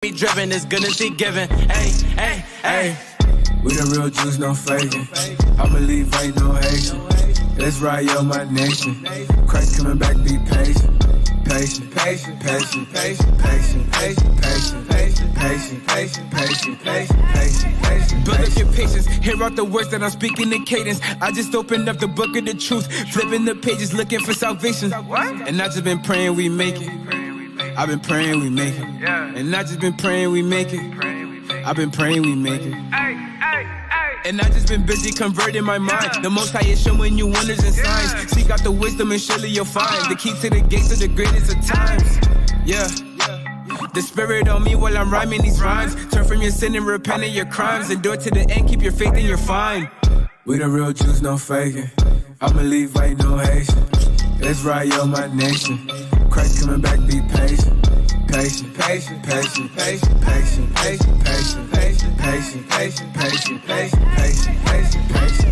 Me driven as good as he giving. Hey, hey, hey. We the real Jews, no faking. I believe ain't no Haitian. Let's ride yo my nation. Christ coming back, be patient. Patient, patient, patient, patient, patient, patient, patient, patient, patient, patient, patient, patient, patient, patient. Build up your patience, hear out the words that I'm speaking in cadence. I just opened up the book of the truth, flipping the pages, looking for salvation. And I just been praying we make it. I've been praying we make it. And I just been praying we make it. I've been praying we make it. And I just been busy converting my mind. The Most High is showing you wonders and signs. Seek out the wisdom and surely you'll find the key to the gates of the greatest of times. Yeah. The Spirit on me while I'm rhyming these rhymes. Turn from your sin and repent of your crimes. Endure to the end, keep your faith and you're fine. We the real Jews, no faking. I believe ain't no Haitian. Let's ride yo my nation. Christ coming back, be patient. Patient, patient, patient, patient, patient, patient, patient, patient, patient, patient, patient, patient, patient, patient, patient.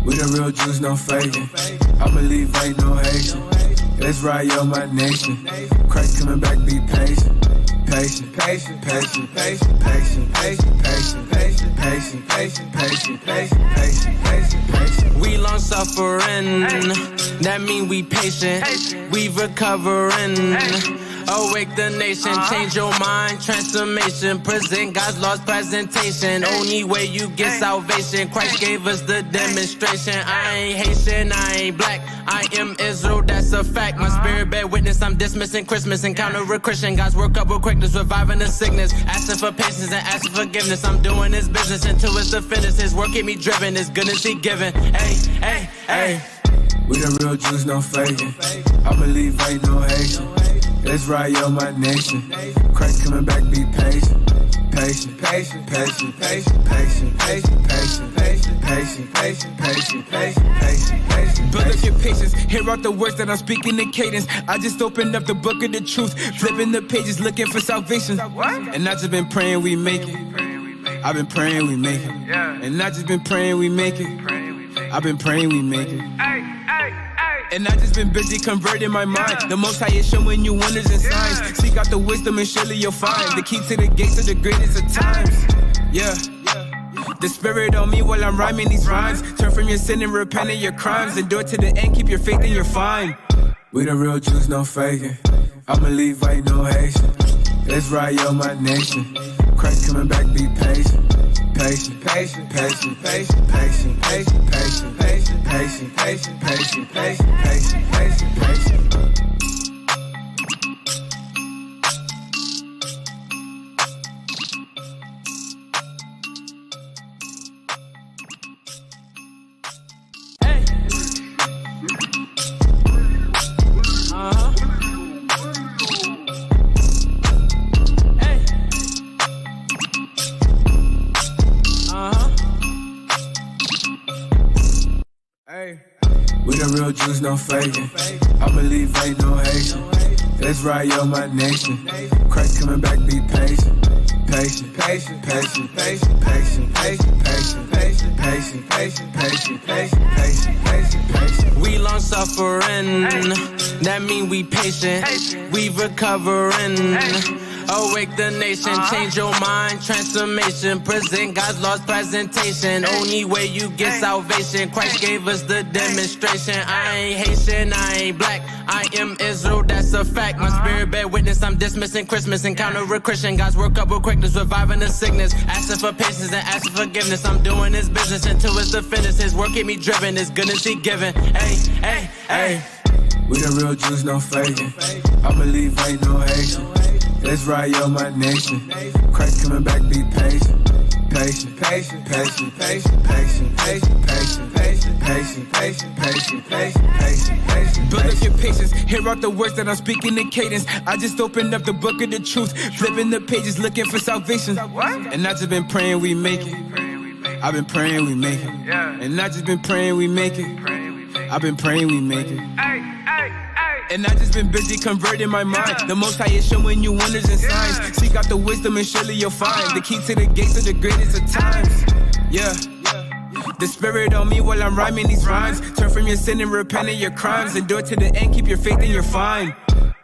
We the real Jews, no faking. I believe ain't no Haitian. Let's ride yo my nation. Christ coming back, be patient. Patient, patient, patient, patient, patient, patient, patient, patient, patient, patient, patient, patient, patient, patient, patient. We long suffering, that mean we patient. We recovering. Awake the nation, change your mind, transformation, present God's lost presentation. Only way you get salvation, Christ gave us the demonstration. I ain't Haitian, I ain't black, I am Israel, that's a fact. My spirit bear witness, I'm dismissing Christmas, encounter a Christian. God's work up with quickness, reviving the sickness, asking for patience and asking forgiveness. I'm doing his business until it's the finish. His work keep me driven, his goodness he giving. Hey, hey, hey. We the real Jews, no faking. I believe ain't no Haitian. Let's ride yo my nation. Christ coming back, be patient. Patient, patient, patient, patient, patient, patient, patient, patient, patient, patient, patient, patient, patient, patient. Build up your patience, hear out the words that I'm speaking in cadence. I just opened up the book of the truth, flipping the pages, looking for salvation. And I just been praying we make it. I've been praying we make it. And I just been praying we make it. I've been praying we make it. And I just been busy converting my mind. The Most High is showing you wonders and signs. Seek out the wisdom and surely you'll find the key to the gates of the greatest of times. Yeah. The Spirit on me while I'm rhyming these rhymes. Turn from your sin and repent of your crimes. Endure to the end, keep your faith and you're fine. We the real Jews, no faking. I believe ain't no Haitian. Let's ride yo my nation. Christ coming back, be patient. Patient, patient, patient, patient, patient, patient, patient, patient, patient, patient, patient, patient, patient, patient, patient. We the real Jews, no faking. I believe ain't no Haitian. Let's ride yo my nation. Christ coming back, be patient. Patient, patient, patient, patient, patient, patient, patient, patient, patient, patient, patient, patient, patient, patient, patient. We long suffering, that mean we patient. We recovering. Awake the nation, change your mind, transformation, present God's lost presentation. Only way you get salvation, Christ gave us the demonstration. I ain't Haitian, I ain't black, I am Israel, that's a fact. My spirit bear witness, I'm dismissing Christmas, encounter a Christian. God's work up with quickness, reviving the sickness, asking for patience and asking forgiveness. I'm doing his business until it's the finish. His work keep me driven, his goodness he giving. Hey, hey, hey. We the real Jews, no faking. I believe ain't no Haitian. Let's ride yo my nation. Christ coming back, be patient. patient, patient, patient, patient, patient, patient, patient, patient, patient, patient, patient, patient, patient, patient. Build up your patience, hear out the words that I'm speaking in cadence. I just opened up the book of the truth, flipping the pages looking for salvation. And I just been praying we make it. I've been praying we make it. And I just been praying we make it. I've been praying we make it. And I just been busy converting my mind. The Most High is showing you wonders and signs. Seek out the wisdom and surely you'll find the key to the gates of the greatest of times. Yeah. The Spirit on me while I'm rhyming these rhymes. Turn from your sin and repent of your crimes. Endure to the end, keep your faith and you're fine.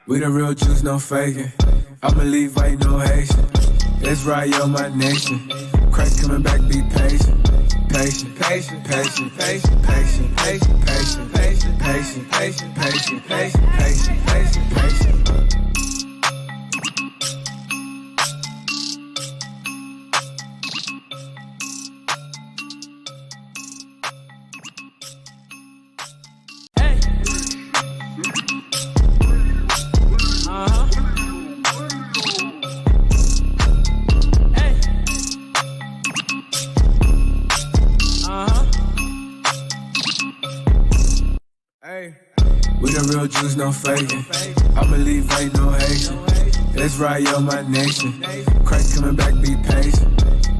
We the real Jews, no faking. I'ma leave white, no Haitian. Israel, my nation. Christ coming back, be patient. Patient, patient, patient, patient, patient, patient, patient, patient, patient, patient, patient, patient, patient, patient, patient. We the real Jews, no faking. I'ma leave ain't no Haitian. Israel, my nation. Christ coming back, be patient.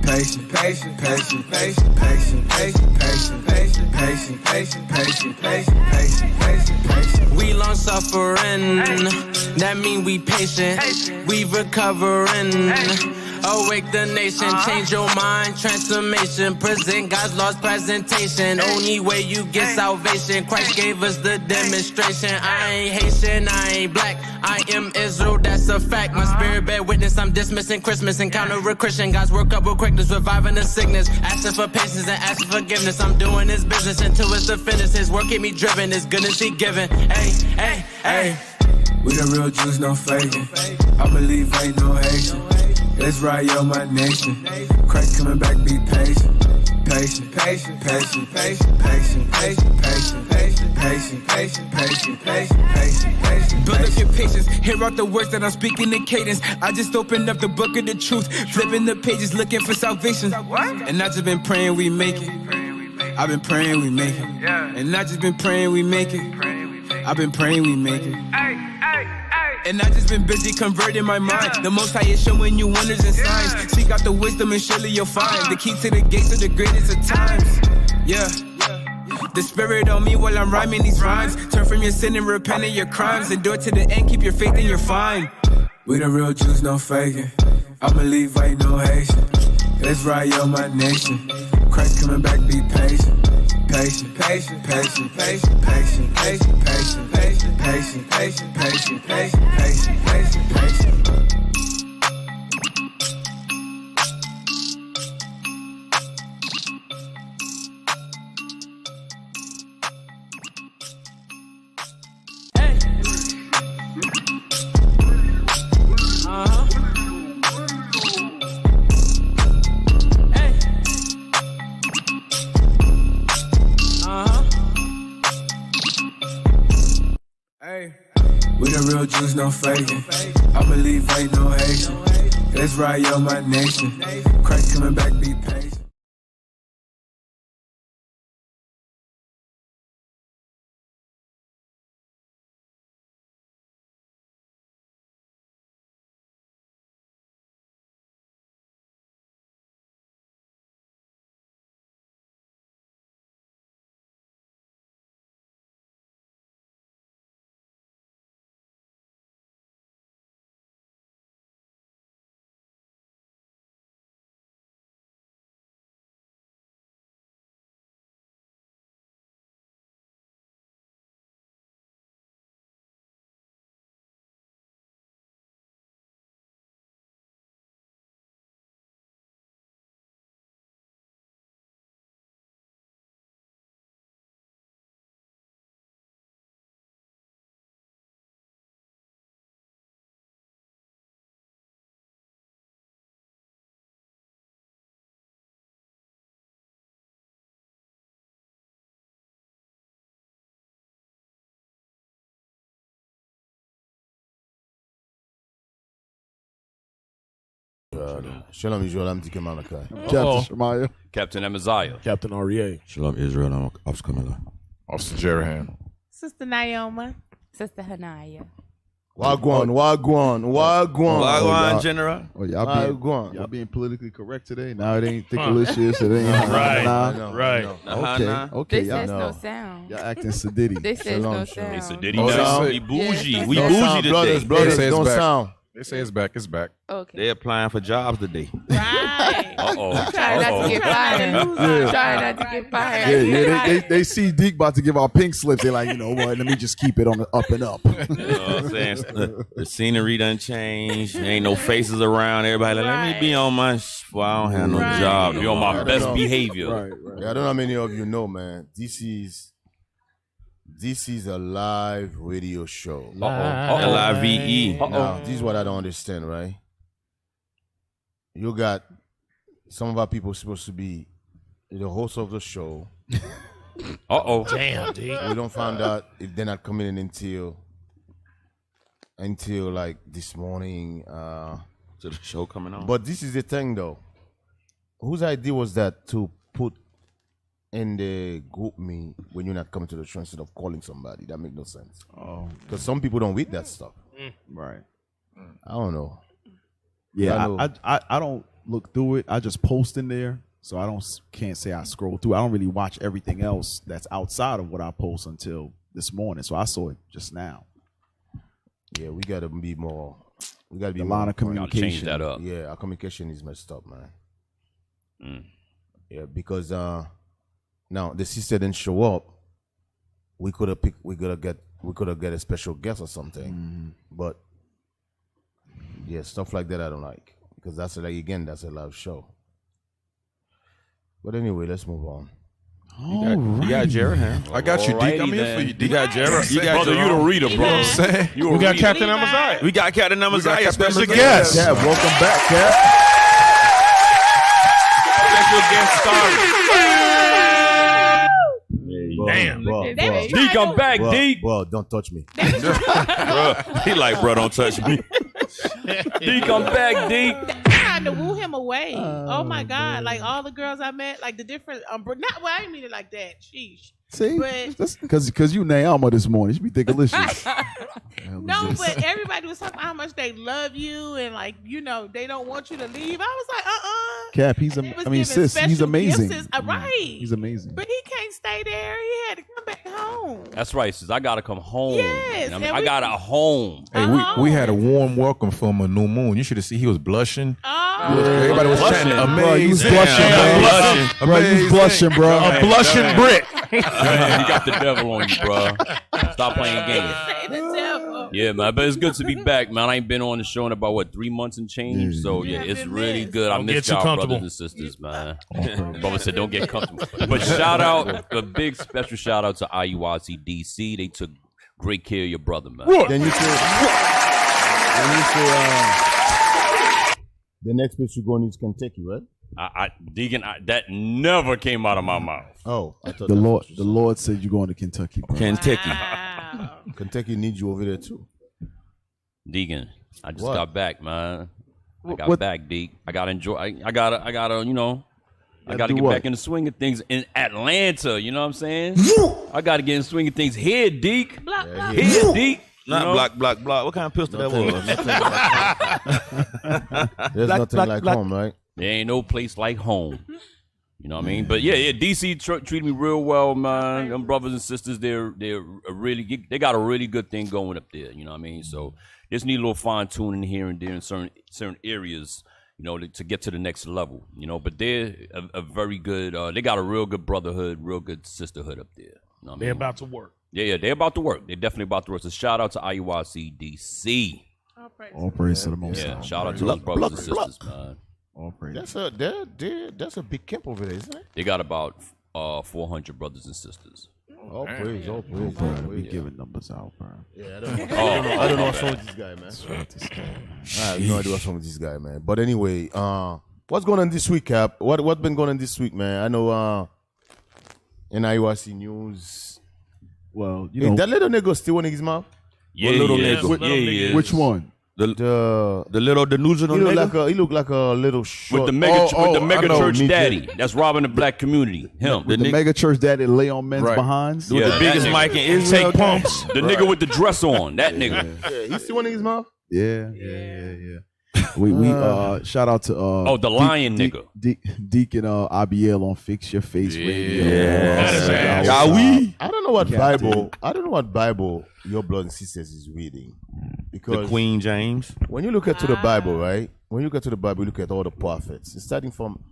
Patient, patient, patient, patient, patient, patient, patient, patient, patient, patient, patient, patient, patient, patient, patient. We long suffering, that mean we patient. We recovering. Awake the nation, change your mind, transformation. Present God's lost presentation. Only way you get salvation. Christ gave us the demonstration. I ain't Haitian, I ain't black. I am Israel, that's a fact. My spirit bear witness, I'm dismissing Christmas. Encounter a Christian, God's work up with quickness, reviving the sickness. Asking for patience and asking forgiveness. I'm doing His business until it's the finish. His work keep me driven, His goodness He given. Hey, hey, hey. We the real Jews, no faking. I'ma leave ain't no Haitian. Israel, my nation. Christ coming back, be patient. Patient, patient, patient, patient, patient, patient, patient, patient, patient, patient, patient, patient, patient, patient. Build up your patience, hear out the words that I'm speaking in cadence. I just opened up the book of the truth, flipping the pages looking for salvation. And I just been praying we make it. I've been praying we make it. And I just been praying we make it. I've been praying we make it. And I just been busy converting my mind. The Most High is showing you wonders and signs. Seek out the wisdom and surely you'll find the key to the gates of the greatest of times. Yeah. The Spirit on me while I'm rhyming these rhymes. Turn from your sin and repent of your crimes. Endure to the end, keep your faith and you're fine. We the real Jews, no faking. I'ma leave ain't no Haitian. Israel, my nation. Christ coming back, be patient. Patient, patient, patient, patient, patient, patient, patient, patient, patient, patient, patient, patient, patient, patient, patient. We the real Jews, no faking. I'ma leave ain't no Haitian. Israel, my nation. Christ coming back, be patient. brother. Shalom Israel, I'm Deacon Malachi. Captain Shemaiah. Captain Amaziah. Captain REA. Shalom Israel, I'm Officer Camilla. Officer Jerahan. Sister Naoma. Sister Hanaya. Wagwan. General. Oh, y'all being politically correct today. Now it ain't thickalicious. It ain't Right. Okay. This Y'all says know. no sound. Y'all acting sedity. This says no sound. It's a ditty now. We bougie. Yes. We No bougie sound, today. brothers, They say don't it's back. sound. They say it's back. It's back. Okay. They're applying for jobs today. Right. Uh-oh. Trying not to get fired. Trying not to get fired. Yeah, they see Deke about to give out pink slips. They're like, you know what? Let me just keep it on the up and up. You know what I'm saying? The scenery done changed. There ain't no faces around. Everybody like, let me be on my well, I don't have no job. Be on my best behavior. Right. Yeah, I don't know how many of you know, man. This is a live radio show. Live. Now, this is what I don't understand, right? You got some of our people supposed to be the host of the show. Damn, dude. We don't find out if they're not coming in until like this morning. To the show coming on. But this is the thing, though. Whose idea was that to put in the group me when you're not coming to the show instead of calling somebody? That makes no sense. Oh, Because some people don't read that stuff. right. I don't know. Yeah, I don't look through it. I just post in there, so can't say I scroll through. I don't really watch everything else that's outside of what I post until this morning. So I saw it just now. Yeah, we gotta be more. We gotta be The more line of Gotta communication. change that up. Yeah, our communication is messed up, man. Mm. Yeah, because now the sister didn't show up. We could have get a special guest or something. But yeah, stuff like that I don't like because that's a live show. But anyway, let's move on. You got Jerahan. I got you, Deke. I'm Alrighty here then. for you, Deke. You got Jerahan. You got Brother, you the reader, bro. You know what I'm saying? You We got reader. Captain Amaziah. We got Captain Amaziah, Captain special Amaziah. guest. Cap, welcome back, Cap. Special guest star. Damn. Deke, I'm back, Deke. Well, don't touch me. Bruh. He like, bro, don't touch me. Deke, I'm back, Deke. Trying to woo him away. Oh my God. Like all the girls I met, like the different not well, I didn't mean it like that. Sheesh. See, But- that's because you Naoma this morning. You be thinkalicious. No, but everybody was talking about how much they love you and like, they don't want you to leave. I was like, Cap, They was I mean, giving sis, he's special amazing. gifts. Right. He's amazing. But he can't stay there. He had to come back home. That's right, sis. I gotta come home. Yes, I mean, and I got a home. Hey, we had a warm welcome for him on New Moon. You should have seen he was blushing. Oh. Everybody was chanting, amazing. Bro, you was blushing, Damn, bro. Bro, you was blushing, bro. A blushing Brit. Man, you got the devil on you, bro. Stop playing games. Say the devil. Yeah, man. But it's good to be back, man. I ain't been on the show in about 3 months and change. So yeah, it's really good. I Don't miss get too y'all, comfortable. brothers and sisters, man. Bubba said, "Don't get comfortable." But shout out, a big special shout out to IUIC DC. They took great care of your brother, man. Then you say, the next place you go is Kentucky, right? Deacon, that never came out of my mouth. Oh, I thought The that's Lord, what you the said. Lord said you're going to Kentucky, bro. Kentucky, Wow. Kentucky needs you over there too. Deacon. I just What? got back, man. I got What- back, Deke. I gotta enjoy. I gotta, I gotta do get what? back in the swing of things in Atlanta. You know what I'm saying? I gotta get in the swing of things here, Deke. Blah, blah. Here, Deke. Not block. What kind of pistol that was? There's nothing like home, right? There ain't no place like home. You know what I mean? But yeah, DC treated me real well, man. Them brothers and sisters, they got a really good thing going up there. You know what I mean? So just need a little fine tuning here and there in certain areas, to get to the next level. But they're a very good. They got a real good brotherhood, real good sisterhood up there. You know what I mean? They're about to work. Yeah, they're about to work. They're definitely about to work. So shout out to IUIC DC. All praise to the Most Yeah, High. shout out to those brothers and sisters, man. All praise. That's a big camp over there, isn't it? They got about 400 brothers and sisters. All praise, all praise. Bro, we giving numbers out, bro. Yeah, I don't know what's wrong with this guy, man. I have no idea what's wrong with this guy, man. But anyway, what's going on this week, Cap? What's been going on this week, man? I know in IUIC news. Well, Hey, that little nigga still in his mouth? Yeah, little yeah, nigga. yeah, yeah. which one? The little delusional nigga. He looked like a little short. With the mega church daddy. That's robbing the black community. Him. The mega church daddy lay on men's behinds. With the biggest mic in Israel. Take pumps. The nigga with the dress on. That nigga. Yeah, you see one of his mouth? Yeah. We shout out to the lion nigga. Deacon IBL on Fix Your Face Radio. I don't know what Bible your brothers and sisters is reading. Because the Queen James. When you look at the Bible, right? When you look at the Bible, you look at all the prophets. Starting from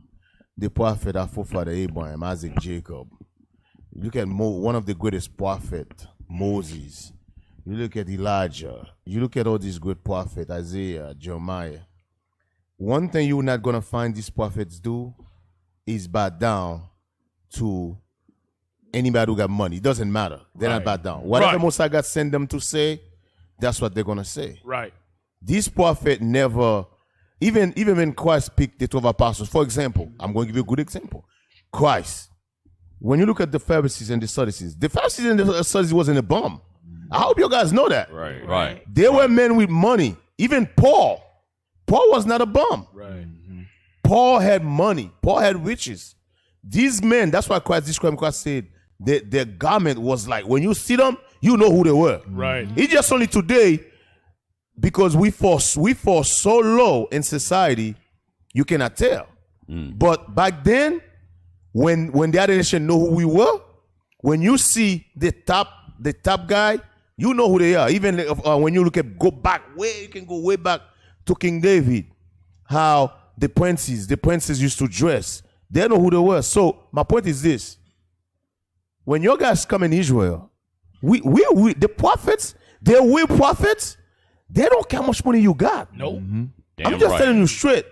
the prophet, our forefather Abraham, Isaac, Jacob. You look at one of the greatest prophets, Moses. You look at Elijah. You look at all these great prophets, Isaiah, Jeremiah. One thing you're not going to find these prophets do is bow down to anybody who got money. It doesn't matter. They're not bow down. Whatever Most High God send them to say, that's what they're going to say. Right. These prophets never, even when Christ picked the 12 apostles, for example, I'm going to give you a good example. Christ, when you look at the Pharisees and the Sadducees and the Sadducees wasn't a bum. I hope you guys know that. Right. They were men with money. Even Paul was not a bum. Right. Paul had money. Paul had riches. These men, that's why Christ described, Christ said, their garment was like, when you see them, you know who they were. Right. It's just only today, because we fall so low in society, you cannot tell. But back then, when the other nation know who we were, when you see the top guy, you know who they are. Even when you you can go way back to King David, how the princes used to dress. They know who they were. So my point is this: when your guys come in Israel, we the prophets, they're real prophets. They don't care how much money you got. Nope. I'm just telling you straight.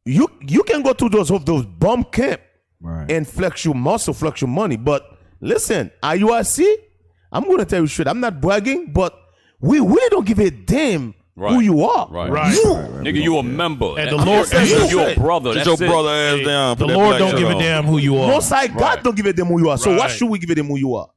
You can go to those bum camp and flex your muscle, flex your money. But listen, IUIC, I'm going to tell you straight. I'm not bragging, but we really don't give a damn who you are. Right. Nigga, you a member. And the Lord, you're a brother. Get your brother ass down. The Lord don't give a damn who you are. Most High God don't give a damn who you are. So why should we give a damn who you are?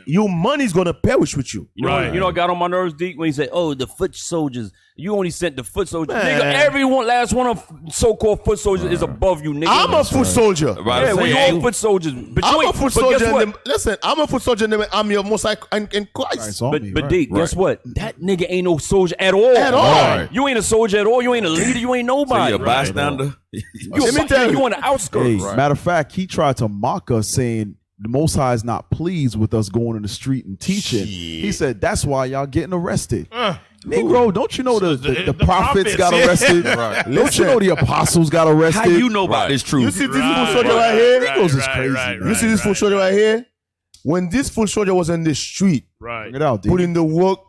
Your money's gonna perish with you. You know what got on my nerves, Deke, when he said, "Oh, the foot soldiers." You only sent the foot soldiers. Nigga, last one of so-called foot soldiers is above you, nigga. I'm a foot soldier. Yeah, we all foot soldiers. But I'm a foot soldier. Listen, I'm a foot soldier in the army of Most High in Christ. But Deke, guess what? That nigga ain't no soldier at all. At all. You ain't a soldier at all. You ain't a leader. You ain't nobody. So you're a bystander. You on the outskirts. Hey, matter of fact, he tried to mock us, saying the Most High is not pleased with us going in the street and teaching. He said that's why y'all getting arrested. Negro, don't you know the prophets got arrested? Don't you know the apostles got arrested? How you know about this truth? You see this fool soldier right here? Negros is crazy. You see this fool soldier right here? When this fool soldier was in the street, Bring it out, putting the work,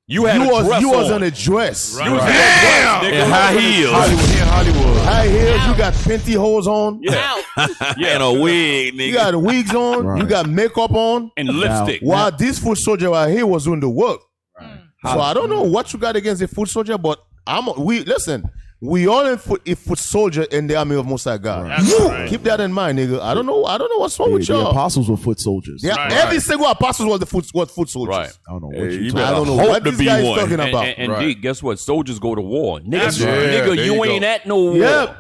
you was on a dress. You was high heels. High heels. You got pantyhose on. Yeah, and a wig, nigga. You got wigs on. You got makeup on and lipstick. While this foot soldier right here was doing the work. So I don't know what you got against a foot soldier, but we all a foot soldier in the army of Most High God. Keep that in mind, nigga. I don't know what's wrong with y'all. The apostles were foot soldiers. Every single apostle was foot soldiers. Right. I don't know I don't know what this guy is talking about. And Deke, guess what? Soldiers go to war. Nigga, you ain't at no war.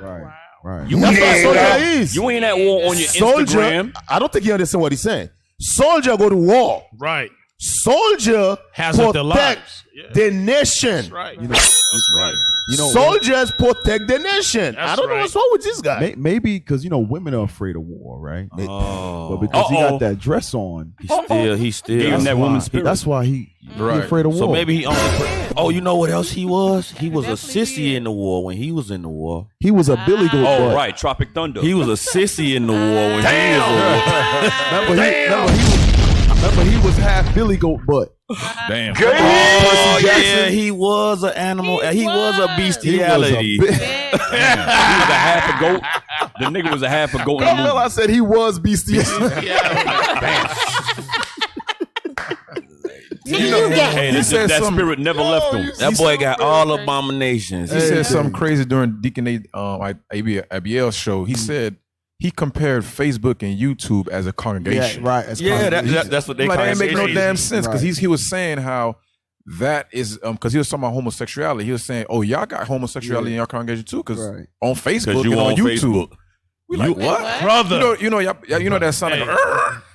Right. You ain't at war on your Instagram. I don't think you understand what he's saying. Soldier go to war. Right. Soldier hazard their lives. The nation. That's right. Soldiers protect the nation. I don't know what's wrong with this guy. Maybe because women are afraid of war, right? But because he got that dress on, he still gave him that woman's spirit. That's why he afraid of war. So maybe he only. You know what else he was? He was a sissy in the war when he was in the war. He was a Billy Goat. Oh, right, Tropic Thunder. He was a sissy in the war when he was in the war. Remember, he was half Billy Goat butt. Damn. Yeah, he was an animal. He was a bestiality. He was a half a goat. The nigga was a half a goat in the movie. I said he was bestiality. That spirit never left him. That boy got all abominations. He said something crazy during Deacon ABL's show. He said he compared Facebook and YouTube as a congregation. Yeah, right. That's what they like, call it. That ain't make no damn sense because he was saying how that is because he was talking about homosexuality. He was saying, "Oh, y'all got homosexuality in your congregation too," because on Facebook and on YouTube. We like what, brother? You know that sound like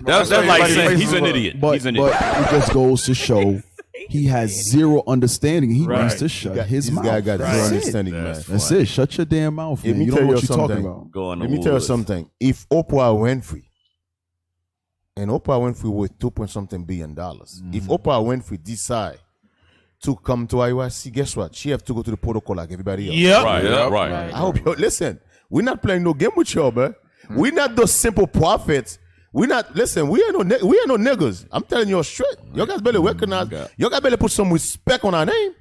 that's like saying he's an idiot. But, He's an idiot. But it just goes to show he has zero understanding. He needs to shut his mouth. This guy got zero understanding, man. That's it. Shut your damn mouth, man. You don't know what you're talking about. Let me tell you something. If Oprah Winfrey worth $2.something billion, if Oprah Winfrey decide to come to IYC, guess what? She have to go to the protocol like everybody else. Yep. Right. I hope you listen. We're not playing no game with y'all, man. We're not those simple prophets. We ain't no niggas. I'm telling you straight. Y'all guys better recognize. Y'all guys better put some respect on our name.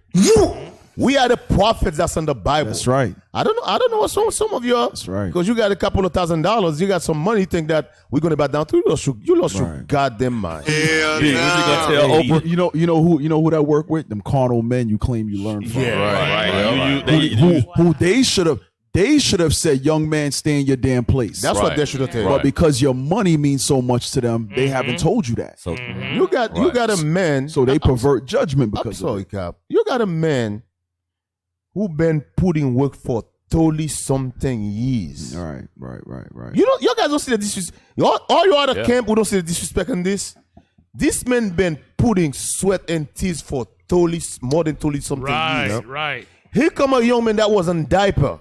We are the prophets that's in the Bible. That's right. I don't know what's wrong with some of y'all. That's right. Because you got a couple of $1,000, you got some money, you think that we're gonna back down to you. You lost your goddamn mind. You know who that work with? Them carnal men you claim you learned from. Who they should have said, young man, stay in your damn place. That's what they should have told. But because your money means so much to them, they haven't told you that. So you got a man. So they pervert judgment because of it. Cap. You got a man who been putting work for 30-something years. Right. You know, you guys don't see the disrespect. All your other camp who don't see the disrespect in this. This man been putting sweat and tears for more than 30-something years. Right. Here come a young man that was in diaper.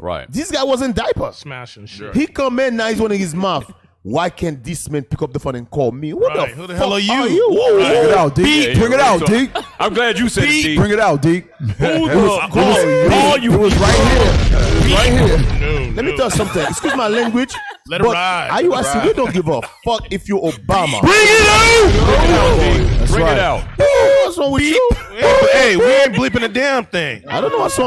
Right. This guy was in diaper. Smashing shit. He come in, now he's running his mouth. Why can't this man pick up the phone and call me? Who the hell are you? Bring it out, Deke. Bring it out, Deke. I'm glad you said it, Deke. Bring it out, Deke. Call you. It was right here. Right here. Let me tell you something. Excuse my language. Let it ride. IUIC, we don't give a fuck if you're Obama. Bring it out. Bring it out. What's wrong with you? Hey, we ain't bleeping a damn thing. I don't know what's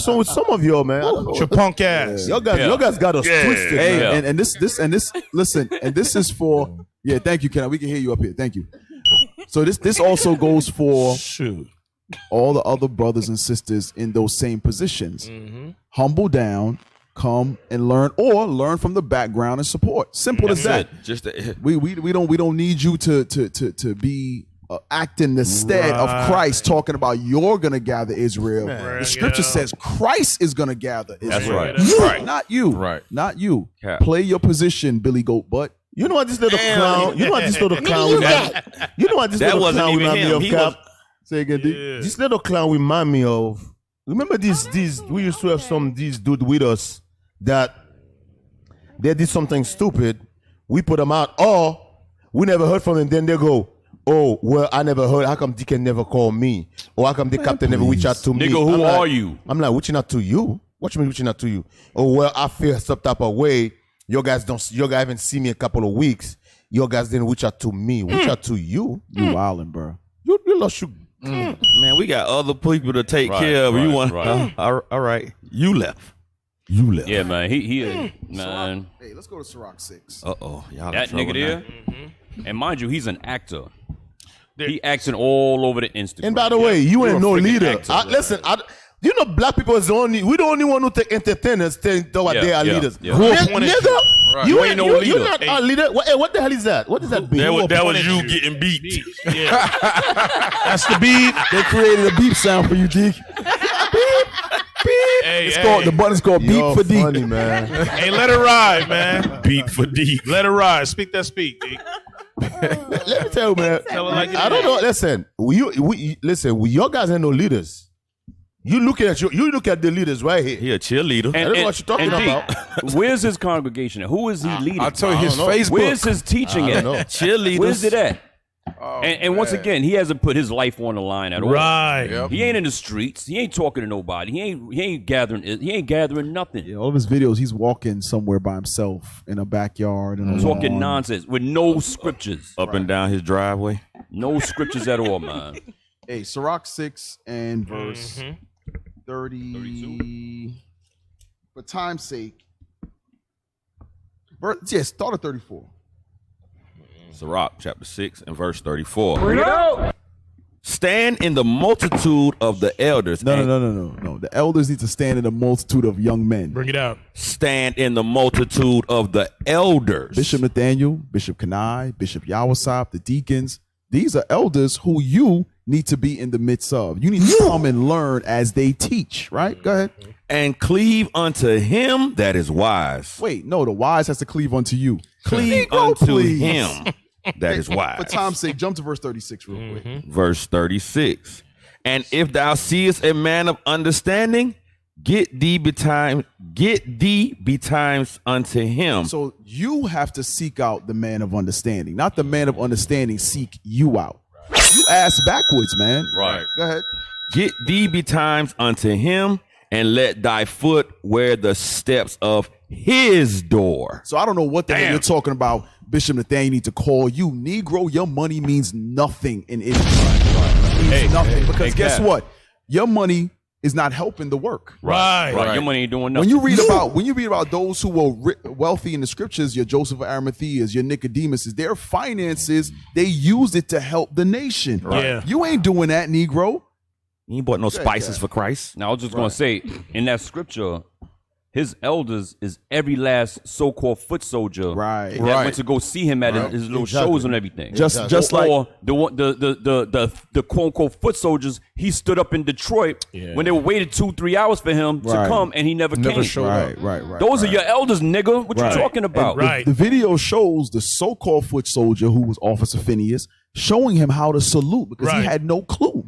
wrong with some of y'all, man. Your punk ass. Y'all guys got us twisted. Hey, man. and this, listen, and this is for, thank you, Ken. We can hear you up here. Thank you. So this also goes for all the other brothers and sisters in those same positions. Humble down, come and learn, or learn from the background and support. Simple as that. We don't need you to be acting the stead of Christ, talking about you're gonna gather Israel. The scripture says Christ is gonna gather Israel. That's right. Not you. Right. Not you. Cap. Play your position, Billy Goat Butt. You know what this little clown? You know what this little clown? You know what this little clown remind me of? Cap? Say again, D. This little clown remind me of. Remember these? We used to have these dude with us that they did something stupid. We put them out, or we never heard from them. Then they go, "Oh, well, I never heard. How come Deacon never called me? Or how come the captain never reached out to me?" Nigga, who are you? I'm like, reaching out to you? What you mean reaching out to you? Oh, well, I feel some type of way. You guys haven't seen me a couple of weeks. You guys didn't reach out to me. Reach out to you. You wildin', bro. You lost your... Man, we got other people to take care of. You want? All right. You left. Yeah, man. He man. Hey, let's go to Sirach 6. Y'all That nigga there. And mind you, he's an actor. He acting all over the Instagram. And by the way, you ain't no leader. Actor, listen, you know, black people is we the only one who take entertainers telling what they are leaders. Yeah. Nigga, you ain't no leader. You're not a leader. What the hell is that? What does that mean? That was you getting beat. That's the beep. They created a beep sound for you, Deke. The button's called beep for Deke. Funny, man. Hey, let it ride, man. Beat for Deke. Let it ride. Speak that speak, Deke. Let me tell you, man. Tell it like it I don't is. know. Listen, your guys ain't no leaders. You look at the leaders right here. He a cheerleader. I don't know what you're talking about. Where's his congregation at? Who is he leading? I'll tell you his Facebook. Where's his teaching at? Cheerleaders. Where's it at? Oh, and once again, he hasn't put his life on the line at all. Right. Yep. He ain't in the streets. He ain't talking to nobody. He ain't gathering nothing. Yeah, all of his videos, he's walking somewhere by himself in a backyard and Talking nonsense with no scriptures. Up and down his driveway. No scriptures at all, man. Hey, Sirach 6 and verse 30. For time's sake. Start at 34. Sirach chapter 6 and verse 34. Bring it out. Stand in the multitude of the elders. No. The elders need to stand in the multitude of young men. Bring it out. Stand in the multitude of the elders. Bishop Nathaniel, Bishop Kanai, Bishop Yawasop, the deacons. These are elders who you need to be in the midst of. You need to come and learn as they teach, right? Go ahead. And cleave unto him that is wise. Wait, no, the wise has to cleave unto you. Cleave Negro, unto please. him that is wise. For time's sake, jump to verse 36 real quick. Verse 36. And if thou seest a man of understanding, get thee betimes unto him. So you have to seek out the man of understanding, not the man of understanding seek you out. You ask backwards, man. Right. Go ahead. Get thee betimes unto him, and let thy foot wear the steps of his door. So I don't know what the hell you're talking about, Bishop Nathaniel. Need to call you Negro. Your money means nothing in Israel. It means nothing because guess what? Your money is not helping the work. Right. Your money ain't doing nothing. When you read about those who were wealthy in the scriptures, your Joseph of Arimatheas, your Nicodemuses, their finances, they used it to help the nation. Right. Yeah. You ain't doing that, Negro. You ain't bought no spices for Christ. Now I was just gonna say, in that scripture, his elders is every last so-called foot soldier that went to go see him at his little shows and everything. Just or like the quote-unquote foot soldiers, he stood up in Detroit when they waited 2-3 hours for him to come, and he never came. Right. Those are your elders, nigga. What you talking about? The video shows the so-called foot soldier, who was Officer Phineas, showing him how to salute because he had no clue.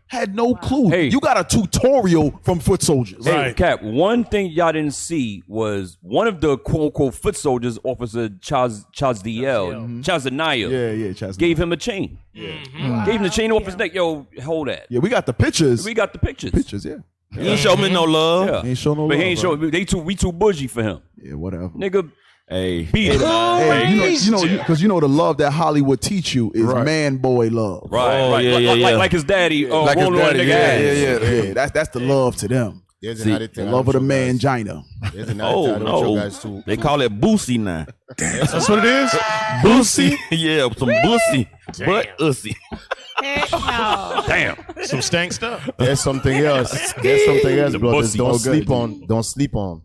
Had no clue. Hey. You got a tutorial from foot soldiers. Hey, Cap, one thing y'all didn't see was one of the quote-unquote foot soldiers, Officer Chaz Chazaniah, gave him a chain. Gave him the chain off his neck. Yo, hold that. Yeah, we got the pictures. We got the pictures. He ain't show me no love. Yeah. He ain't show no love. But he ain't show. We too bougie for him. Yeah, whatever. Nigga, hey, beat it. Hey, because you know the love that Hollywood teach you is man boy love. Like his daddy. Like his daddy. Yeah. That's the love to them. There's another thing. The love of the man, Gina. There's another thing I want you guys to. They call it Boosie now. That's what it is? Boosie? Yeah, some Boosie. But Ussy. Heck no. Damn. Some stank stuff. There's something else. Brothers. Don't sleep on.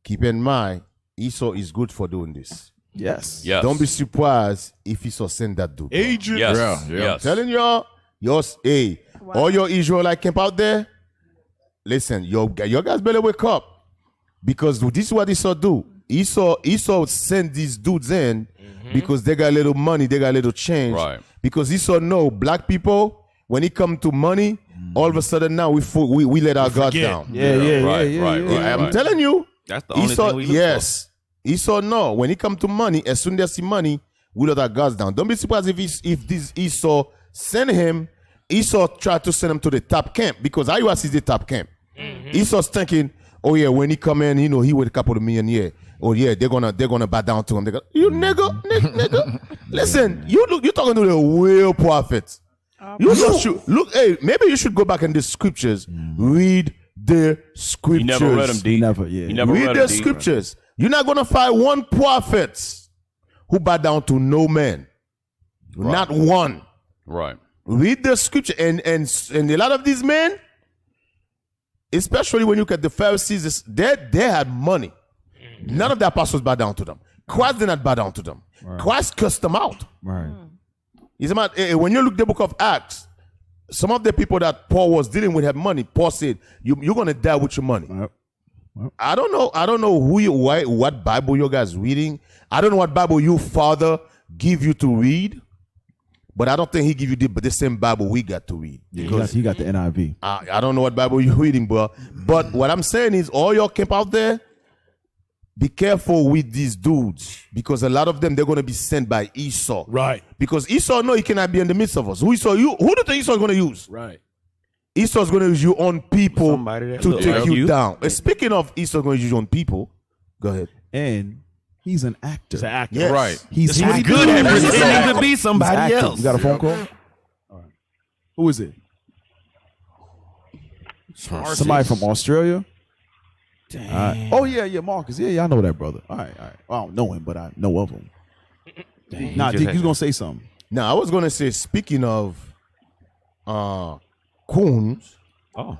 Keep in mind, Esau is good for doing this. Yes. Don't be surprised if Esau send that dude. Agent. Yes. I'm telling y'all, all your Israelite camp out there, listen, your guys better wake up. Because this is what Esau do. Esau send these dudes in because they got a little money, they got a little change. Right. Because Esau know black people, when it come to money, all of a sudden now we let our guard down. Yeah. I'm telling you. That's the only thing we look for. Esau know when it come to money, as soon as they see money, we let our guards down. Don't be surprised if this Esau send him. Esau try to send him to the top camp because Iowa is the top camp. Esau's thinking, oh yeah, when he come in, he with a couple of million, yeah. Oh yeah, they're gonna bow down to him. They go, you nigga. Listen, you talking to the real prophets. You just look. Hey, maybe you should go back in the scriptures, read the scriptures. He never read them, D. He never read the scriptures. You're not gonna find one prophet who bow down to no man, not one. Right. Read the scripture, and a lot of these men, especially when you look at the Pharisees, they had money. None of the apostles bow down to them. Christ did not bow down to them. Christ cursed them out. When you look at the book of Acts, some of the people that Paul was dealing with had money. Paul said, "You're gonna die with your money." I don't know what Bible you guys reading. I don't know what Bible your father give you to read, but I don't think he give you the same Bible we got to read. He got the NIV. I don't know what Bible you're reading, bro. But what I'm saying is, all your camp out there, be careful with these dudes, because a lot of them, they're going to be sent by Esau. Right. Because Esau know he cannot be in the midst of us. Who do you think Esau is going to use? Right. Esau's going to use your own people to take you down. Speaking of Esau going to use your own people, go ahead. And he's an actor. He's an actor. Yes. Right. He's good at pretending to be somebody else. You got a phone call? All right. Who is it? Somebody from Australia? Oh, yeah, Marcus. Yeah, I know that brother. All right. Well, I don't know him, but I know of him. Nah, Dick, you going to say something. Now, I was going to say, speaking of coons, I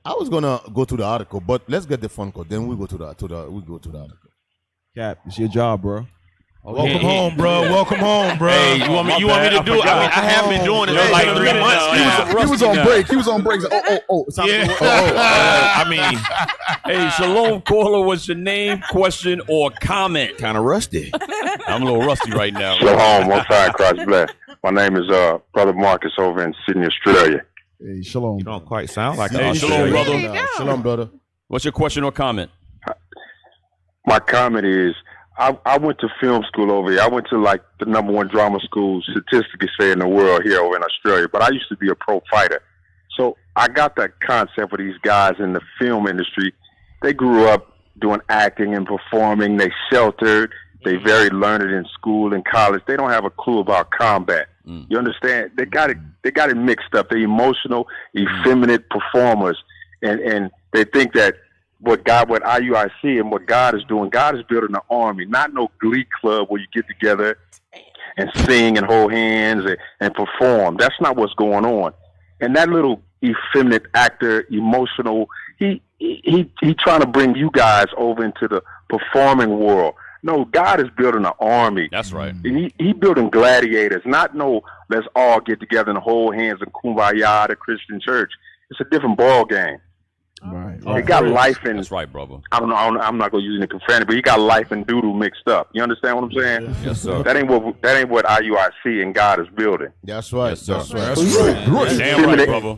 was going to go to the article, but let's get the phone call. Then we go to the article. Cap, it's your job, bro. Welcome home, bro. Welcome home, bro. Hey, you want me to do it? I have been doing it for like 3 months now. He was on break. He was on break. I mean, Hey, Shalom caller, what's your name, question, or comment? kind of rusty. I'm a little rusty right now. Shalom, one side, Christ bless. My name is Brother Marcus over in Sydney, Australia. Hey, shalom. You don't quite sound like Hey, an shalom, Australian. brother. Shalom, brother. What's your question or comment? My comment is, I went to film school over here. I went to like the #1 drama school, statistically say, in the world here over in Australia. But I used to be a pro fighter. So I got that concept of these guys in the film industry. They grew up doing acting and performing. They sheltered. They very learned in school and college. They don't have a clue about combat. You understand? They got it mixed up. They're emotional, effeminate performers. And they think that what IUIC and what God is doing, God is building an army, not no glee club where you get together and sing and hold hands and perform. That's not what's going on. And that little effeminate actor, emotional, he trying to bring you guys over into the performing world. No, God is building an army. That's right. He building gladiators, not no let's all get together and hold hands and kumbaya at a Christian church. It's a different ball game. Right. He got life and That's right, brother. I don't know. I'm not gonna use any profanity, but he got life and doodle mixed up. You understand what I'm saying? Yes, sir. That ain't what IUIC and God is building. That's right. Yes, sir. That's right. Damn right, brother.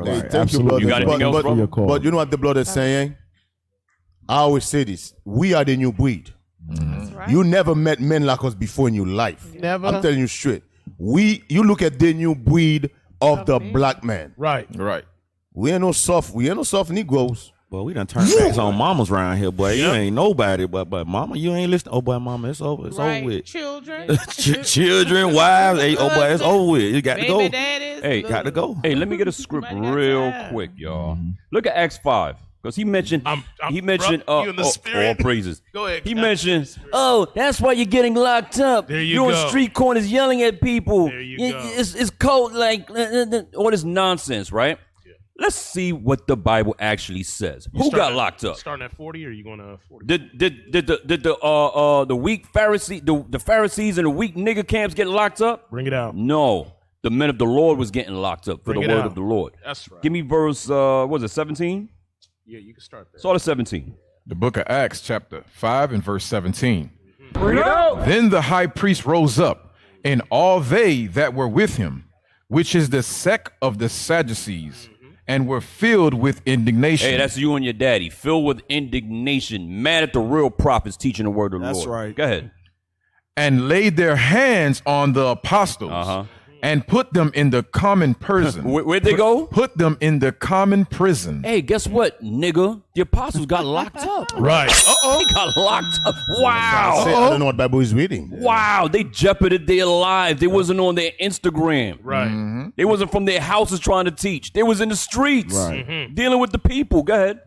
Hey, thank you, brother. You got anything else, brother? But you know what the blood is saying? I always say this. We are the new breed. That's right. You never met men like us before in your life. Never. I'm telling you straight. You look at the new breed of the black man. Right. We ain't no soft Negroes. Boy, we done turned backs on mamas around here, boy. You ain't nobody, but mama, you ain't listening. Oh, boy, mama, it's over. It's over with. Children. Children, wives. Hey, oh, boy, it's over with. You got to go. Daddies. Hey, Got to go. Hey, let me get a script real quick, y'all. Look at Acts 5. Because he mentioned, bro, you in the spirit. all praises. Go ahead. He mentioned, that's why you're getting locked up. There you You're go. on street corners yelling at people. There you go. It's cold, like all this nonsense, right? Yeah. Let's see what the Bible actually says. Who got locked up? Starting at 40, or are you going to 40? Did the weak Pharisee, the Pharisees and the weak nigger camps get locked up? Bring it out. No. The men of the Lord was getting locked up for Bring the it word out. of the Lord. That's right. Give me verse, what was it, 17? Yeah, you can start there. Start at 17. The book of Acts, chapter 5 and verse 17. Then the high priest rose up, and all they that were with him, which is the sect of the Sadducees, and were filled with indignation. Hey, that's you and your daddy. Filled with indignation, mad at the real prophets teaching the word of the Lord. That's right. Go ahead. And laid their hands on the apostles, and put them in the common prison. Where'd they go? Put them in the common prison. Hey, guess what, nigga? The apostles got locked up. Right. They got locked up. Wow. I don't know what Bible is reading. Wow. They jeoparded their lives. They wasn't on their Instagram. Right. They wasn't from their houses trying to teach. They was in the streets dealing with the people. Go ahead.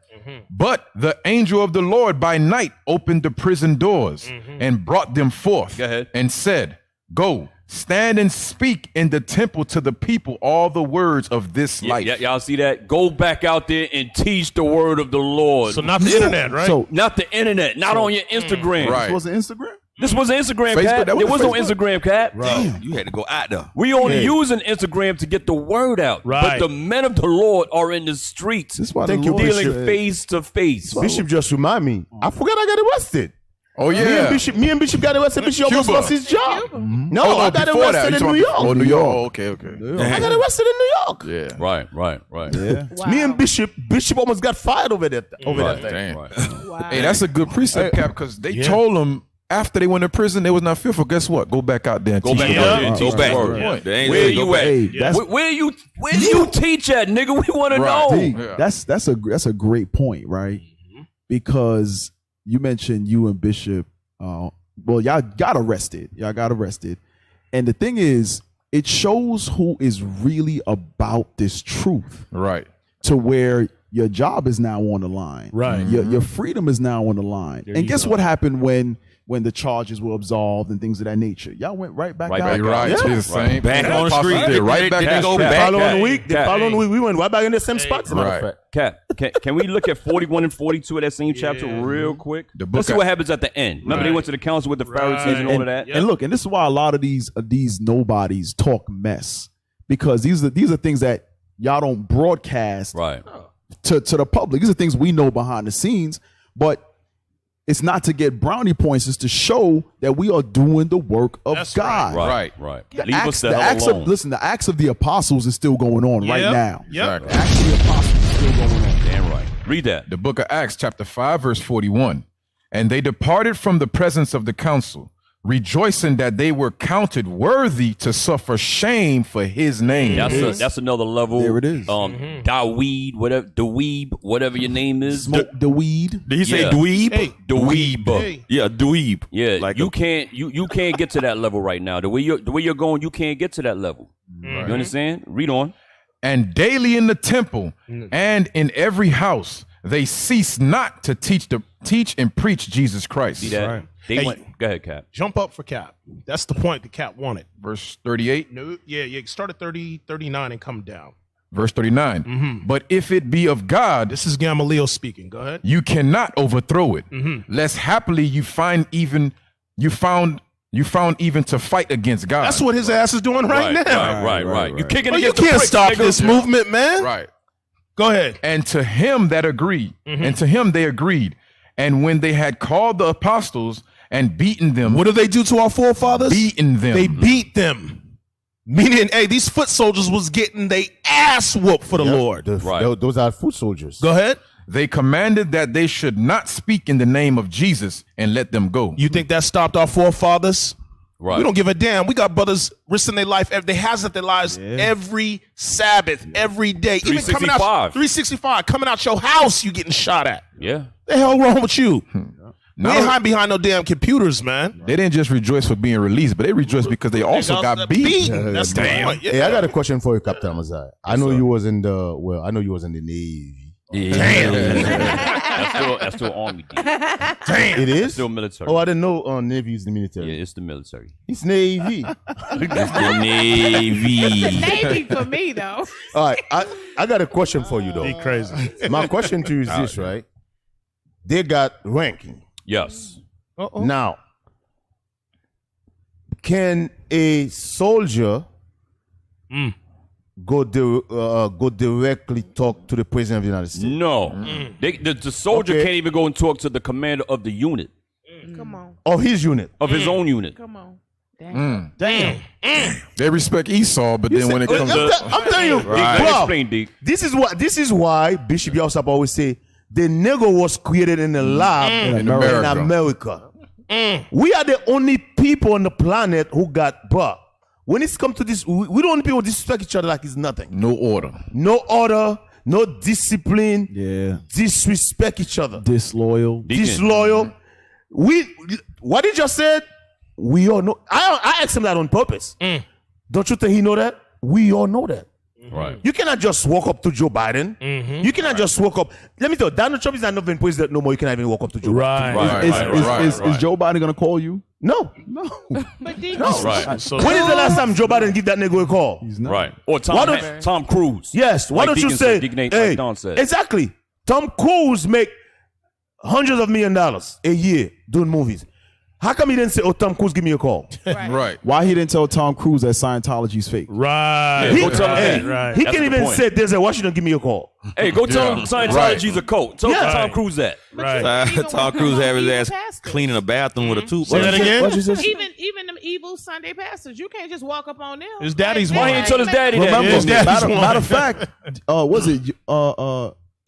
But the angel of the Lord by night opened the prison doors and brought them forth. Go ahead. And said, Go, stand and speak in the temple to the people all the words of this life. Y'all see that? Go back out there and teach the word of the Lord. So not the internet, right? So Not the internet, not on your Instagram. Right. this was Instagram? This was Instagram, Facebook, Cat. that was There was no Facebook. Instagram, Cat. Damn, you had to go out there. We only using Instagram to get the word out. Right. But the men of the Lord are in the streets This is why Thank the you, Lord dealing said- face to face. Bishop just remind me. I forgot I got arrested. Oh, Me yeah. and Bishop got arrested. Bishop almost Cuba. lost his job. No, Oh, I got before that, arrested you in New talking- York. Oh, New York. Okay. I got arrested in New York. Yeah. Right. Yeah. Wow. Me and Bishop almost got fired over that thing. Damn. Wow. Hey, that's a good precept, Cap, because they told them after they went to prison, they was not fearful. Guess what? Go back out there and Go teach back the out word. there and Go teach back. the word. Point. They ain't Where let it go you back. at? Hey, that's Where do you teach at, nigga? We want to know. D, Yeah. that's a great point, right? Because you mentioned you and Bishop. Y'all got arrested. And the thing is, it shows who is really about this truth. Right. To where your job is now on the line. Right. Your freedom is now on the line. There and you guess go. what happened when the charges were absolved and things of that nature? Y'all went right back out. You're right. Yeah. It's the same. Back thing. on the Apostle street. did right back They in go the back. street. Following week, we went right back in the same spots. as a matter of Right. fact. Cat, Can we look at 41 and 42 of that same chapter real quick? Let's see what happens at the end. Remember they went to the council with the Pharisees and all of that? And look, and this is why a lot of these nobodies talk mess, because these are things that y'all don't broadcast to the public. These are things we know behind the scenes, but it's not to get brownie points. It's to show that we are doing the work of God. Right. Leave us the hell alone. Listen, the Acts of the Apostles is still going on right now. Exactly. The Acts of the Apostles is still going on. Damn right. Read that. The book of Acts, chapter 5, verse 41. And they departed from the presence of the council, rejoicing that they were counted worthy to suffer shame for his name. That's another level. There it is. Daweed, whatever, Dweeb, whatever your name is. Smoke the weed. Did he say dweeb? Hey. Dweeb. Hey. Yeah, dweeb. Yeah, Like you can't get to that level right now. The way you're going, you can't get to that level. You understand? Read on. And daily in the temple and in every house they cease not to teach and preach Jesus Christ. See that? They went. Go ahead, Cap. Jump up for Cap. That's the point that Cap wanted. Verse 38. No, yeah. Start at 30, 39 and come down. Verse 39. But if it be of God, This is Gamaliel speaking. Go ahead. you cannot overthrow it, lest happily you found even to fight against God. That's what his ass is doing right now. Right. You kicking Well, you against the can't pricks, stop nigga. this movement, man. Right. Go ahead. And to him that agreed, and to him they agreed. And when they had called the apostles and beaten them, What did they do to our forefathers? beaten them, They beat them. Meaning, hey, these foot soldiers was getting they ass whooped for the Lord. Those are foot soldiers. Go ahead. they commanded that they should not speak in the name of Jesus and let them go. You think that stopped our forefathers? Right. We don't give a damn. We got brothers risking their life. They hazard their lives every Sabbath, every day. Even coming out 365. Coming out your house, you getting shot at. Yeah. The hell wrong with you? We ain't hiding behind no damn computers, man. They didn't just rejoice for being released, but they rejoiced because they also got beaten. That's the point. Hey, I got a question for you, Captain Amaziah. I know you was in the Navy. That's still Army. Dude. Damn. It is? Still military. Oh, I didn't know Navy is the military. Yeah, it's the military. It's Navy. It's the Navy. Navy for me though. All right, I got a question for you though. He crazy. My question to you is this, right? They got ranking. Yes. Now, can a soldier go directly talk to the president of the United States? No. The soldier can't even go and talk to the commander of the unit. Come on. Of his unit. Of his own unit. Come on. Damn. They respect Esau, but then when it comes I'm telling you, bro, Explain, Deke. this is why Bishop Yosap always say the nigger was created in the lab in America. We are the only people on the planet who got, bro. When it's come to this, we the only people who disrespect each other like it's nothing. no order. No order, no discipline. Yeah. Disrespect each other. Disloyal. Disloyal. What did you just say? We all know. I asked him that on purpose. Don't you think he know that? We all know that. Right. You cannot just walk up to Joe Biden. You cannot just walk up. Let me tell you, Donald Trump is not even president no more. You cannot even walk up to Joe Biden. Is Joe Biden going to call you? No. But Deke, Right. So When is the last time Joe Biden give that nigga a call? He's not. Right. Or Tom Cruise. Yes. Why Like don't you Deacon say, said, Deacon hey, like Don said. exactly. Tom Cruise make hundreds of $1 million a year doing movies. How come he didn't say, oh, Tom Cruise, give me a call? Right. Why he didn't tell Tom Cruise that Scientology's fake? right. Go tell him. Right. He That's can the even point. say, there's a Washington, give me a call. Hey, go tell him Scientology's a cult. Tell Tom Cruise that. Right. even Tom with Cruise them have his evil ass pastors. cleaning a bathroom with a toothbrush. Say that again? What'd you say? Even them evil Sunday pastors, you can't just walk up on them. His daddy's Like, one. Why he ain't tell his daddy that? Remember, His daddy's matter one. of fact, was it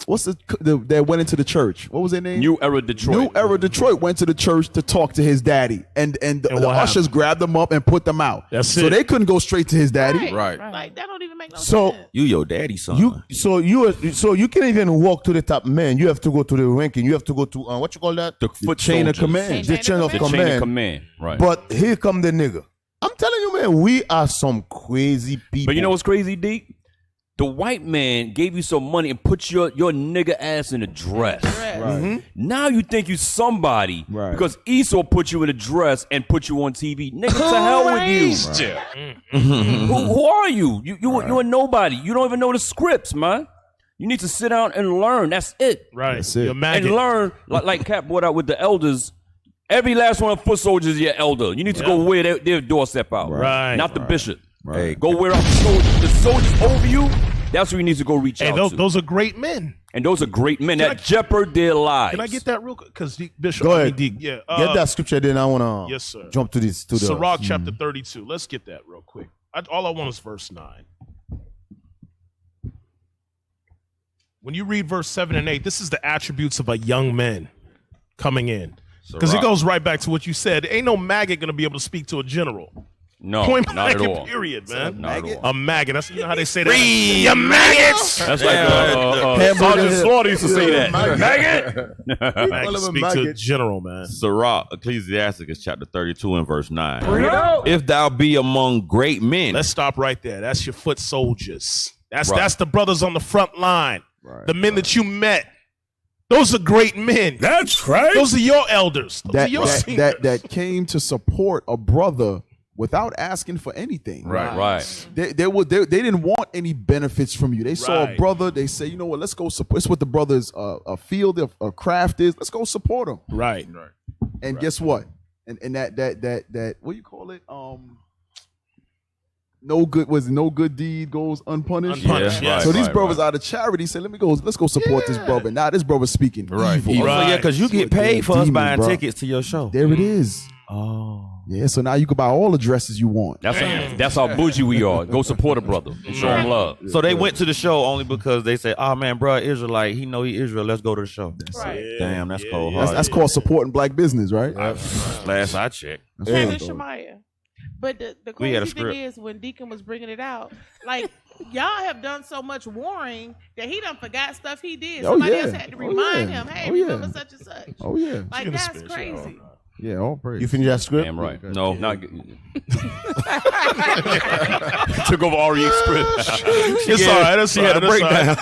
what's that went into the church? What was their name? New Era Detroit. New Era Detroit went to the church to talk to his daddy, and the what ushers happened? grabbed them up and put them out. That's so it. they couldn't go straight to his daddy. Right. Like that don't even make no So sense. You your daddy, son. you can't even walk to the top man. You have to go to the ranking. You have to go to what you call that? The foot chain of soldiers. command. The chain of The chain of command. command. Right. But here come the nigga. I'm telling you, man, we are some crazy people. But you know what's crazy, Deke? The white man gave you some money and put your nigga ass in a dress. Now you think you somebody because Esau put you in a dress and put you on TV. Nigga, to hell with you. Who are you? You are nobody. You don't even know the scripts, man. You need to sit down and learn. That's it. Right. That's it. And learn, like Cap brought out with the elders. Every last one of foot soldiers is your elder. You need to go wear their doorstep out. Right. Not the bishop. Right. Hey, go wear out the soldiers over you. That's who you need to go reach out to. Those are great men. And those are great men that jeopard their lives. Can I get that real quick? Because Bishop, Go ahead. get that scripture. Then I want to yes, sir. jump to this. To Sirach chapter 32. Let's get that real quick. All I want is verse 9. When you read verse 7 and 8, this is the attributes of a young man coming in. Because it goes right back to what you said. Ain't no maggot going to be able to speak to a general. No, Point not at blank, all. Period, man. Not at all. A maggot. That's how they say that. Free a maggots. That's like Sergeant Slaughter used to say that. Maggot. Maggot speak to a general, man. Sirach, Ecclesiasticus chapter 32 and verse 9. If thou be among great men. Let's stop right there. That's your foot soldiers. That's the brothers on the front line. Right. The men that you met. Those are great men. That's right. Those are your elders. Those are your seniors. That came to support a brother without asking for anything. Right. They didn't want any benefits from you. They saw a brother. They say, you know what? Let's go support. It's what the brother's a field, a craft is. Let's go support him. Right. And guess what? And that what do you call it? No good deed goes unpunished. So these brothers out of charity say, let's go support this brother. Now this brother's speaking evil. Yeah, because you get paid for us buying tickets to your show. There it is. Oh. Yeah, so now you can buy all the dresses you want. That's how bougie we are. Go support a brother. Show him love. So they went to the show only because they said, oh man, bro, Israelite, he know he Israel. Let's go to the show. Damn, that's cold. That's called supporting black business, right? Last I checked. Shemaiah. But the crazy thing is, when Deacon was bringing it out, like, y'all have done so much warring that he done forgot stuff he did. Somebody else had to remind him, hey, remember such and such. Oh, yeah. Like, that's crazy. Yeah, all praise. You finished that script? Damn right. Okay. No, not good. Took over RE's script. It's all right. She had a breakdown.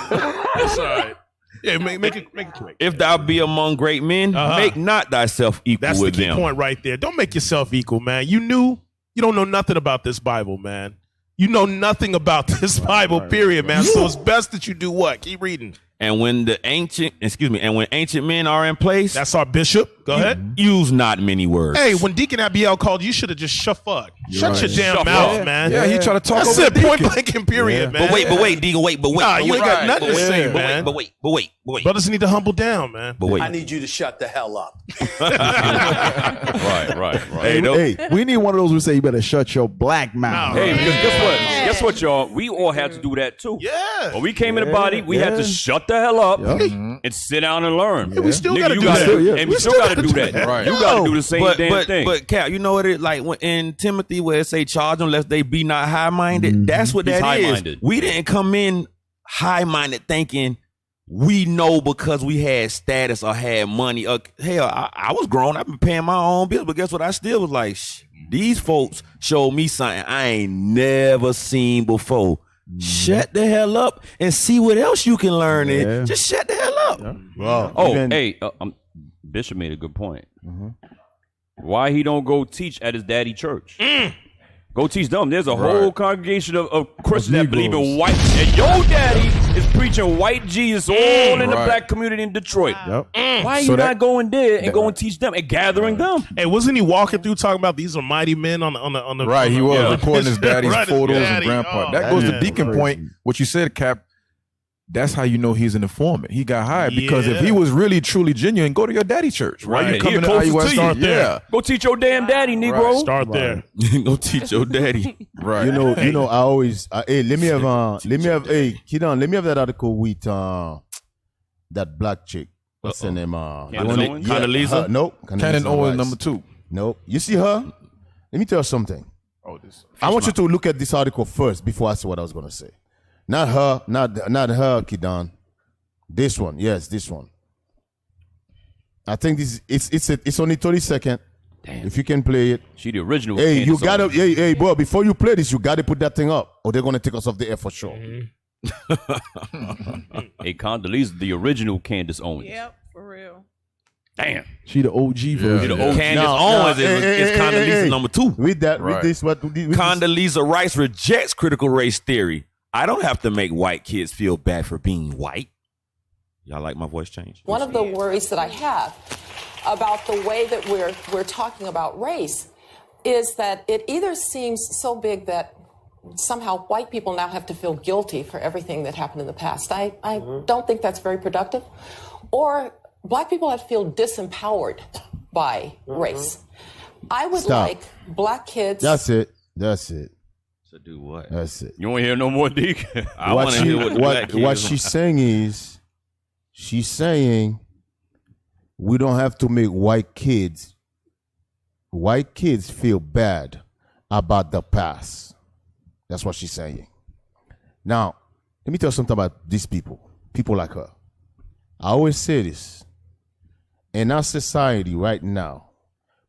It's all right. Yeah, make it quick. If thou be among great men, make not thyself equal That's with the key them. point right there. Don't make yourself equal, man. You don't know nothing about this Bible, man. You know nothing about this Bible, period, man. So it's best that you do what? Keep reading. And when ancient men are in place, that's our bishop. Go ahead. Use not many words. Hey, when Deacon Abiel called, you should have just shut your damn mouth, man. Yeah, he tried to talk That's over it, point blank and period, man. But wait, Deacon, wait. Nah, you ain't got nothing to say, man. But wait. Brothers need to humble down, man. But wait. I need you to shut the hell up. Right. Hey, we need one of those who say you better shut your black mouth. Hey, because guess what, y'all? We all had to do that too. Yeah. When we came in the body, we had to shut the hell up and sit down and learn. Yeah, we still got to do that. that. And we still got to do that. Right. You got to do the same damn thing. But Cap, you know what it like when in Timothy where it say charge them lest they be not high-minded. That's what He's that is. high-minded. We didn't come in high-minded thinking we know because we had status or had money. Hell, I was grown. I've been paying my own bills, but guess what? I still was like, these folks showed me something I ain't never seen before. Shut the hell up and see what else you can learn. And just shut the hell up. Wow. Bishop made a good point. Why he don't go teach at his daddy church? Go teach them. There's a whole congregation of Christians that believe in white. And your daddy is preaching white Jesus all in the black community in Detroit. Why are you not going there and going to teach them and gathering them? Hey, wasn't he walking through talking about these are mighty men on the Right, he was recording his daddy's photos and daddy. grandpa. That goes to Deacon point. What you said, Cap. That's how you know he's an informant. He got hired because if he was really truly genuine, go to your daddy church. Why you coming to IUS? Start there. Go teach your damn daddy, Negro. Start there. Go teach your daddy. Right. You know. I always. Hey, let me have. Hey, Kidan. Let me have that article with that black chick. What's her name? Condoleezza? Nope. Cannon Owens number 2. Nope. You see her? Let me tell you something. I want you to look at this article first before I say what I was going to say. Not her, not her, Kidan. This one, yes, this one. I think this it's only 30 seconds. Damn. If you can play it. She the original. Hey, you gotta, hey, boy, before you play this, you gotta put that thing up, or they're gonna take us off the air for sure. Hey, Condoleezza, the original Candace Owens. Yep, for real. Damn. She the OG version. Candace Owens is Condoleezza number 2. With that, with this, what? Condoleezza Rice rejects critical race theory. I don't have to make white kids feel bad for being white. Y'all like my voice change? One of the worries that I have about the way that we're talking about race is that it either seems so big that somehow white people now have to feel guilty for everything that happened in the past. I don't think that's very productive. Or black people have to feel disempowered by race. I would like black kids. That's it. To do what? That's it. You want to hear no more, Deke? I want to hear what she's saying is, she's saying we don't have to make white kids feel bad about the past. That's what she's saying. Now, let me tell you something about these people like her. I always say this. In our society right now,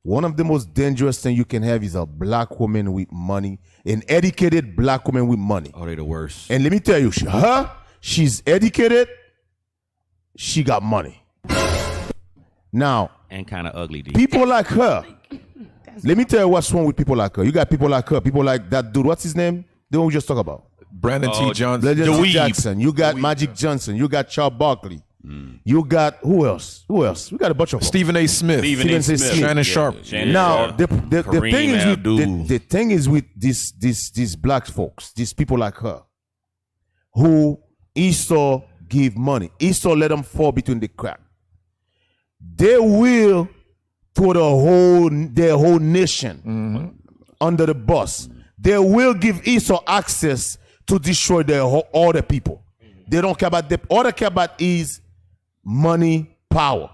one of the most dangerous things you can have is a black woman with money, an educated black woman with money. Oh, they the worst. And let me tell you, she's educated, she got money. Now, and kind of ugly. People like her. Let me tell you what's wrong with people like her. You got people like her, people like that dude. What's his name? The one we just talked about. Brandon T. Johnson. Jackson. You got Magic Johnson. You got Charles Barkley. You got who else? We got a bunch of them. Stephen A. Smith. Shannon Sharp. Now the thing is with these black folks, these people like her, who Esau give money. Esau let them fall between the crack. They will throw their whole nation under the bus. They will give Esau access to destroy all the people. They don't care about all they care about is money, power.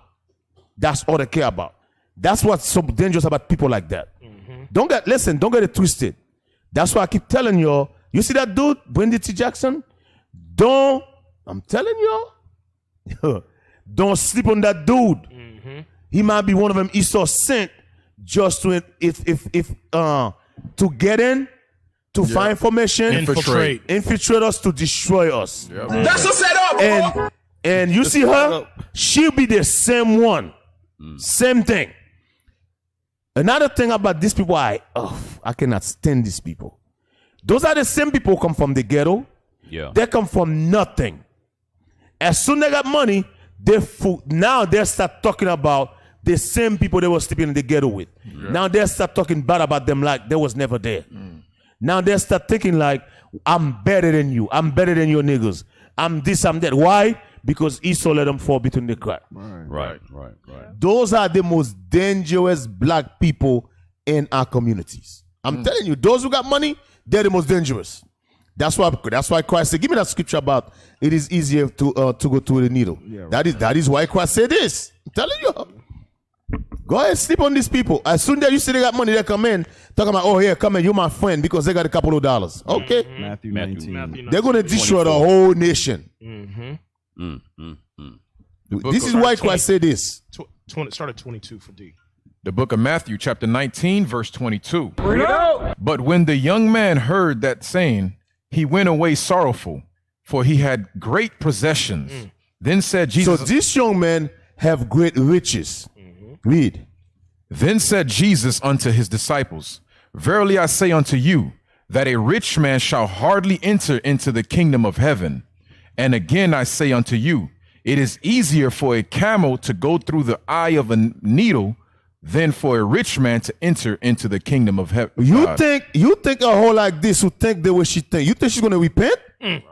That's all they care about. That's what's so dangerous about people like that. Don't get it twisted. That's why I keep telling y'all, you see that dude, Brandon T. Jackson? I'm telling y'all, don't sleep on that dude. He might be one of them Esau sent just to to get in, to find information, infiltrate us, to destroy us. That's a setup. And you see her, she'll be the same one. Same thing. Another thing about these people, I cannot stand these people. Those are the same people who come from the ghetto. Yeah. They come from nothing. As soon as they got money, now they start talking about the same people they were sleeping in the ghetto with. Yeah. Now they start talking bad about them like they was never there. Now they start thinking like, I'm better than you. I'm better than your niggas. I'm this, I'm that. Why? Because Esau let them fall between the crack. Right. Those are the most dangerous black people in our communities. I'm telling you, those who got money, they're the most dangerous. That's why Christ said, give me that scripture about it is easier to go through the needle. Yeah, right. That is why Christ said this. I'm telling you. Go ahead, sleep on these people. As soon as you see they got money, they come in, talking about, oh, here, come in, you're my friend, because they got a couple of dollars. Okay. Matthew 19. They're going to destroy the whole nation. This is why Christ said this. Start at 22 for D. The book of Matthew, chapter 19, verse 22. But when the young man heard that saying, he went away sorrowful, for he had great possessions. Then said Jesus. So this young man have great riches. Read. Then said Jesus unto his disciples, verily I say unto you, that a rich man shall hardly enter into the kingdom of heaven. And again I say unto you, it is easier for a camel to go through the eye of a needle than for a rich man to enter into the kingdom of heaven. You think a whole like this who think the way she think? You think she's gonna repent?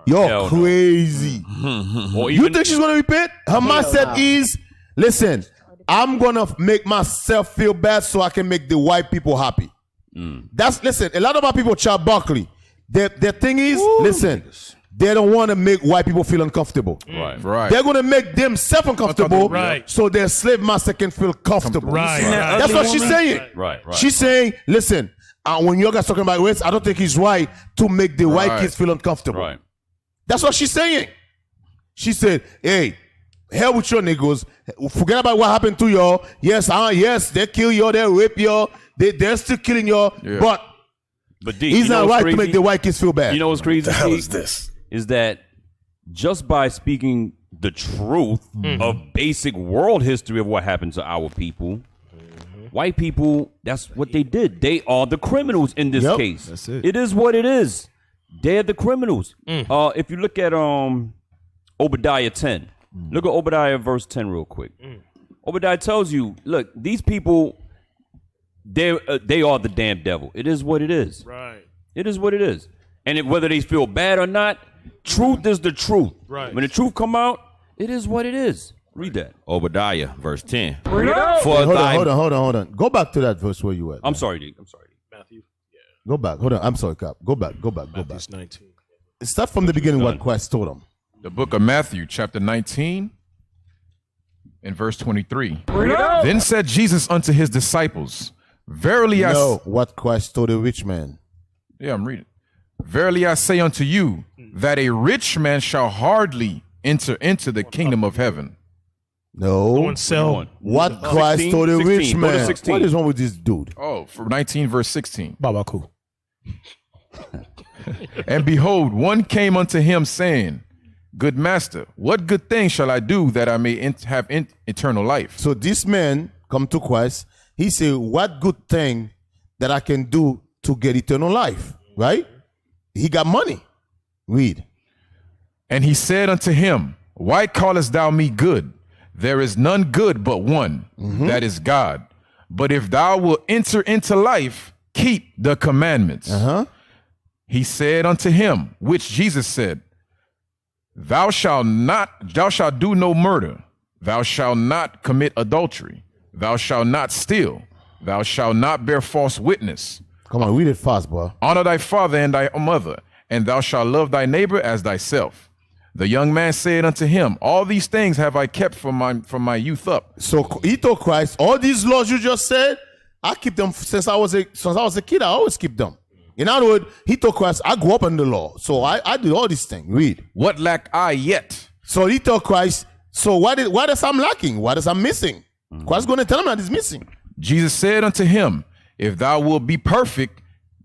You're crazy. You think she's gonna repent? Her mindset is, listen, I'm gonna make myself feel bad so I can make the white people happy. Listen, a lot of our people, Charles Barkley, their thing is, listen, they don't want to make white people feel uncomfortable. Right. They're going to make themselves uncomfortable so their slave master can feel comfortable. That's what she's saying. Right. She's saying, listen, when you guys talking about race, I don't think it's right to make the white kids feel uncomfortable. Right. That's what she's saying. She said, hey, hell with your niggas. Forget about what happened to y'all. Yes, they kill y'all, they rape y'all, they're still killing y'all, but D, he's not right to make the white kids feel bad. You know what's crazy? The hell is this? Is that just by speaking the truth of basic world history of what happened to our people, white people, that's what they did. They are the criminals in this case. That's it. It is what it is. They're the criminals. If you look at Obadiah 10, look at Obadiah verse 10 real quick. Obadiah tells you, look, these people, they are the damn devil. It is what it is. Right. It is what it is. And whether they feel bad or not, truth is the truth. Right. When the truth come out, it is what it is. Read that. Obadiah, verse 10. Hold on. Go back to that verse where you at. I'm sorry, D. Matthew. Yeah. Go back. Hold on. I'm sorry, Cap. Go back. Matthew's 19. Start from the beginning what Christ told them. The book of Matthew, chapter 19, and verse 23. Then said Jesus unto his disciples, Verily what Christ told the rich man. Yeah, I'm reading. Verily I say unto you, that a rich man shall hardly enter into the kingdom of heaven. No. What Christ told the rich man. What is wrong with this dude? Oh, for 19 verse 16. Babaku. And behold, one came unto him saying, Good master, what good thing shall I do that I may have eternal life? So this man come to Christ. He said, what good thing that I can do to get eternal life? Right? He got money. Read. And he said unto him, Why callest thou me good? There is none good but one, that is God. But if thou wilt enter into life, keep the commandments. He said unto him, which Jesus said, Thou shalt do no murder. Thou shalt not commit adultery. Thou shalt not steal. Thou shalt not bear false witness. Come on, read it fast, boy. Honor thy father and thy mother, and thou shalt love thy neighbor as thyself. The young man said unto him, All these things have I kept from my youth up. So he told Christ, all these laws you just said, I keep them since I was a kid. I always keep them. In other words, he told Christ, I grew up in the law, so I did all these things. Read. What lack I yet? So he told Christ, so what is I'm lacking? What is I'm missing? Christ going to tell him that he's missing. Jesus said unto him, If thou wilt be perfect,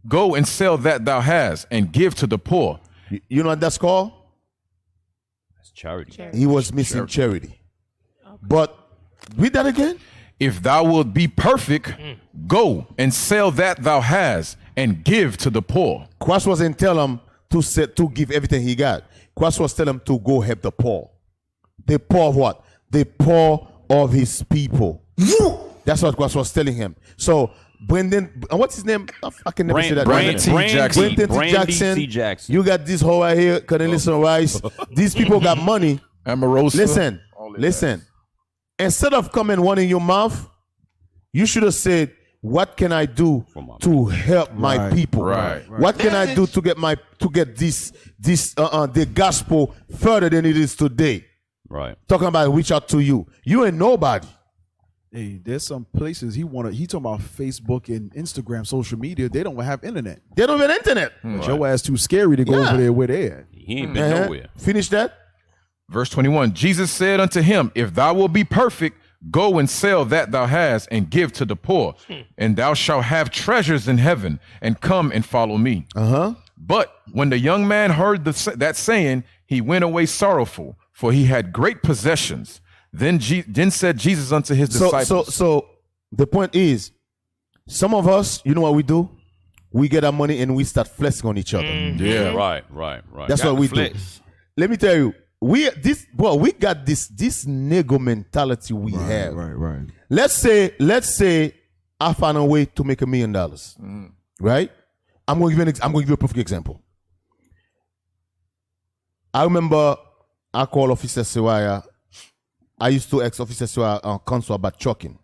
go and sell that thou hast and give to the poor. You know what that's called? Charity. He was missing charity. Okay. But read that again. If thou wilt be perfect, go and sell that thou hast and give to the poor. Christ wasn't telling him to give everything he got. Christ was telling him to go help the poor. The poor of what? The poor of his people. That's what Christ was telling him. So Brendan, what's his name? I can never say that. Brendan T. Jackson. You got this whole right here, Cornelius Rice. These people got money. Amorosa. Listen. Instead of coming one in your mouth, you should have said, what can I do to help my people? Right. What can I do to get the gospel further than it is today? Right. Talking about reach out to you. You ain't nobody. Hey, there's some places he talking about Facebook and Instagram, social media. They don't have internet. They don't have internet. But your ass too scary to go over there where they at. He ain't been nowhere. Finish that. Verse 21, Jesus said unto him, If thou wilt be perfect, go and sell that thou hast and give to the poor, and thou shalt have treasures in heaven, and come and follow me. But when the young man heard that saying, he went away sorrowful, for he had great possessions. Then said Jesus unto his disciples. So the point is, some of us, you know what we do? We get our money and we start flexing on each other. Yeah, right. That's what we do. Let me tell you, we got this nigga mentality we have. Right. Let's say I found a way to make $1 million. Right? I'm going to give you a perfect example. I remember I called Officer Sewaya. I used to ask Officer Sewaya counsel about trucking.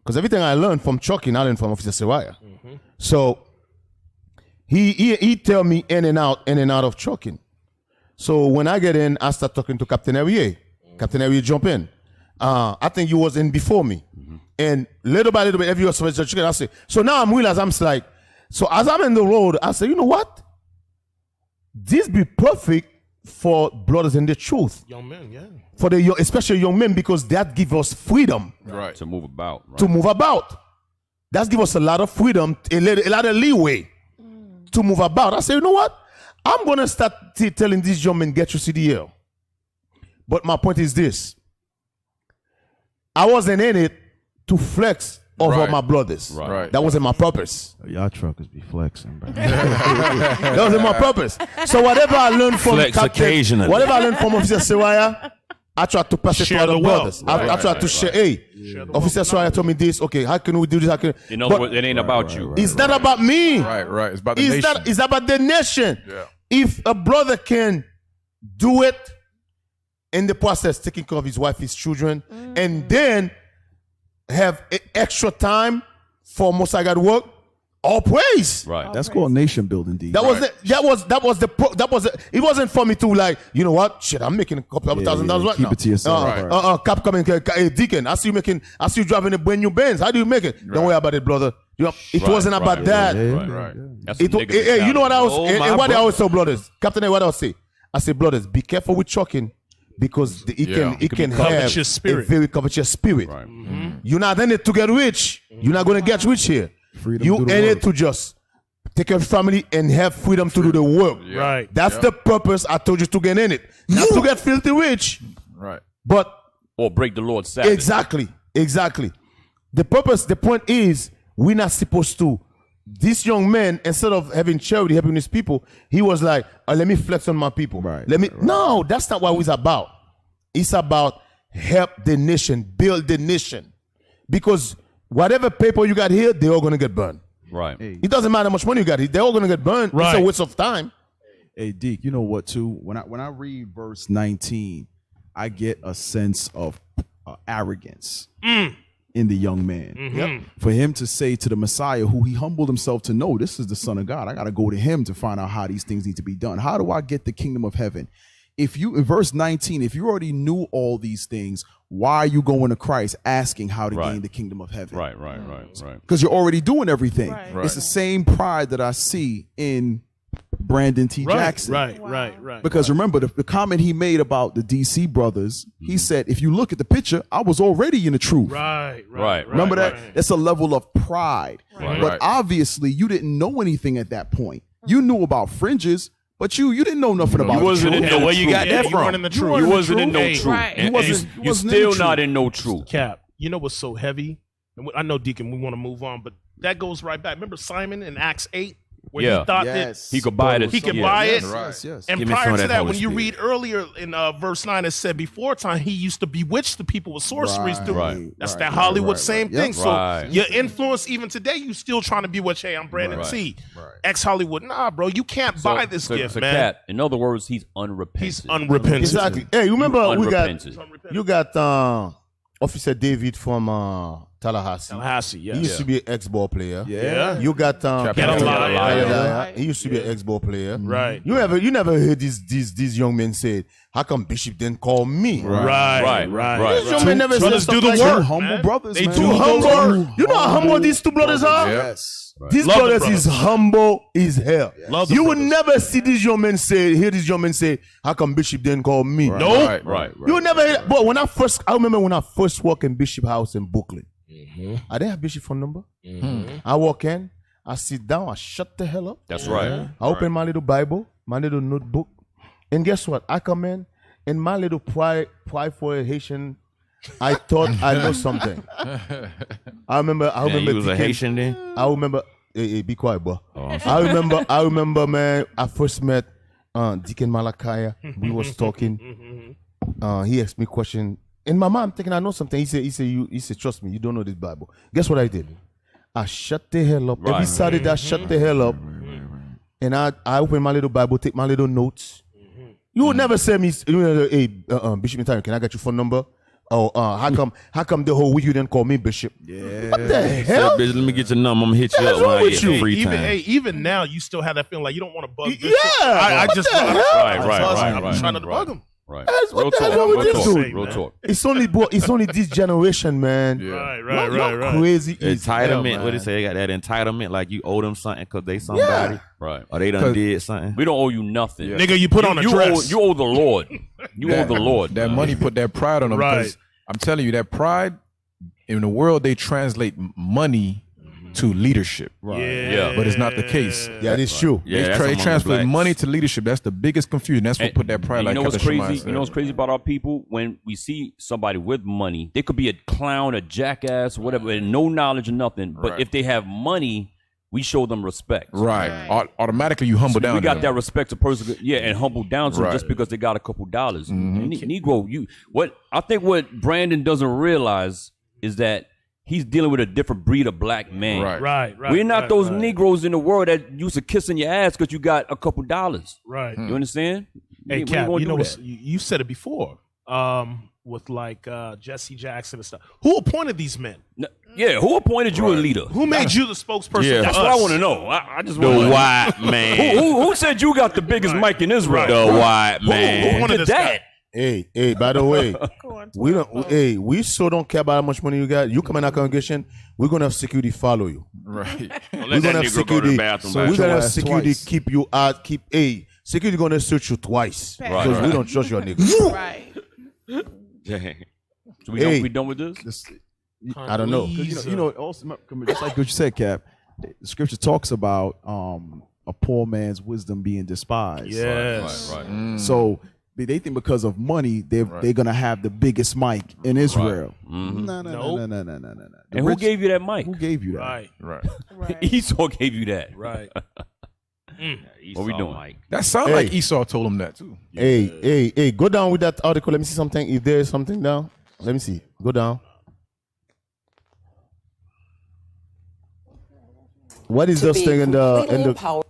Because everything I learned from trucking, I learned from Officer Sewaya. So he tell me in and out of trucking. So when I get in, I start talking to Captain Arier. Captain Arier jump in. I think you was in before me. And little by little bit, every year I say, so now I'm realizing, so as I'm in the road, I say, you know what? This be perfect for brothers in the truth. Young men, yeah. For especially young men, because that gives us freedom. Right. To move about. Right. To move about. That gives us a lot of freedom, a lot of leeway to move about. I say, you know what? I'm going to start telling these young men, get your CDL. But my point is this. I wasn't in it to flex over my brothers. Right. That wasn't my purpose. Y'all truckers be flexing, bro. That wasn't my purpose. So whatever I learned from Flex occasionally. whatever I learned from Officer Sawaya, I try to pass it to Share other the brothers. wealth. I try to share. Hey, Officer Sawaya told me this. Okay, how can we do this? How can? You know, But it ain't about you. it's not about me. Right. It's about the nation. It's about the nation. Yeah. If a brother can do it in the process, taking care of his wife, his children, and then have extra time for Mossad work, all praise. Right. That's called nation building, D. That was it wasn't for me to like, you know what? Shit, I'm making a couple of $1,000 right keep now. it to yourself. Cap coming, hey, Deacon. I see you driving a brand new Benz. How do you make it? Don't worry about it, brother. It wasn't about that. Right. That's Hey, you know what I was? What I always tell brothers, Captain, what I always say? I say, brothers, be careful with choking because it can have covetous spirit. a very covetous spirit. Right. You're not in it to get rich. You're not going to get rich here. Freedom You to do in the it work. to just take care of family and have freedom to do the work. Right. That's the purpose I told you to get in it. Not to get filthy rich, Right. but Or break the Lord's Sabbath. exactly. The point is, we're not supposed to. This young man, instead of having charity, helping his people, he was like, let me flex on my people. No, that's not what it's about. It's about help the nation, build the nation. Because whatever paper you got here, they're all going to get burned. Right. It doesn't matter how much money you got here. They're all going to get burned. Right. It's a waste of time. Hey, Deke, you know what, too? When I read verse 19, I get a sense of arrogance in the young man. For him to say to the Messiah, who he humbled himself to know, this is the Son of God. I got to go to him to find out how these things need to be done. How do I get the kingdom of heaven? If you, in verse 19, if you already knew all these things, why are you going to Christ asking how to gain the kingdom of heaven? Right. Because you're already doing everything. Right. It's the same pride that I see in Brandon T. Jackson. Right. Because remember the comment he made about the DC brothers, he said, if you look at the picture, I was already in the truth. Right. Remember that? It's a level of pride. Right. But obviously you didn't know anything at that point. You knew about fringes, but you didn't know nothing about You wasn't in the no truth. where you got that You weren't from. in the truth. You wasn't in no Hey, truth. right. And You you wasn't still in the not truth. in no truth. Cap, you know what's so heavy? And I know, Deacon, we want to move on, but that goes right back. Remember Simon in Acts 8? Where he thought that he could buy it. he could buy it. Yes. And Give me some prior of to that that, Holy when you Spirit. read earlier in verse 9, it said before time, he used to bewitch the people with sorceries. That's that Hollywood same thing. So your influence, even today, you still trying to bewitch, hey, I'm Brandon T. Ex-Hollywood. Nah, bro, you can't buy this gift, man. Cat, in other words, he's unrepentant. He's unrepentant. Exactly. Hey, you remember Unrepentant. you got Officer David from Tallahassee. Yeah. He used to be an ex-ball player. Yeah. You got Get a liar. He used to be an ex-ball player. Right. You never heard these young men say, how come Bishop didn't call me? Right. These young men never said Brothers stuff do the like work. that. Humble brothers, They man. do Humble. You know how humble these two brothers are? Yes. These Love the brothers brothers. is humble as hell. Love the You would brothers. never see these young men hear these young men say, how come Bishop didn't call me? Nope. Right. You would never hear that. But I remember when I first walked in Bishop House in Brooklyn. I didn't have Bishop phone number. I walk in, I sit down, I shut the hell up. That's right. I open my little Bible, my little notebook, and guess what? I come in my little pride for a Haitian, I thought I know something. I remember You was a Deacon- Haitian then? I remember. Hey, be quiet, bro. I remember, man. I first met Deacon Malakaya. We was talking. He asked me a question. In my mind, I'm thinking I know something. He said, trust me, you don't know this Bible. Guess what I did? I shut the hell up. Every Saturday, I shut the hell up. And I open my little Bible, take my little notes. You would never say me, hey, Bishop Intime, can I get your phone number? Oh, how come the whole week you didn't call me Bishop? Yeah. What the hell? Bitch, let me get your number. I'm gonna hit you What's up when wrong I with get you? some free time. Even now, you still have that feeling like you don't want to bug Bishop. Yeah. I just What the hell? I'm trying to bug him. Right. What the hell wrong with this dude? Real talk. It's only this generation, man. Right. Crazy as hell, Entitlement. man. What they say? They got that entitlement, like you owe them something because they somebody, Right. or they done did something. We don't owe you nothing. Nigga, you put on a dress. You owe the Lord. You owe the Lord. That money put that pride on them. Right. Because I'm telling you, that pride in the world, they translate money to leadership. Right. Yeah. But it's not the case. Yeah, it's true. Yeah, They transfer money to leadership. That's the biggest confusion. That's what put that pride. You Like know what's Captain crazy? Shemai You know what's said. crazy about our people? When we see somebody with money, they could be a clown, a jackass, whatever, and no knowledge or nothing. But Right. if they have money, we show them respect. Right. Automatically, you humble down. We got to that them. respect to person, and humble down to them Right. just because they got a couple dollars. Negro, I think what Brandon doesn't realize is that he's dealing with a different breed of black man. Right. We're not those Negroes in the world that used to kissing your ass because you got a couple dollars. Right. You understand? Hey, We Cap, won't you know do what? that. You said it before. With like Jesse Jackson and stuff. Who appointed these men? Yeah, who appointed you a leader? Who made you the spokesperson? Yeah, for that's us? what I want to know. I just The want white man. Who said you got the biggest mic in Israel? The white man. Who did that? Hey, by the way, we don't. Hey, we so don't care about how much money you got. You come in our congregation, we're gonna have security follow you. Right. We're gonna have security. We're gonna have security twice. keep you out. Security gonna search you twice because we don't trust your nigga. Right. So we done with this? I don't know. You know, also, just like what you said, Cap, the scripture talks about a poor man's wisdom being despised. Yes. Right. So they think because of money, they're gonna have the biggest mic in Israel. No. And who gave you that mic? Who gave you that? Right. Esau gave you that. Right. What we doing? That sounds like Esau told him that too. Hey, go down with that article. Let me see something. If there is something down, let me see. Go down. What is this thing in the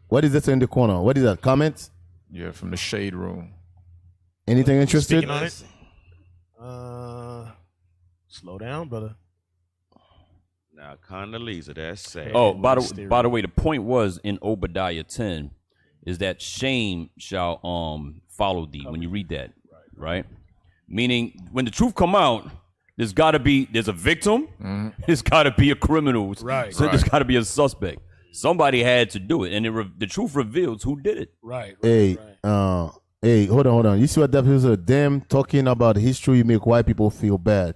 what is this in the corner? What is that? Comments? Yeah, from the shade room. Anything interested? Speaking on it. Slow down, brother. Now, Condoleezza, that's sad. Oh, by the way, the point was in Obadiah 10 is that shame shall follow thee when you read that, right? Meaning when the truth come out, there's a victim, there's got to be a criminal, Right. So there's got to be a suspect. Somebody had to do it, and the truth reveals who did it. Right. Hey, hold on. You see what that is? Them talking about history make white people feel bad.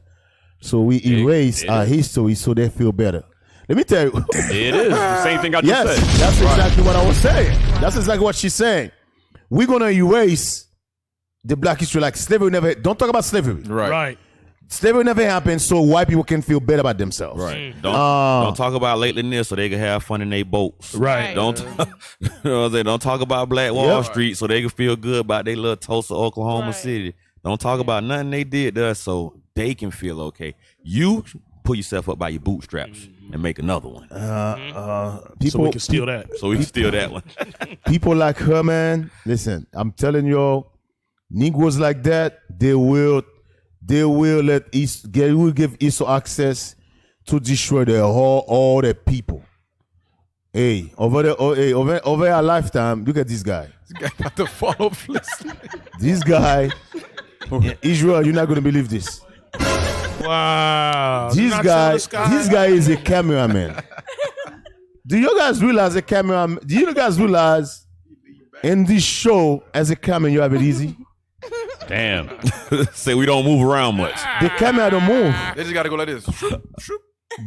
So we erase our history so they feel better. Let me tell you. It is the same thing I just said. That's exactly what I was saying. That's exactly what she's saying. We're gonna erase the black history like slavery never. Don't talk about slavery. Right. Slavery never happened, so white people can feel better about themselves. Right. Don't talk about lateness so they can have fun in their boats. Right. Don't you know what I'm saying? Don't talk about Black Wall Street so they can feel good about their little Tulsa, Oklahoma City. Don't talk about nothing they did to us so they can feel okay. You pull yourself up by your bootstraps and make another one. People, so we can steal that. So we can steal that one. People like her, man. Listen, I'm telling you, Negroes like that, they will give Esau access to destroy all their people. Hey, over our lifetime, look at this guy. This guy about to fall off list. This guy, Israel, you're not gonna believe this. Wow. This guy is a cameraman. Do you guys realize in this show as a cameraman you have it easy? Damn. Say we don't move around much. The camera don't move. They just gotta go like this.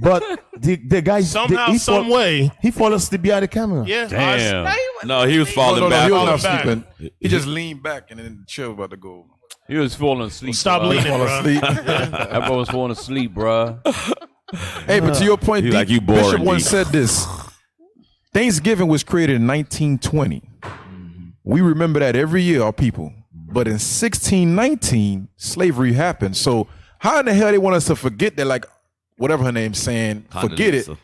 But the guy some way he fall asleep behind the camera. Yeah. Damn. No, he was falling back. He was not back. sleeping. He just leaned back and then the chill about to go. He was falling asleep. Stop bro. leaning, Fall bro. asleep. That boy was falling asleep, bro. Hey, but to your point, You like you boring, Bishop once D. said this. Thanksgiving was created in 1920. We remember that every year, our people. But in 1619, slavery happened. So how in the hell they want us to forget that, like, whatever her name's saying, forget it. Condoleezza.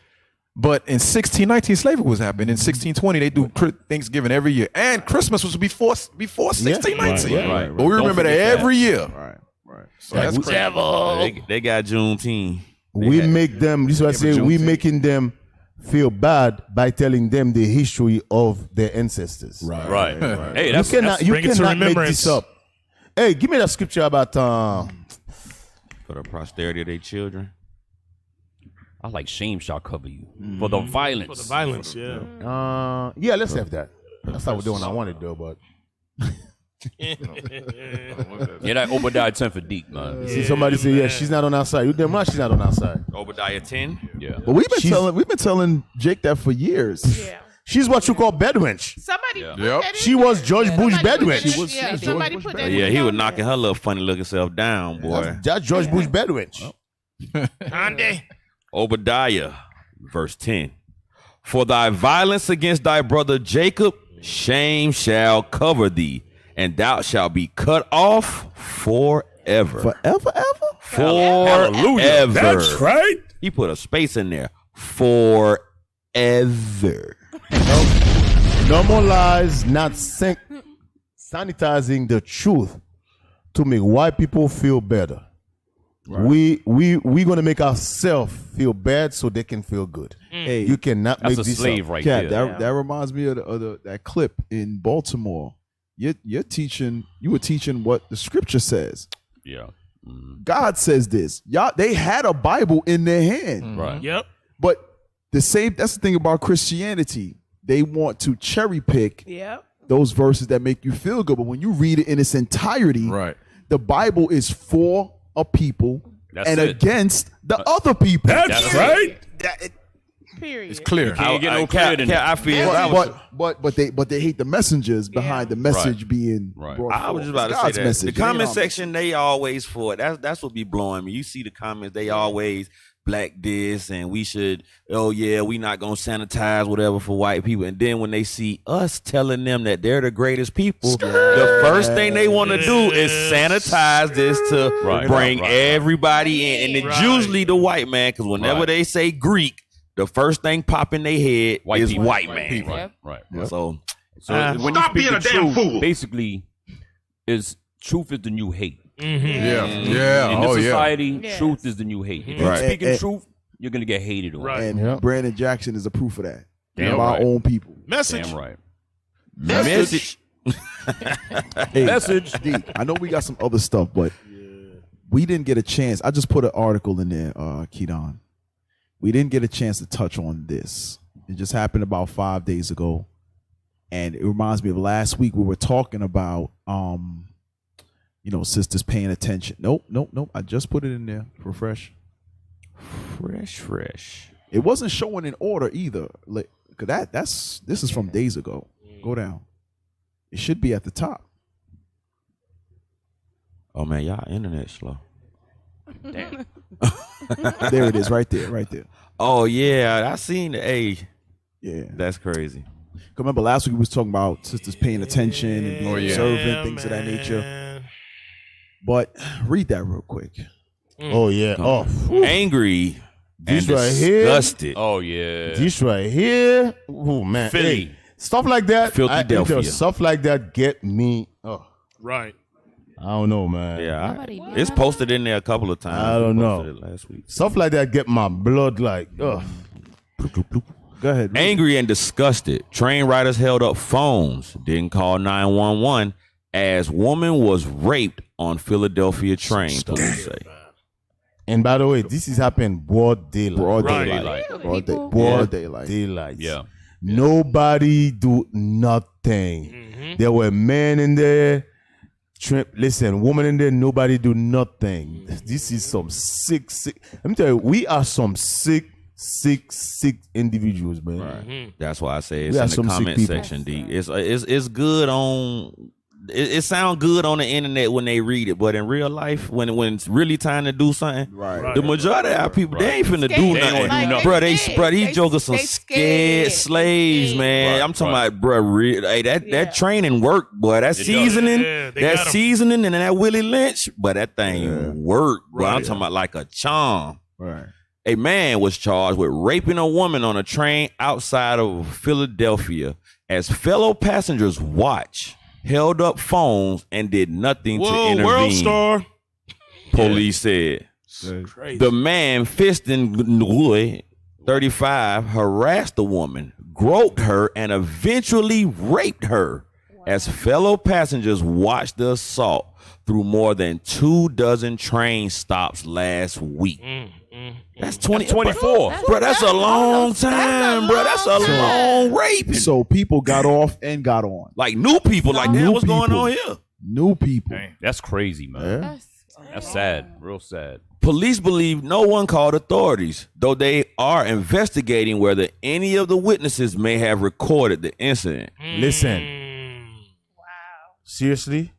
But in 1619, slavery was happening. In 1620, they do Thanksgiving every year. And Christmas was before 1619. Right. But we remember that every year. Right. So that's crazy. They got Juneteenth. We make them. This is what I say. We making them feel bad by telling them the history of their ancestors. Right. Hey, You that's cannot make this up. Hey, give me that scripture about For the posterity of their children. I like shame shall cover you for the violence. For the violence, yeah. yeah, let's have that. That's not the one I wanted though, but Yeah, that Obadiah 10 for deep, man. See somebody say, yeah, she's not on our side. You damn right she's not on our side. Obadiah 10? Yeah. But we've been telling Jake that for years. Yeah. She's what you call bedwench. Somebody put Yep. that in She there. was George Bush bedwench. She was somebody George put Bush that Yeah, in he was there. knocking her little funny looking self down, boy. That's George Bush bedwench. Ande. Obadiah, verse 10. For thy violence against thy brother Jacob, shame shall cover thee, and thou shalt be cut off forever. Forever, ever? Forever. That's right. He put a space in there. Forever. No more lies, not sanitizing the truth to make white people feel better. Right. We gonna make ourselves feel bad so they can feel good. Hey, you cannot make That's a this slave up. right Cat, there. that reminds me of that clip in Baltimore. You were teaching what the scripture says. Yeah. God says this. Y'all, they had a Bible in their hand. Right. Yep. But that's the thing about Christianity. They want to cherry pick Yep. those verses that make you feel good. But when you read it in its entirety, Right. the Bible is for a people That's and it. against the other people. That's right. Period. It's clear. Can't get no clearer than that. I feel. But they hate the messengers behind the message being brought I was just about to God's say that. message. The comment section, they always for it. That's what be blowing me. You see the comments, they always black this and we should, oh yeah, we not gonna sanitize whatever for white people. And then when they see us telling them that they're the greatest people, the first thing they want to do is sanitize this to bring everybody in. And it's usually the white man, because whenever they say Greek, the first thing pop in their head is people. white man. Right. So when you Stop speak being the a damn truth, fool. basically, truth is the new hate. Yeah. In Yeah. this society, truth is the new hate. If you're Right. speaking truth, you're gonna get hated on. Right. And Brandon Jackson is a proof of that. Damn of our right. own people. Message. Damn right. message. Hey, Message. D, I know we got some other stuff, but we didn't get a chance. I just put an article in there, Keaton. We didn't get a chance to touch on this. It just happened about 5 days ago. And it reminds me of last week we were talking about sisters paying attention. Nope. I just put it in there for fresh. Fresh. It wasn't showing in order either. Like, 'cause this is from days ago. Go down. It should be at the top. Oh man, y'all internet slow. Damn. There it is, right there. Oh yeah, I seen it. Hey, Yeah. that's crazy. Remember last week we was talking about sisters paying attention and being observant, things of that nature. Man. But read that real quick. Oh yeah. Oh, Angry this and right here. disgusted. Oh yeah. This right here. Oh man. Philly. Hey, stuff like that. Filthy-delphia. Stuff like that get me. Oh, Right. I don't know, man. Yeah, it's posted in there a couple of times. I don't We know. posted it last week. Stuff like that get my blood like. Oh. Go ahead. Angry and disgusted, train riders held up phones, didn't call 911 as woman was raped on Philadelphia train, police say. And by the way, this is happening broad daylight. Broad Right. daylight. Really? Broad daylight. Daylight. Yeah. Nobody do nothing. There were men in there. Listen, woman in there, nobody do nothing. This is some sick. Let me tell you, we are some sick individuals, man. That's why I say We it's are in some the sick comment people. section, D. It's good on. It sounds good on the internet when they read it, but in real life, when it's really time to do something, the majority of our people they ain't finna do nothing. Like, Bro, they these jokers some scared slaves, man. I'm talking about, bro. Hey, that training work, boy. That seasoning, got 'em. seasoning, and that Willie Lynch, but that thing work, bro. I'm talking about like a charm. Right. A man was charged with raping a woman on a train outside of Philadelphia as fellow passengers held up phones and did nothing to intervene. World Star. Police said. Crazy. The man, Fiston 35, harassed the woman, groped her, and eventually raped her as fellow passengers watched the assault through more than 24 train stops last week. That's 24. Bro, that's a long time, bro. That's a long raping. So people got off and got on. Like new people, like, damn, what's going on here? New people. Dang. That's crazy, man. Yeah. That's sad. Real sad. Police believe no one called authorities, though they are investigating whether any of the witnesses may have recorded the incident. Listen. Wow. Seriously?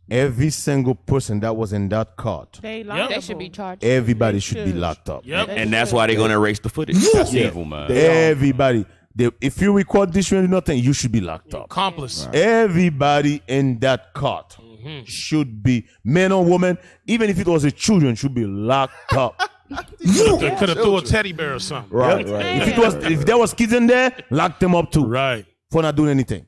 Every single person that was in that cart, they should be charged. everybody should be locked up. Yep. And that's why they're going to erase the footage. That's evil, man. Everybody. If you record this, you do nothing, you should be locked up. Accomplice. Right. Everybody in that cart should be, man or woman, even if it was a children, should be locked up. They could have threw a teddy bear or something. Right, right. If there was kids in there, lock them up too. Right. For not doing anything.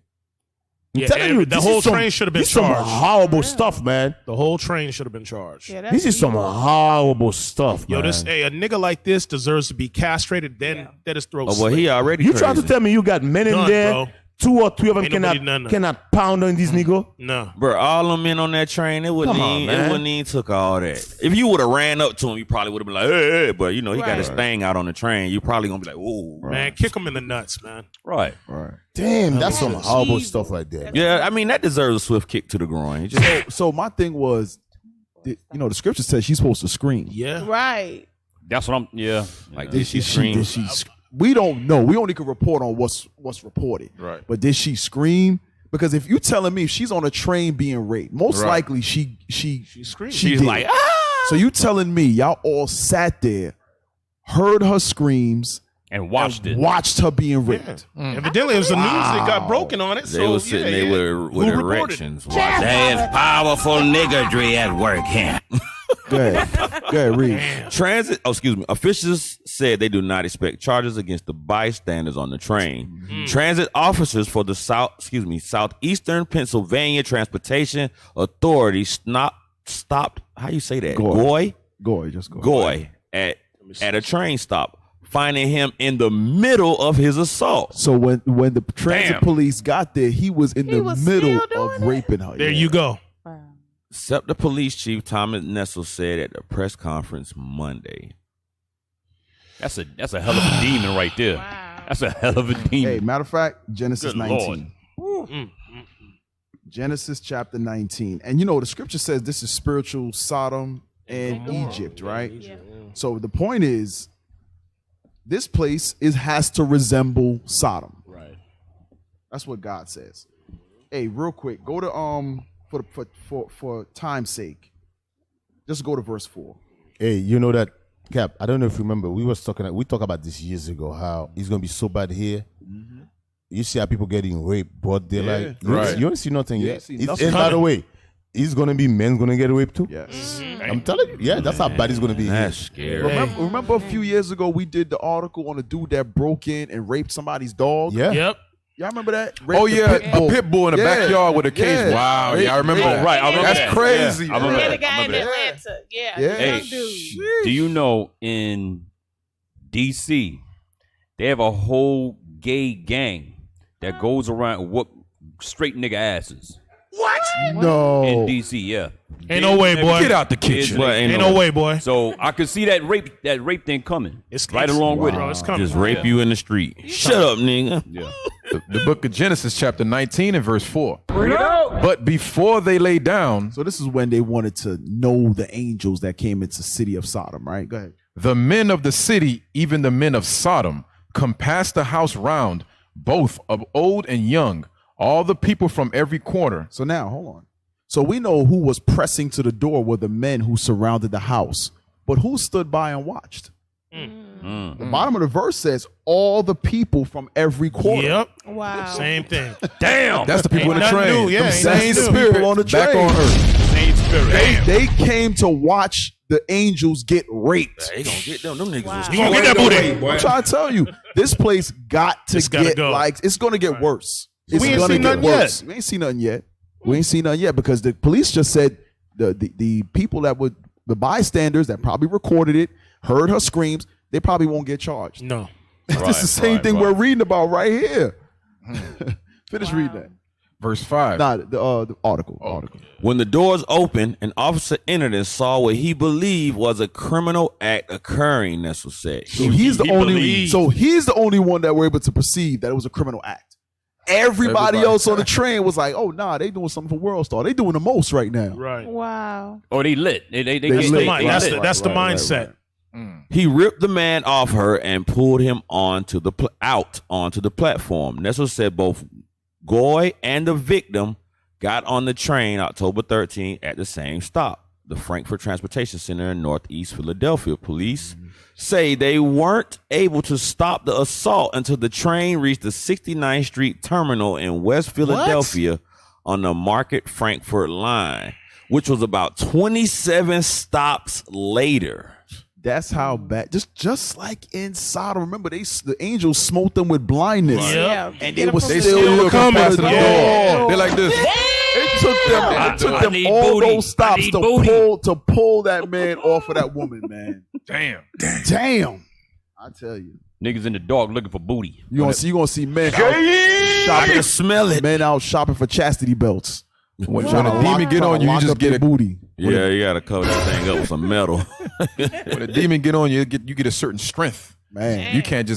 I'm telling you, the whole train should have been charged. Some horrible stuff, man. The whole train should have been charged. Yeah, this is some horrible stuff, Yo, man. a nigga like this deserves to be castrated, then that his throat. Oh, well, he already. You trying to tell me you got men in there? Bro. 2 or 3 of them cannot pound on this nigga? No. Bro, all them men on that train, it wouldn't even took all that. If you would have ran up to him, you probably would have been like, hey, but you know, he got his thing out on the train. You probably gonna be like, whoa. Man, kick him in the nuts, man. Right. Damn, that's some horrible stuff right there. Yeah, I mean, that deserves a swift kick to the groin. So my thing was, you know, the scripture says she's supposed to scream. Yeah. Right. That's what I'm, Like, did she scream? We don't know. We only can report on what's reported. Right. But did she scream? Because if you telling me if she's on a train being raped, most likely she screamed. She's like, ah! So you telling me y'all all sat there, heard her screams, and watched her being raped. Yeah. Evidently, it was the news that got broken on it. They were sitting there with erections. There's powerful niggardry at work here. Go ahead, read. Officials said they do not expect charges against the bystanders on the train. Transit officers for the Southeastern Pennsylvania Transportation Authority stopped. How you say that? Goy at a train stop, finding him in the middle of his assault. So when the transit police got there, he was in the middle of raping her. There you go. SEPTA Police Chief Thomas Nessel said at a press conference Monday. That's a hell of a demon right there. Wow. That's a hell of a demon. Hey, matter of fact, Genesis Good 19. Genesis chapter 19. And you know, the scripture says this is spiritual Sodom and Egypt, right? Yeah. So the point is, this place has to resemble Sodom. Right. That's what God says. Hey, real quick, go to for time's sake, just go to verse 4. Hey, you know that, Cap, I don't know if you remember, we talked about this years ago, how it's going to be so bad here. You see how people getting raped, broad daylight. You don't see nothing yet. And by the way, it's going to be men going to get raped too. Yes. I'm telling you, that's how bad it's going to be. That's scary. Remember a few years ago, we did the article on a dude that broke in and raped somebody's dog? Yeah. Yep. Y'all remember that? Oh yeah, a pit bull in the backyard with a cage. Wow, I remember that. Right, I remember That's crazy. I remember the guy in Atlanta. Hey, do you know in DC they have a whole gay gang that goes around and whoop straight nigga asses? What? No. In DC, yeah. Ain't no way, boy. Get out the kitchen. Ain't no way, boy. So I could see that rape thing coming. It's right along with it. Bro, it's coming. Just rape you in the street. Shut up, nigga. Yeah. The book of Genesis chapter 19 and verse 4. But before they lay down, So this is when they wanted to know the angels that came into the city of Sodom, right? Go ahead. the men of the city, even the men of Sodom, compassed the house round, both of old and young, all the people from every quarter. So now, hold on. So we know who was pressing to the door were the men who surrounded the house. But who stood by and watched? The bottom of the verse says all the people from every quarter. Yep. Wow. Same thing. Damn. That's the people in the nothing train. new, yeah, Them ain't same nothing new. spirit People on the back train. on earth. Same spirit. They came to watch the angels get raped. They gonna get them niggas. Wow. You gonna get that booty? I'm trying to tell you, this place got to It's gotta get go. like it's gonna get worse. It's We ain't gonna seen get nothing worse. yet. We ain't seen nothing yet. We ain't seen nothing yet because the police just said the people that would the bystanders that probably recorded it, heard her screams, they probably won't get charged. No. It's the same thing we're reading about right here. Finish reading that. Verse 5. Nah, the article. When the doors opened, an officer entered and saw what he believed was a criminal act occurring. Nessel said. So he's the only one that were able to perceive that it was a criminal act. Everybody else on the train was like, "Oh, nah, they doing something for World Star. They doing the most right now." Right. Wow. Or they lit. They That's lit. That's the mindset. He ripped the man off her and pulled him out onto the platform. Nessel said both Goy and the victim got on the train October 13th at the same stop, the Frankfurt Transportation Center in Northeast Philadelphia. Police say they weren't able to stop the assault until the train reached the 69th Street terminal in West Philadelphia on the Market Frankfurt line, which was about 27 stops later. That's how bad. Just like in Sodom. Remember, the angels smote them with blindness. Yeah. And they were still looking past the door. They're like this. It took them all those stops to pull that man off of that woman, man. Damn. I tell you. Niggas in the dark looking for booty. You gonna see men out I shopping. can smell it. Men out shopping for chastity belts. When a demon get on you, you just get a booty. Yeah, you gotta cover that thing up with some metal. When a demon get on you, you get a certain strength. Man, you can't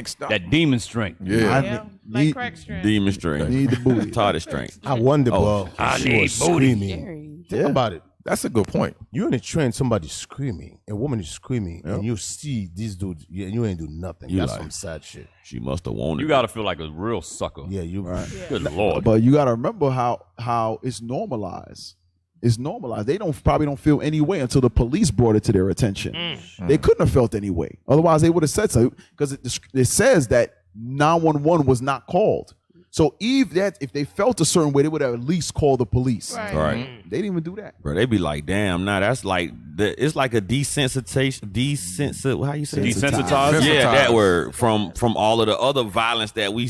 stop. That demon strength. Yeah. Like crack strength. Demon strength. Need the booty. Tardy strength. I wonder, bro. I She need was booty. screaming. Think about it. That's a good point. You're in a train, somebody's screaming. A woman is screaming, and you see this dude, you ain't do nothing. You That's like- some sad shit. She must have wanted. You gotta feel like a real sucker. Yeah, you right. Good Lord. But you gotta remember how it's normalized. It's normalized. They probably don't feel any way until the police brought it to their attention. They couldn't have felt any way. Otherwise, they would have said so. Because it says that 911 was not called. So if they felt a certain way, they would have at least called the police. Right. They didn't even do that. Bro, they be like, damn, nah, that's like it's like a desensitization. How you say it? Desensitized? Yeah, that word from all of the other violence that we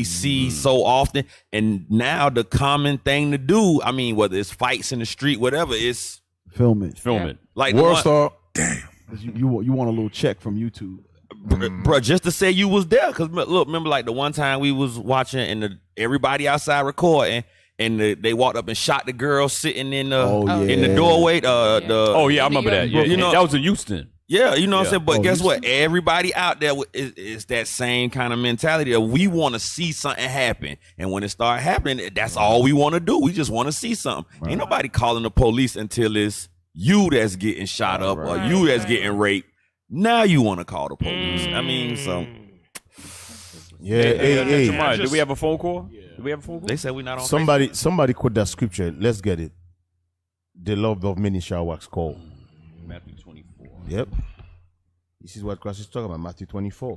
see so often. And now the common thing to do, I mean, whether it's fights in the street, whatever, it's Film it. like World Star. You want a little check from YouTube. Bro, just to say you was there, because look, remember like the one time we was watching and everybody outside recording, and they walked up and shot the girl sitting in the doorway. Oh yeah, I remember that. Yeah, you know that was in Houston. Yeah, you know what I'm saying? But guess Houston? what? Everybody out there is that same kind of mentality that we want to see something happen. And when it start happening, that's all we want to do. We just want to see something. Ain't nobody calling the police until it's you that's getting shot up or you that's getting raped. Now you want to call the police. I mean, so. Hey. Do we have a phone call? Do we have a phone call? They said we not on Somebody quote that scripture. Let's get it. The love of many shall wax cold. Matthew 24. Yep. This is what Christ is talking about, Matthew 24.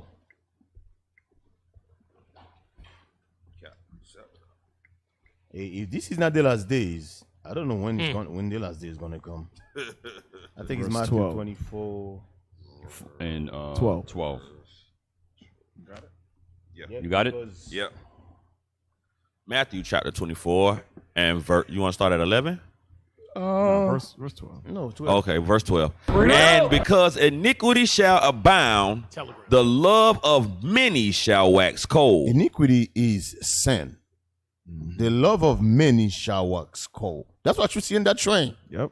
Hey, if this is not the last days, I don't know when when the last day is gonna come. I think it's Matthew 12. 24. And 12. 12. Got it? Yep, You got it? Yep. Matthew chapter 24 and you want to start at 11? Verse 12. No, 12. Okay, verse 12. And because iniquity shall abound, the love of many shall wax cold. Iniquity is sin. The love of many shall wax cold. That's what you see in that train. Yep.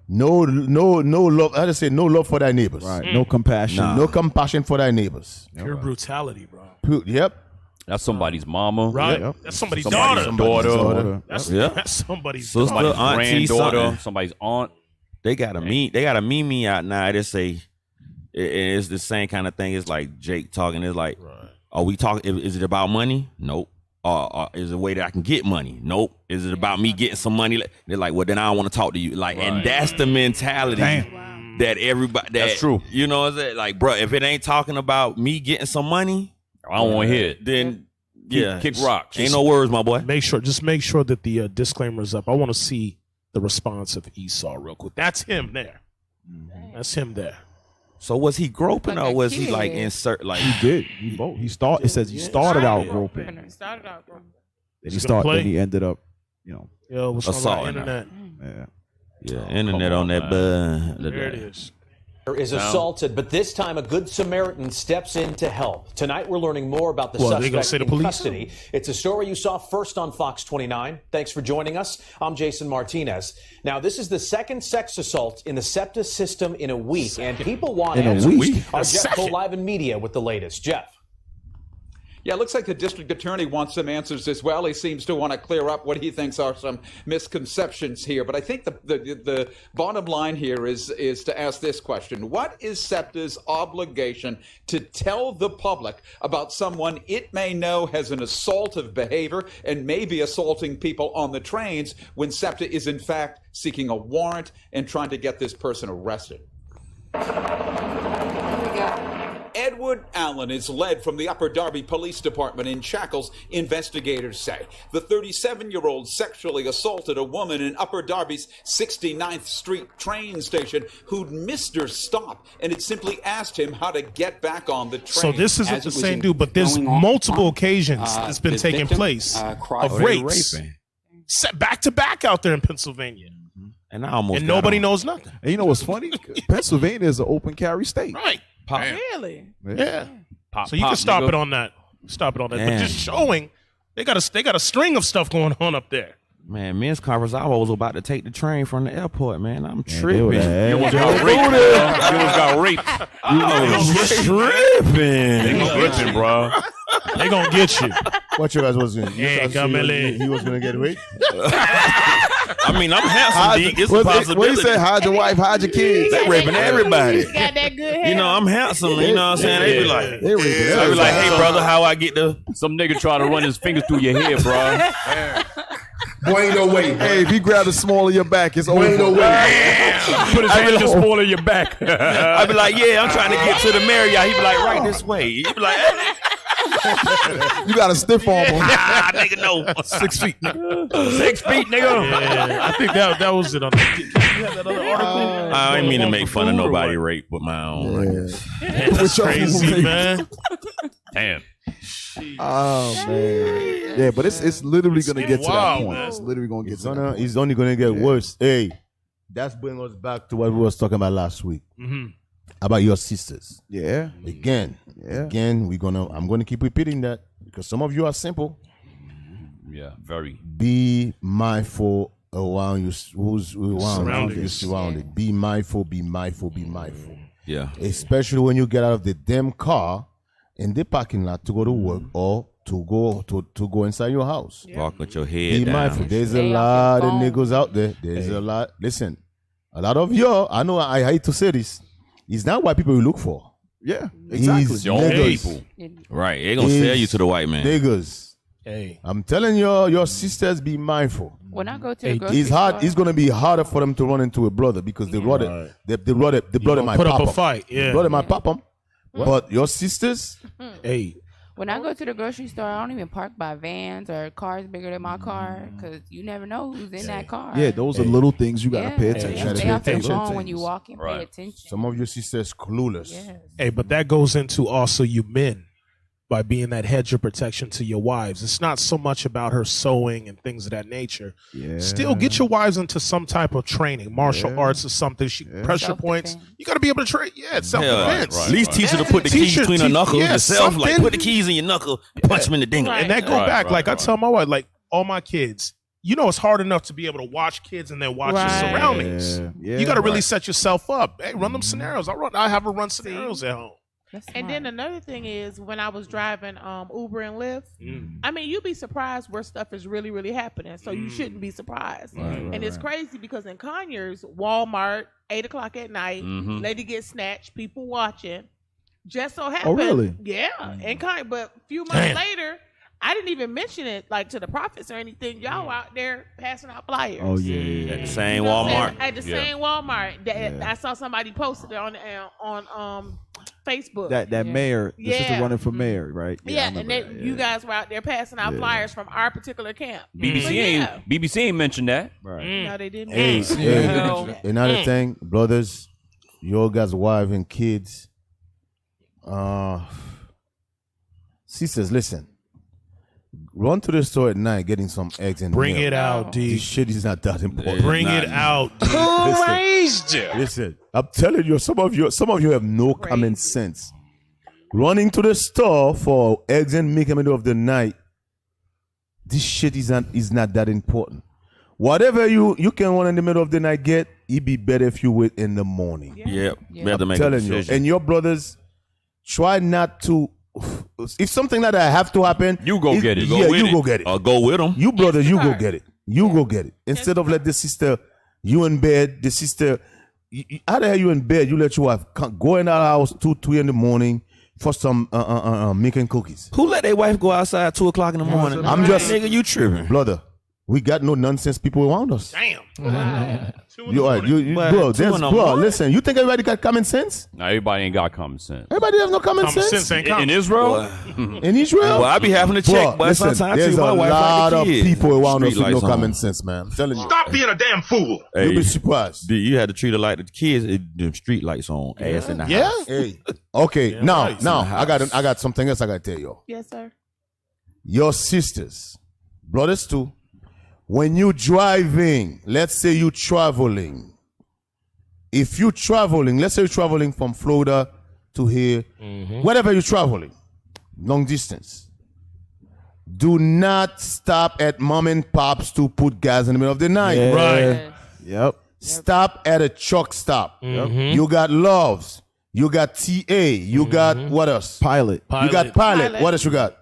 No love. I just say no love for thy neighbors. Right. No compassion. No compassion for thy neighbors. Pure brutality, bro. Yep. That's somebody's mama. Right. Yep. That's somebody's Somebody's daughter. daughter. That's somebody's Sister, daughter. auntie, Granddaughter. something. Somebody's aunt. They got a meme out now. They say it's the same kind of thing. It's like Jake talking. It's like, are we talking? Is it about money? Nope. Is it a way that I can get money? Nope. Is it about me getting some money? They're like, well, then I don't want to talk to you. Like, and that's the mentality that everybody. That's true. You know, is it like, bro? If it ain't talking about me getting some money, I don't want to hear it. then Kick rocks. Ain't no words, my boy. Make sure that the disclaimer is up. I want to see the response of Esau real quick. That's him there. That's him there. So was he groping or was he like insert like He did. He both. It says he started out groping. He started out groping. Then he ended up, Yo, what's on Assault the internet? yeah, internet on that There it is. Is assaulted, but this time a good Samaritan steps in to help. Tonight we're learning more about the What, they gonna suspect say the in police? custody. It's a story you saw first on Fox 29. Thanks for joining us. I'm Jason Martinez. Now, this is the second sex assault in the SEPTA system in a week, and people want In a answers. week? Our Jeff Cole live in media with the latest. Jeff. Yeah, it looks like the district attorney wants some answers as well. He seems to want to clear up what he thinks are some misconceptions here. But I think the bottom line here is to ask this question. What is SEPTA's obligation to tell the public about someone it may know has an assaultive behavior and may be assaulting people on the trains when SEPTA is in fact seeking a warrant and trying to get this person arrested? Edward Allen is led from the Upper Darby Police Department in Shackles, investigators say. The 37-year-old sexually assaulted a woman in Upper Darby's 69th Street train station who'd missed her stop and had simply asked him how to get back on the train. So this isn't the same dude, but there's multiple occasions that's been taking place of rapes. Back to back out there in Pennsylvania. And nobody knows nothing. And you know what's funny? Pennsylvania is an open carry state. Right. Really? Yeah. So you can stop it on that. Stop it on that. But just showing, they got a string of stuff going on up there. Man, men's conference, I was about to take the train from the airport, man. I'm tripping. You almost got raped. You almost got raped. Tripping. They gonna get you, bro. They gonna get you. What you guys was doing? He was gonna get raped? I mean, I'm handsome, D. It's a possibility. What he said, hide your wife, hide your kids. They raping everybody. Got that good hair. You know, I'm handsome. You know what I'm saying? They be like, they raping everybody. I be like, hey, brother, how I get the... Some nigga try to run his fingers through your hair, bro. Boy, ain't no way. Hey, if he grab the small of your back, it's over. Ain't no way. Put his fingers in the small of your back. I be like, yeah, I'm trying to get to the Marriott. He be like, right this way. He be like, hey. You got a stiff arm on. Nigga, no. 6 feet, nigga. 6 feet, nigga. Yeah, I think that was it on that other article. I didn't mean to make fun of nobody rape with my own. That's crazy, man. Damn. Oh man, yeah, but it's literally gonna get to that point. Man. It's literally gonna get to that point. It's only gonna get worse. Hey, that's bringing us back to what we was talking about last week about your sisters. Yeah, again, I'm gonna keep repeating that because some of you are simple. Yeah, very. Be mindful around you. Who's around you? Surrounded. Be mindful. Be mindful. Be mindful. Yeah, especially when you get out of the damn car in the parking lot to go to work or to go inside your house. Walk with your head Be down. mindful. There's a lot of niggas out there. There's a lot. Listen, a lot of y'all, I know I hate to say this, it's not what people look for. Yeah, exactly. It's your people. Right. They're going to sell you to the white man. Niggas. Hey. I'm telling you, your sisters, be mindful. When I go to the grocery it's hard. store, It's gonna be harder for them to run into a brother because the brother might put pop up a them. fight. Yeah, the brother might pop them. But your sisters, hey. when I go to the grocery store, I don't even park by vans or cars bigger than my car because you never know who's in that car. Yeah, those are little things you gotta pay attention. Stay off your phone when you walk and pay attention. Some of your sisters clueless. Yes. Hey, but that goes into also you men by being that hedge of protection to your wives. It's not so much about her sewing and things of that nature. Yeah. Still get your wives into some type of training, martial arts or something. Pressure points. You got to be able to train. Yeah, it's self-defense. At least teach her to put the keys between her knuckles yourself. Like, put the keys in your knuckle, punch them in the dingle. And that go back. Like I tell my wife, like all my kids, you know it's hard enough to be able to watch kids and then watch your surroundings. Yeah. You got to really set yourself up. Hey, run them scenarios. I have her run scenarios at home. And then another thing is when I was driving Uber and Lyft, I mean, you'd be surprised where stuff is really, really happening. So you shouldn't be surprised. And it's crazy because in Conyers, Walmart, 8 o'clock at night, lady gets snatched, people watching. Just so happened. Oh, really? Yeah. And but a few months later, I didn't even mention it like to the prophets or anything. Y'all were out there passing out flyers. Oh yeah. At the same Walmart. At the same Walmart. I saw somebody posted it on Facebook. That mayor, the sister running for mayor, right? Yeah, and then you guys were out there passing out flyers from our particular camp. BBC ain't mentioned that. Right. No, they didn't. Another thing, brothers, your guys' wife and kids, sisters, listen. Run to the store at night getting some eggs and bring milk. it out, D. This shit is not that important. Bring it out, D. Who raised you? Listen, I'm telling you, some of you have no common sense. Running to the store for eggs and milk in the middle of the night. This shit is not that important. Whatever you can run in the middle of the night get, it'd be better if you wait in the morning. Yeah. I'm telling you. And your brothers, try not to if something like that have to happen, you go get it. Go get it. Or go with them. You brother, you go get it. You go get it. Instead of let the sister, you in bed, the sister, how the hell you in bed? You let your wife go in our house 2, 3 in the morning for some making cookies. Who let their wife go outside 2 o'clock in the morning? I'm just nigga, you tripping, brother. We got no nonsense people around us. Damn. Bro, listen, you think everybody got common sense? No, everybody ain't got common sense. Everybody has no common sense. In Israel? In Israel? Well, I be having to check, but listen, sometimes there's my a wife lot like of the kids. people around us Street with no lights on. common sense, man. I'm telling you. Stop being a damn fool. Hey, You'll be surprised. Dude, you had to treat her like the kids. The street lights on, ass in the house. Hey. Okay, now, I got something else I got to tell you. Yes, sir. Your sisters, brothers too, when you driving, let's say you traveling. If you traveling, let's say you're traveling from Florida to here, wherever you're traveling, long distance, do not stop at mom and pops to put gas in the middle of the night. Yeah. Right. Yep. Stop at a truck stop. You got Loves. You got TA. You got what else? Pilot. You got Pilot. What else you got?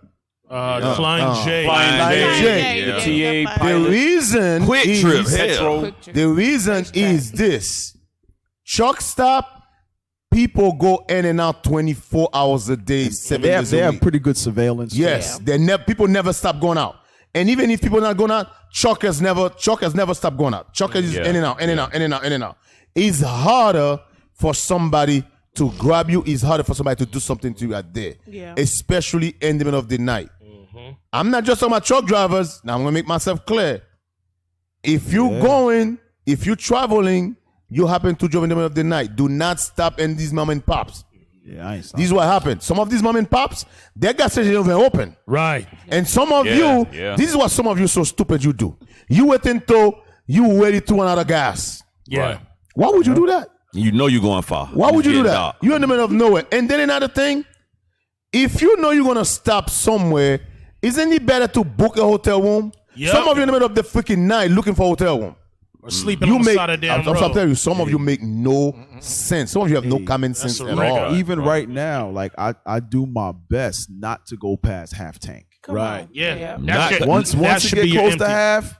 Flying J. Flying J. TA, The Pilot. reason Quick is, trip, hell. the reason is this. Truck stop, people go in and out 24 hours a day, 7 days They a have week. pretty good surveillance. Yes, people never stop going out. And even if people not going out, truckers never stop going out. Truckers is in and out, in and out, in and out, in and out. It's harder for somebody to grab you. It's harder for somebody to do something to you out there, especially in the middle of the night. I'm not just talking about truck drivers. Now I'm gonna make myself clear. If you're traveling, you happen to drive in the middle of the night, do not stop in these mom and pops. Yeah, I ain't This is what happened. Some of these mom and pops, their gas station don't even open. Right. And some of you, this is what some of you so stupid you do. You wait until you ready to run out of gas. Yeah. Right. Why would you do that? You know you're going far. Why would you do that? Dark. You're in the middle of nowhere. And then another thing, if you know you're going to stop somewhere, isn't it better to book a hotel room? Yep. Some of you in the middle of the freaking night looking for a hotel room. Or sleeping on the side of the damn road. I'm telling you, some of you make no sense. Some of you have no common sense at all. Even right now, like I do my best not to go past half tank. Right. Yeah. Once it get close to half.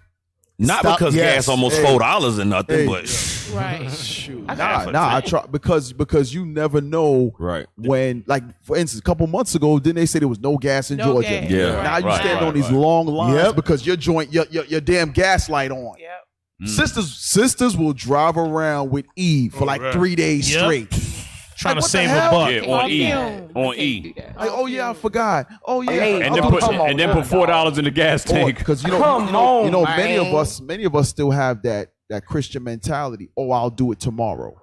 Not because gas almost $4 and nothing, but Right. Shoot. Nah, I try because you never know when, like, for instance, a couple months ago, didn't they say there was no gas in Georgia? Gas. Yeah. Now you stand on these long lines because your joint, your damn gas light on. Yep. Sisters will drive around with E for like 3 days straight. Trying Like, to save a hell? buck. Yeah, on E. Like, oh yeah, I forgot. Oh yeah, And then put $4 in the gas tank. because you know many of us still have that Christian mentality. Oh, I'll do it tomorrow.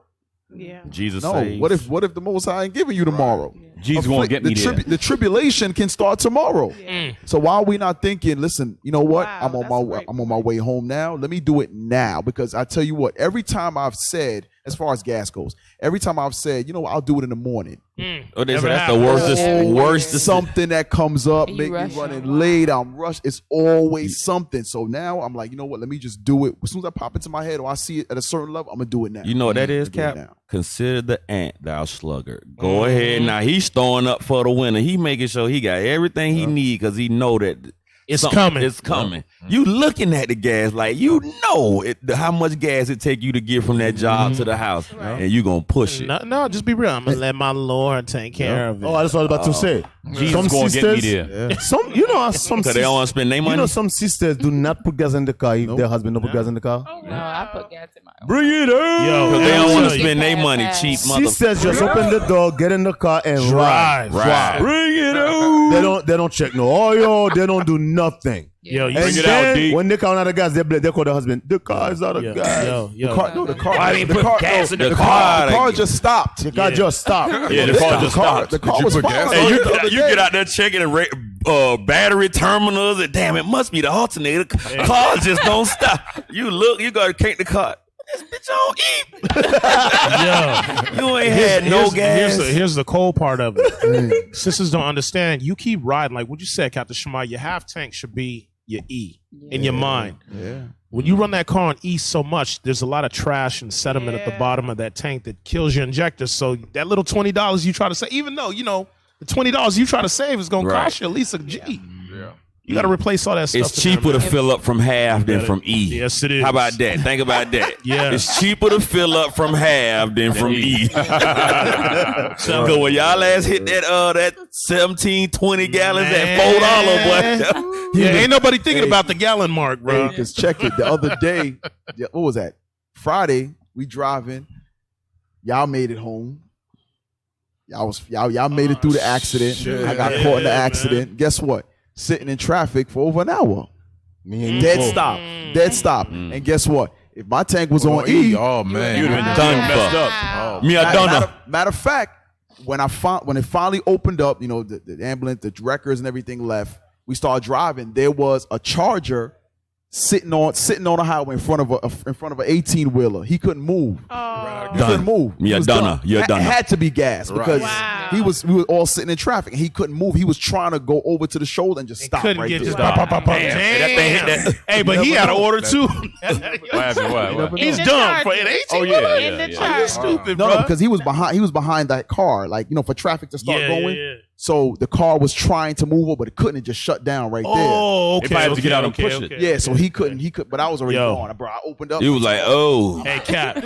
Yeah. Jesus No, saves. what if the Most High ain't giving you tomorrow? Jesus won't get me there. The tribulation can start tomorrow. So why are we not thinking? Listen, you know what? Wow, I'm on my way home now. Let me do it now, because I tell you what. Every time I've said, as far as gas goes, every time I've said, you know what, I'll do it in the morning. Oh, they say that's the worst. Something that comes up, make me rushing. running late. I'm rushed. It's always something. So now I'm like, you know what? Let me just do it. As soon as I pop into my head or I see it at a certain level, I'm gonna do it now. You know what that is, I'm gonna do it Cap? now. Consider the ant, thou sluggard. Go ahead. Now he's throwing up for the winner. He making sure he got everything he need because he know that It's coming. It's coming. You looking at the gas like you know how much gas it take you to get from that job to the house, and you gonna push it. No, just be real. I'm gonna let my Lord take care of it. Oh, that's what I was about to say. Jesus Some gonna sisters, get me there. some Because they don't want to spend their money. You know, some sisters do not put gas in the car if their husband don't put gas in the car. No, I put gas in my own. Bring it up. Yo, they don't want to Hey, spend their money, cheap Sisters just motherfucker. open the door, get in the car, and Drive. ride. Bring it out. They don't check no oil. They don't do nothing. Yo, you And it then out, D. when they count out the gas, they call the husband. The car is out of gas. Yo. The car. Why they put gas in the The car? car just stopped. The car just stopped. Yeah, the car just stopped. The car you was put fine. gas Hey, on you, it the other you get out there checking the battery terminals, and damn, it must be the alternator. Cars just don't stop. You look, you gotta take the car. This bitch don't eat. You ain't had no gas. Here's the cold part of it. Sisters don't understand. You keep riding, like what you said, Captain Shema. Your half tank should be your E in your mind. Yeah. When you run that car on E so much, there's a lot of trash and sediment at the bottom of that tank that kills your injector. So that little $20 you try to say, even though, you know, The $20 you try to save is gonna cost you at least a G. Yeah. You got to replace all that stuff. It's cheaper to fill up from half than from E. Yes, it is. How about that? Think about that. Yeah. It's cheaper to fill up from half than from E. So when y'all last hit that 17, 20 gallons at $4, boy. Yeah, ain't nobody thinking about the gallon mark, bro. Because check it. The other day, what was that? Friday, we driving. Y'all made it home. Y'all made it through the accident. Shit. I got caught in the accident. Guess what? Sitting in traffic for over an hour. Dead stop. And guess what? If my tank was on E, oh man, you'd have been done messed up. Me, I done. Matter of fact, when it finally opened up, the ambulance, the records, and everything left. We started driving. There was a Charger sitting on a highway in front of an 18-wheeler. He couldn't move. He couldn't move. You're done. It had to be gas because we were all sitting in traffic and he couldn't move. He was trying to go over to the shoulder and just stop right there. Just pop. Hey, but he had an order too. He's done for an 18. Yeah. Stupid, no, bro. because he was behind that car, for traffic to start going. Yeah. So the car was trying to move over, but it couldn't. It just shut down right there. Oh, okay. They had to get out and push it. Yeah, so he couldn't. But I was already gone, bro. I opened up. He was like, "Oh, hey, Cap.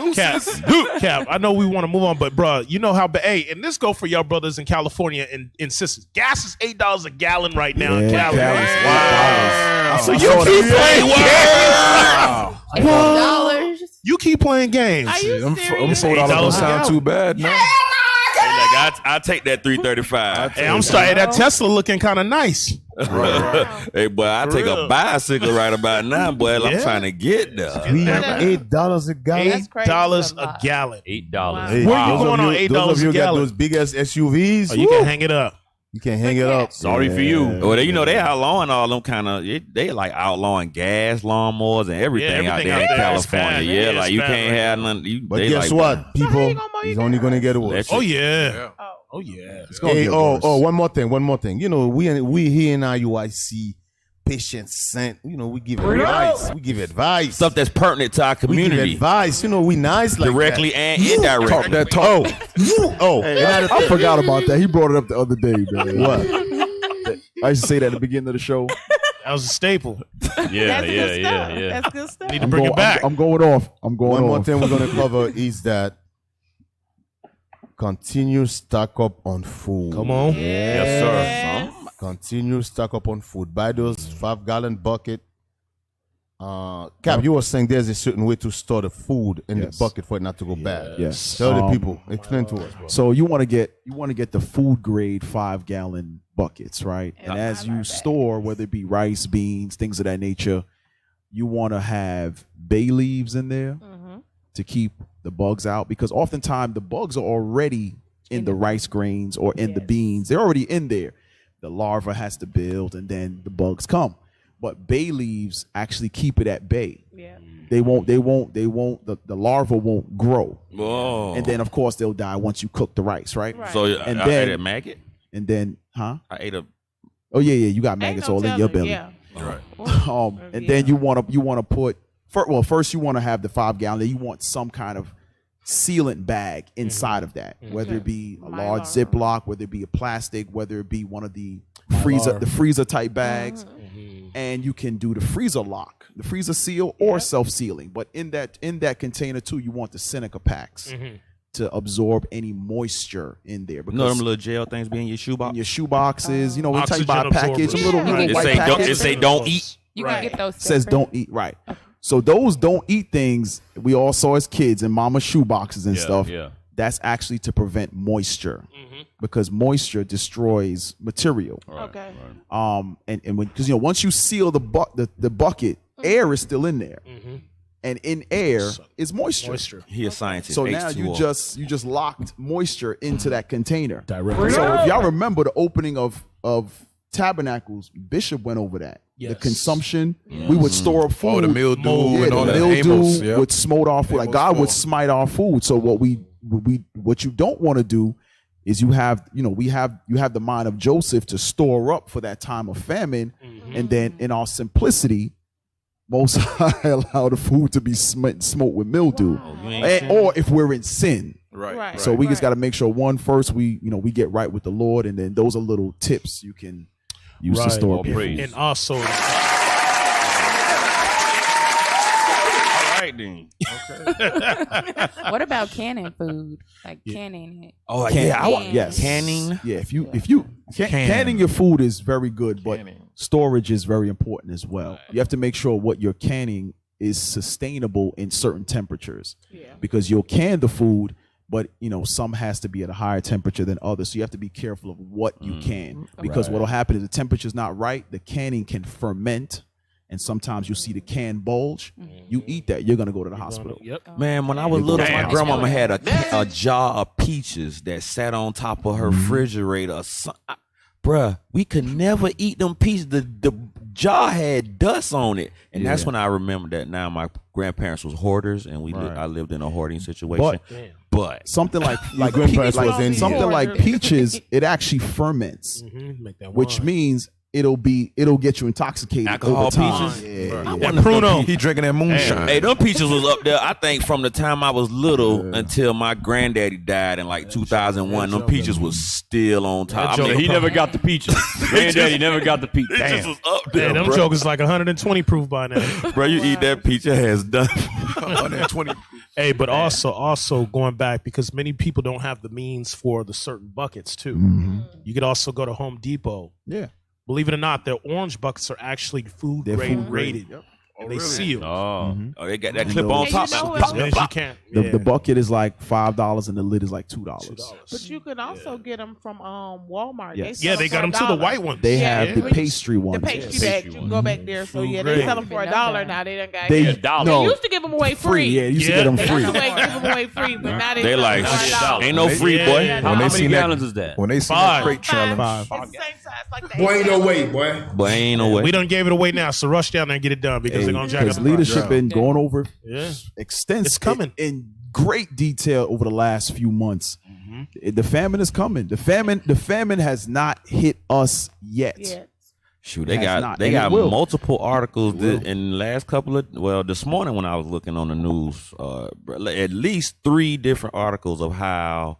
I know we want to move on, but bro, you know how? Hey, and this go for y'all brothers in California and sisters. Gas is $8 a gallon right now in Cali. Wow. So you keep playing games. You keep playing games. I'm $4 don't sound too bad, no. I take that $335. Hey, I'm starting that Tesla looking kind of nice. Hey, boy, I take a bicycle right about now, boy. I'm trying to get there. $8 a gallon. $8 a gallon. $8. Where you going on $8 a gallon? Those of you got those big ass SUVs. Oh, you can hang it up. You can hang it up. Sorry for you. Well, they outlawing all them kind of. They like outlawing gas lawnmowers and everything out there in California. Yeah, like you can't have none. But guess what, people? He's only gonna get worse. Oh yeah. Oh yeah. Hey, one more thing. We here in IUIC, patients sent. We give advice. We give advice. Stuff that's pertinent to our community. We give advice. We nice like directly that. and indirectly. Oh. Hey, I forgot about that. He brought it up the other day, man. What? I used to say that at the beginning of the show. That was a staple. Yeah. That's good stuff. Need to bring it back. I'm going off. One more thing we're gonna cover is that continue stock up on food. Come on. Yes, sir. Continue stock up on food. Buy those 5-gallon bucket. Cap, you were saying there's a certain way to store the food in the bucket for it not to go bad. Yes. Tell the people. Explain to us, bro. So you want to get the food grade 5-gallon buckets, right? And as you store, whether it be rice, beans, things of that nature, you want to have bay leaves in there to keep the bugs out, because oftentimes the bugs are already in the rice grains or in the beans. They're already in there. The larva has to build and then the bugs come. But bay leaves actually keep it at bay. Yeah. The larva won't grow. Whoa. And then of course they'll die once you cook the rice, right? So I ate a maggot? And then, I ate a you got maggots all in your belly. Yeah. Right. And then you want to put first you want to have the 5-gallon, then you want some kind of sealant bag inside of that, whether it be a large Ziploc, whether it be a plastic, whether it be one of the freezer type bags, and you can do the freezer lock, the freezer seal, or self-sealing. But in that container too, you want the Seneca packs to absorb any moisture in there. Because them little gel things be in your shoebox? In your shoe boxes, anytime you buy a package, It say don't eat. You can get those. It says don't eat, right? So those don't eat things we all saw as kids in mama's shoe boxes and stuff. Yeah. That's actually to prevent moisture, because moisture destroys material. Okay. And because once you seal the bucket, air is still in there, and in air is moisture. He a scientist. So now you just locked moisture into that container. Directly. So if y'all remember the opening of Tabernacles, Bishop went over that. The consumption, we would store up food. The mildew and all that. Mildew would smote our food. Like God would smite our food. So what you don't want to do is you have the mind of Joseph to store up for that time of famine, and then in our simplicity, Most High allow the food to be smoked with mildew, or if we're in sin. Right. So we just got to make sure first we get right with the Lord, and then those are little tips you can use to store people. And also, all right then. Okay. What about canning food? Like canning it? Oh, yes. Canning. Yeah, if you canning your food is very good, but storage is very important as well. You have to make sure what you're canning is sustainable in certain temperatures. Because you'll can the food, but some has to be at a higher temperature than others. So you have to be careful of what you can, because what'll happen is the temperature's not right, the canning can ferment, and sometimes you'll see the can bulge. You eat that, you're gonna go to the hospital. Man, when I was little, my grandmama had a jar of peaches that sat on top of her refrigerator. Bruh, we could never eat them peaches. The jar had dust on it, and that's when I remember that. Now my grandparents was hoarders, and I lived in a hoarding situation. But something like peaches, it actually ferments, which means it'll get you intoxicated. Alcohol over time. peaches. He drinking that moonshine. Hey, them peaches was up there. I think from the time I was little until my granddaddy died in like 2001. Them peaches was still on top. I mean, he never got the peaches. Granddaddy never got the peaches. It just was up there. Yeah, them jokers like 120 proof by now. Bro, you eat that peach, it has done 120. Hey, but also going back, because many people don't have the means for the certain buckets too. You could also go to Home Depot. Yeah. Believe it or not, their orange buckets are actually food grade rated. And they seal. Oh, they got that clip on top. You can't. The bucket is like $5 and the lid is like $2. But you can also get them from Walmart. Yes. They got them too, the white ones. They have the pastry ones. The pastry bags. You can go back there. So they sell them for $1 now. They done got They used to give them away free. Yeah, you used to get them free. They used to give them away free, but now they like ain't no free, boy. How many gallons is that? When they see that crate challenge, It's the same size like that. Boy, ain't no way, boy. But ain't no way. We done gave it away now, so rush down there and get it done because they're gonna jack up the leadership been going over extensive. It's coming in great detail over the last few months. The famine is coming. The famine has not hit us yet. Shoot, they got multiple articles in the last couple of this morning when I was looking on the news, at least 3 different articles of how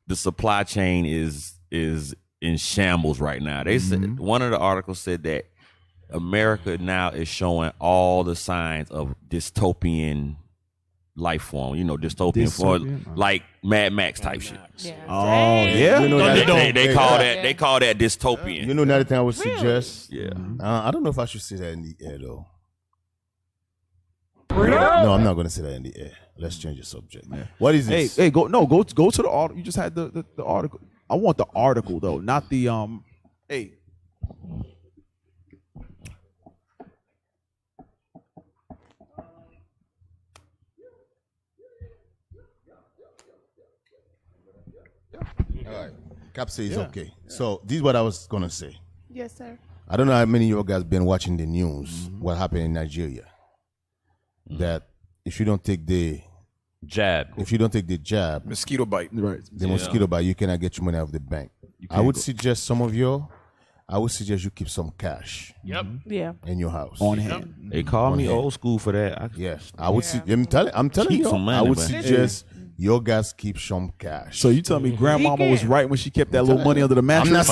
the supply chain is in shambles right now. They said one of the articles said that America now is showing all the signs of dystopian life form, dystopian form, like Mad Max type shit. Oh yeah, they call that dystopian. Another thing I would suggest. Yeah, I don't know if I should say that in the air though. No, I'm not going to say that in the air. Let's change the subject. What is this? Hey, go to the article. You just had the article. I want the article though, not the Hey. All right. Cap says okay. So this is what I was gonna say. Yes, sir. I don't know how many of you guys been watching the news. What happened in Nigeria? That if you don't take the jab, mosquito bite, mosquito bite, you cannot get your money out of the bank. I would suggest you keep some cash. Yeah. In your house on hand. They call me old school for that. Yes, I would. I'm telling you, I would suggest. Your guys keep some cash. So you tell me grandmama was right when she kept that little money under the mattress?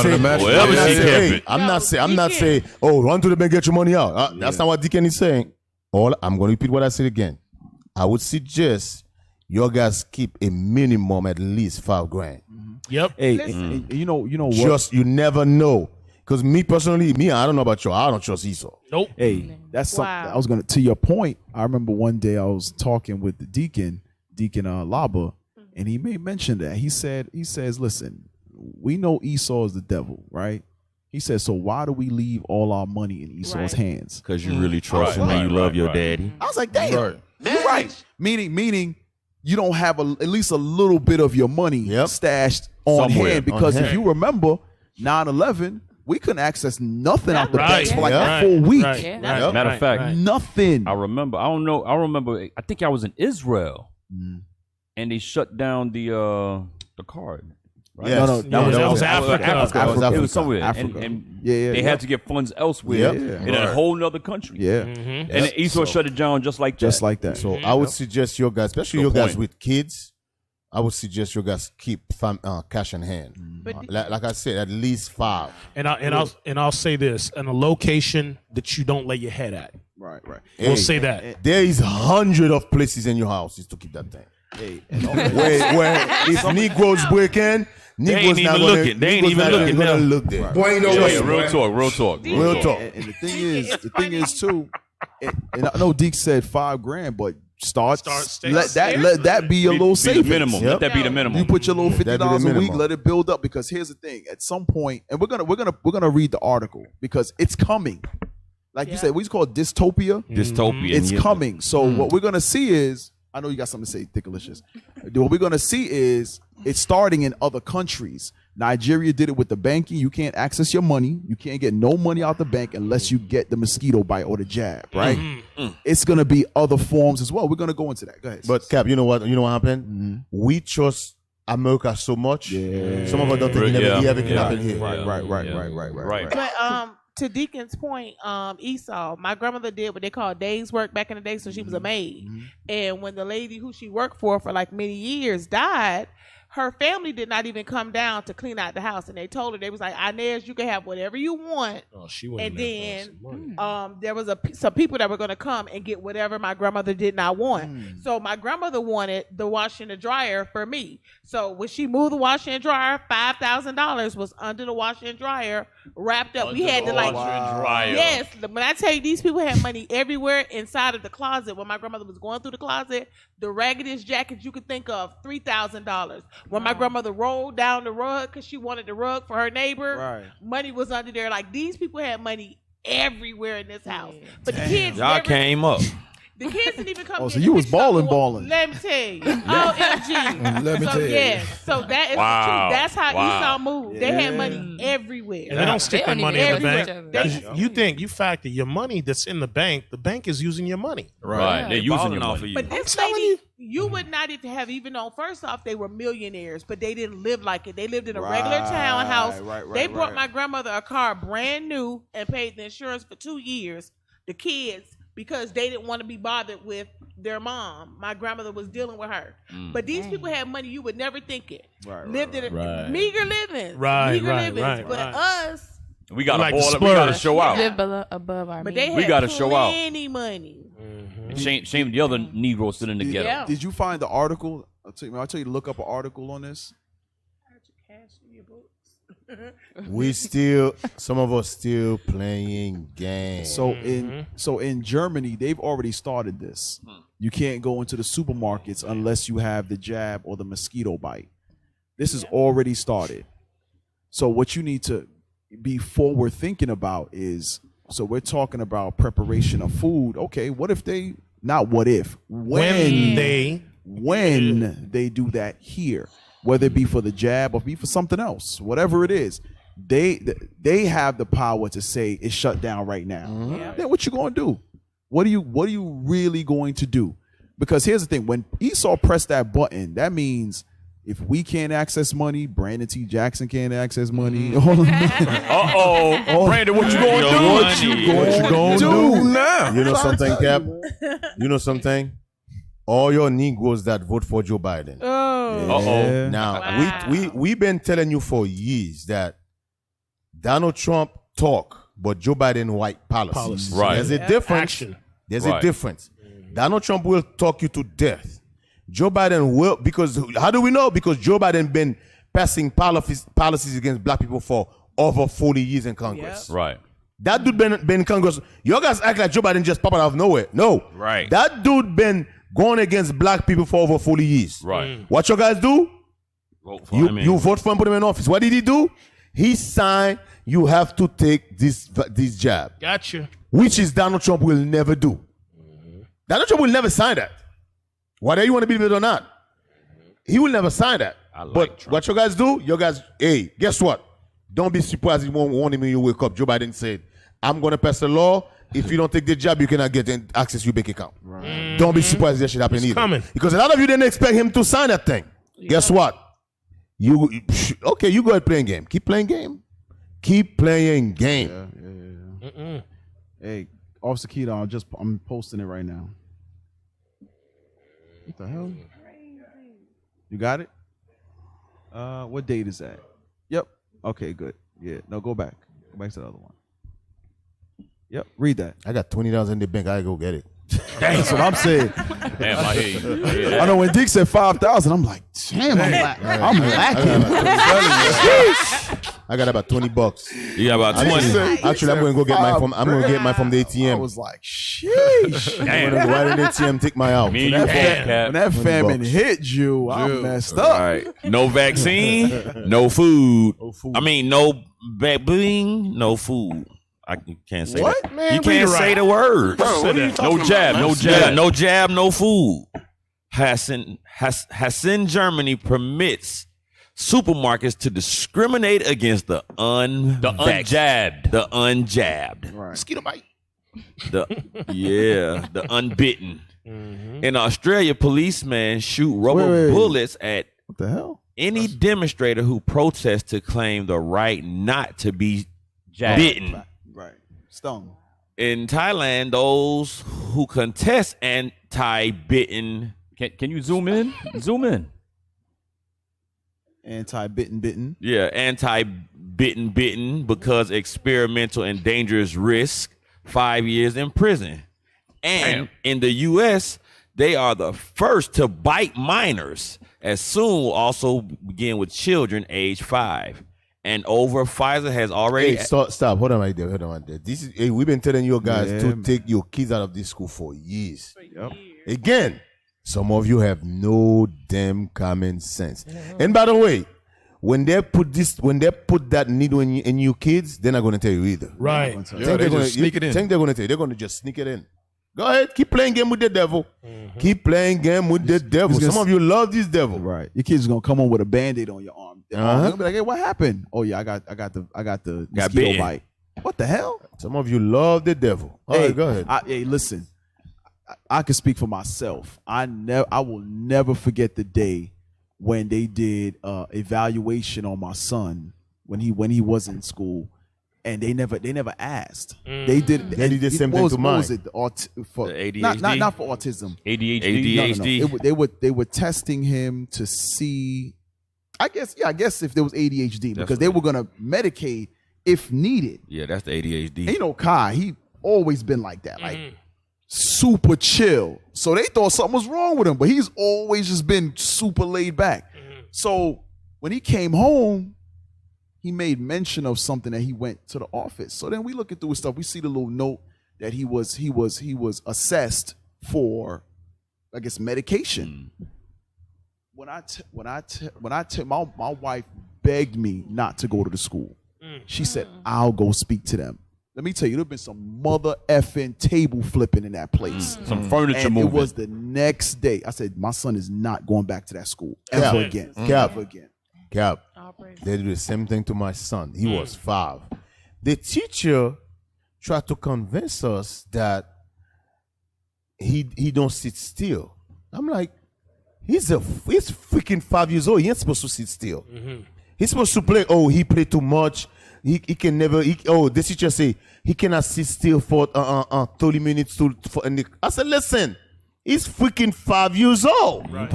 I'm not saying, oh, run to the bank, get your money out. That's not what Deacon is saying. I'm going to repeat what I said again. I would suggest your guys keep a minimum at least $5,000. Yep. Hey, you know what? Just you never know. Because me personally, I don't know about you. I don't trust Esau. Nope. Hey, that's something I was gonna. To your point, I remember one day I was talking with the Deacon Laba, and he made mention that he says, listen, we know Esau is the devil, right? He says, so why do we leave all our money in Esau's hands? Because you really trust him and you love your daddy. I was like, damn, you're right. Meaning you don't have at least a little bit of your money stashed on hand, because if you remember 9/11, we couldn't access nothing out the banks for like a full week. Matter of fact, nothing. I remember. I think I was in Israel. And they shut down the card. Right? Yes. That was Africa. It was somewhere. Africa. And they had to get funds elsewhere in a whole nother country. Yeah. And then Esau shut it down just like that. Just like that. So I would suggest your guys, especially your guys with kids, I would suggest you guys keep cash in hand. Like I said, at least 5. And I'll say this: in a location that you don't lay your head at. Right. Hey, We'll say that. There is 100 of places in your house is to keep that thing. Hey, where if Negroes break in, Negroes not looking. They ain't even looking. Gonna look there. Boy, ain't no way. Real talk. And the thing is too, and I know Deke said $5,000, but let that be your little savings. The minimum. Let that be the minimum. You put your little $50 a week, let it build up. Because here's the thing: at some point, and we're gonna read the article because it's coming. Like you said, we call it dystopia. It's coming. So what we're gonna see is, I know you got something to say, Dickalicious. What we're gonna see is it's starting in other countries. Nigeria did it with the banking. You can't access your money. You can't get no money out the bank unless you get the mosquito bite or the jab, right? It's gonna be other forms as well. We're gonna go into that. Go ahead. But Cap, you know what happened? We trust America so much. Some of us don't think it ever can happen here. Right. But to Deacon's point, Esau, my grandmother did what they call days work back in the day, so she was a maid. And when the lady who she worked for like many years died, her family did not even come down to clean out the house, and they told her, they was like, Inez, you can have whatever you want. And then there was some people that were going to come and get whatever my grandmother did not want. So my grandmother wanted the washer and the dryer for me. So when she moved the washer and dryer, $5,000 was under the washer and dryer wrapped up. We had to yes. When I tell you, these people had money everywhere inside of the closet. When my grandmother was going through the closet, the raggedest jackets you could think of, $3,000. When my grandmother rolled down the rug because she wanted the rug for her neighbor, money was under there. Like, these people had money everywhere in this house. But the kids came up. The kids didn't even come. Oh, so you was balling. Let me tell you. OMG. Let me tell you. Yes. So that is the truth. That's how Esau moved. They had money everywhere. And they don't stick their money in the bank. You factor your money that's in the bank is using your money. Right. They're using your money. But this lady, you would not even known. First off, they were millionaires, but they didn't live like it. They lived in a regular townhouse. They brought my grandmother a car brand new and paid the insurance for 2 years. The kids, because they didn't want to be bothered with their mom. My grandmother was dealing with her. But these people had money you would never think it. Lived in meager living. But us, we got to ball it. We got to show out. Live above our but they we got to had show out. plenty money. Shame the other Negroes still in the ghetto. Did you find the article? I'll tell you to look up an article on this. Some of us still playing games. So in Germany, they've already started this. You can't go into the supermarkets unless you have the jab or the mosquito bite. This is already started. So what you need to be forward thinking about is, so we're talking about preparation of food. Okay, what if they, not what if, when they do that here, whether it be for the jab or be for something else, whatever it is, they have the power to say it's shut down right now. Then what you going to do? What are you really going to do? Because here's the thing: when Esau pressed that button, that means if we can't access money, Brandon T. Jackson can't access money. Brandon, what you going to do? What you going to do now? You know something, Cap? You know something? All your Negroes that vote for Joe Biden. Now, we've been telling you for years that Donald Trump talk, but Joe Biden white policies. Right. There's a difference. There's a difference. Donald Trump will talk you to death. Joe Biden will, because how do we know? Because Joe Biden been passing policies against black people for over 40 years in Congress. Right. That dude been in Congress. You guys act like Joe Biden just popped out of nowhere. No. Right. That dude been going against black people for over 40 years. Right. What you guys do? You vote for him, put him in office. What did he do? He signed, you have to take this jab. Gotcha. Which is Donald Trump will never do. Donald Trump will never sign that. Whether you want to believe it or not. He will never sign that. But Trump. What you guys do? You guys, hey, guess what? Don't be surprised if one morning when you wake up, Joe Biden said, I'm going to pass a law. If you don't take the job, you cannot get access to your bank account. Right. Don't be surprised if that should happen either. Coming. Because a lot of you didn't expect him to sign that thing. Yeah. Guess what? You go ahead playing game. Keep playing game. Keep playing game. Yeah. Hey, Officer Keto, I'm posting it right now. What the hell? You got it? What date is that? Yep. Okay, good. Yeah. No, go back. Go back to the other one. Yep. Read that. I got $20 in the bank. I go get it. That's what I'm saying. Damn, I hear you. Yeah. I know when Dick said 5,000, I'm like, damn, I'm lacking. I got about $20. You got about 20. Actually, I'm gonna go get mine from. I'm gonna get mine from the ATM. I was like, sheesh. I'm gonna go right in the ATM, take my out. When that famine hit you, I'm messed up. Right. No vaccine, no food. I mean, no bling, no food. I can't say What? that. Man, you can't say the word. Bro, what are you talking No jab, about, no man? jab. Yeah, no jab, no food. Hessen, Germany permits supermarkets to discriminate against the unjabbed. The unjabbed. Right. Mosquito bite. The unbitten. In Australia, policemen shoot rubber Wait. bullets at What the hell? any demonstrator who protests to claim the right not to be bitten. Right. Stung. In Thailand, those who contest anti-bitten. Can you zoom in? Zoom in. Anti-bitten. Yeah, anti-bitten because experimental and dangerous risk, 5 years in prison. And in the U.S., they are the first to bite minors, as soon will also begin with children age 5 and over. Pfizer has already... Hey, stop. Hold on right there. This is, we've been telling you guys to take your kids out of this school for years. Yep. Again, some of you have no damn common sense. And by the way, when they put that needle in you kids, they're not going to tell you either. Right. Yeah, they just sneak it in. Think they're going to tell you? They're going to just sneak it in. Go ahead, keep playing game with the devil. Keep playing game with the devil. Some of you love this devil. Right. Your kid's gonna come on with a Band-Aid on your arm. They're gonna be like, hey, what happened? Oh yeah, I got the mosquito bite. What the hell? Some of you love the devil. All right, go ahead. Hey, listen. I can speak for myself. I will never forget the day when they did evaluation on my son when he was in school. And they never asked. They did the same thing to mine. What was it? For ADHD? Not for autism. ADHD. No. They were testing him to see. I guess if there was ADHD, because they were gonna medicate if needed. Yeah, that's the ADHD. And you know, Kai, he always been like that, like super chill. So they thought something was wrong with him, but he's always just been super laid back. So when he came home, he made mention of something that he went to the office. So then we looking through his stuff. We see the little note that he was assessed for, I guess, medication. My wife begged me not to go to the school. She said, I'll go speak to them. Let me tell you, there've been some mother effing table flipping in that place. Some furniture moving. It was the next day. I said, my son is not going back to that school ever again. Ever again. Cap. They do the same thing to my son. He was 5. The teacher tried to convince us that he don't sit still. I'm like, he's freaking 5 years old. He ain't supposed to sit still. He's supposed to play. Oh, he played too much. He can never. The teacher say he cannot sit still for 30 minutes. I said, listen. He's freaking 5 years old. Right.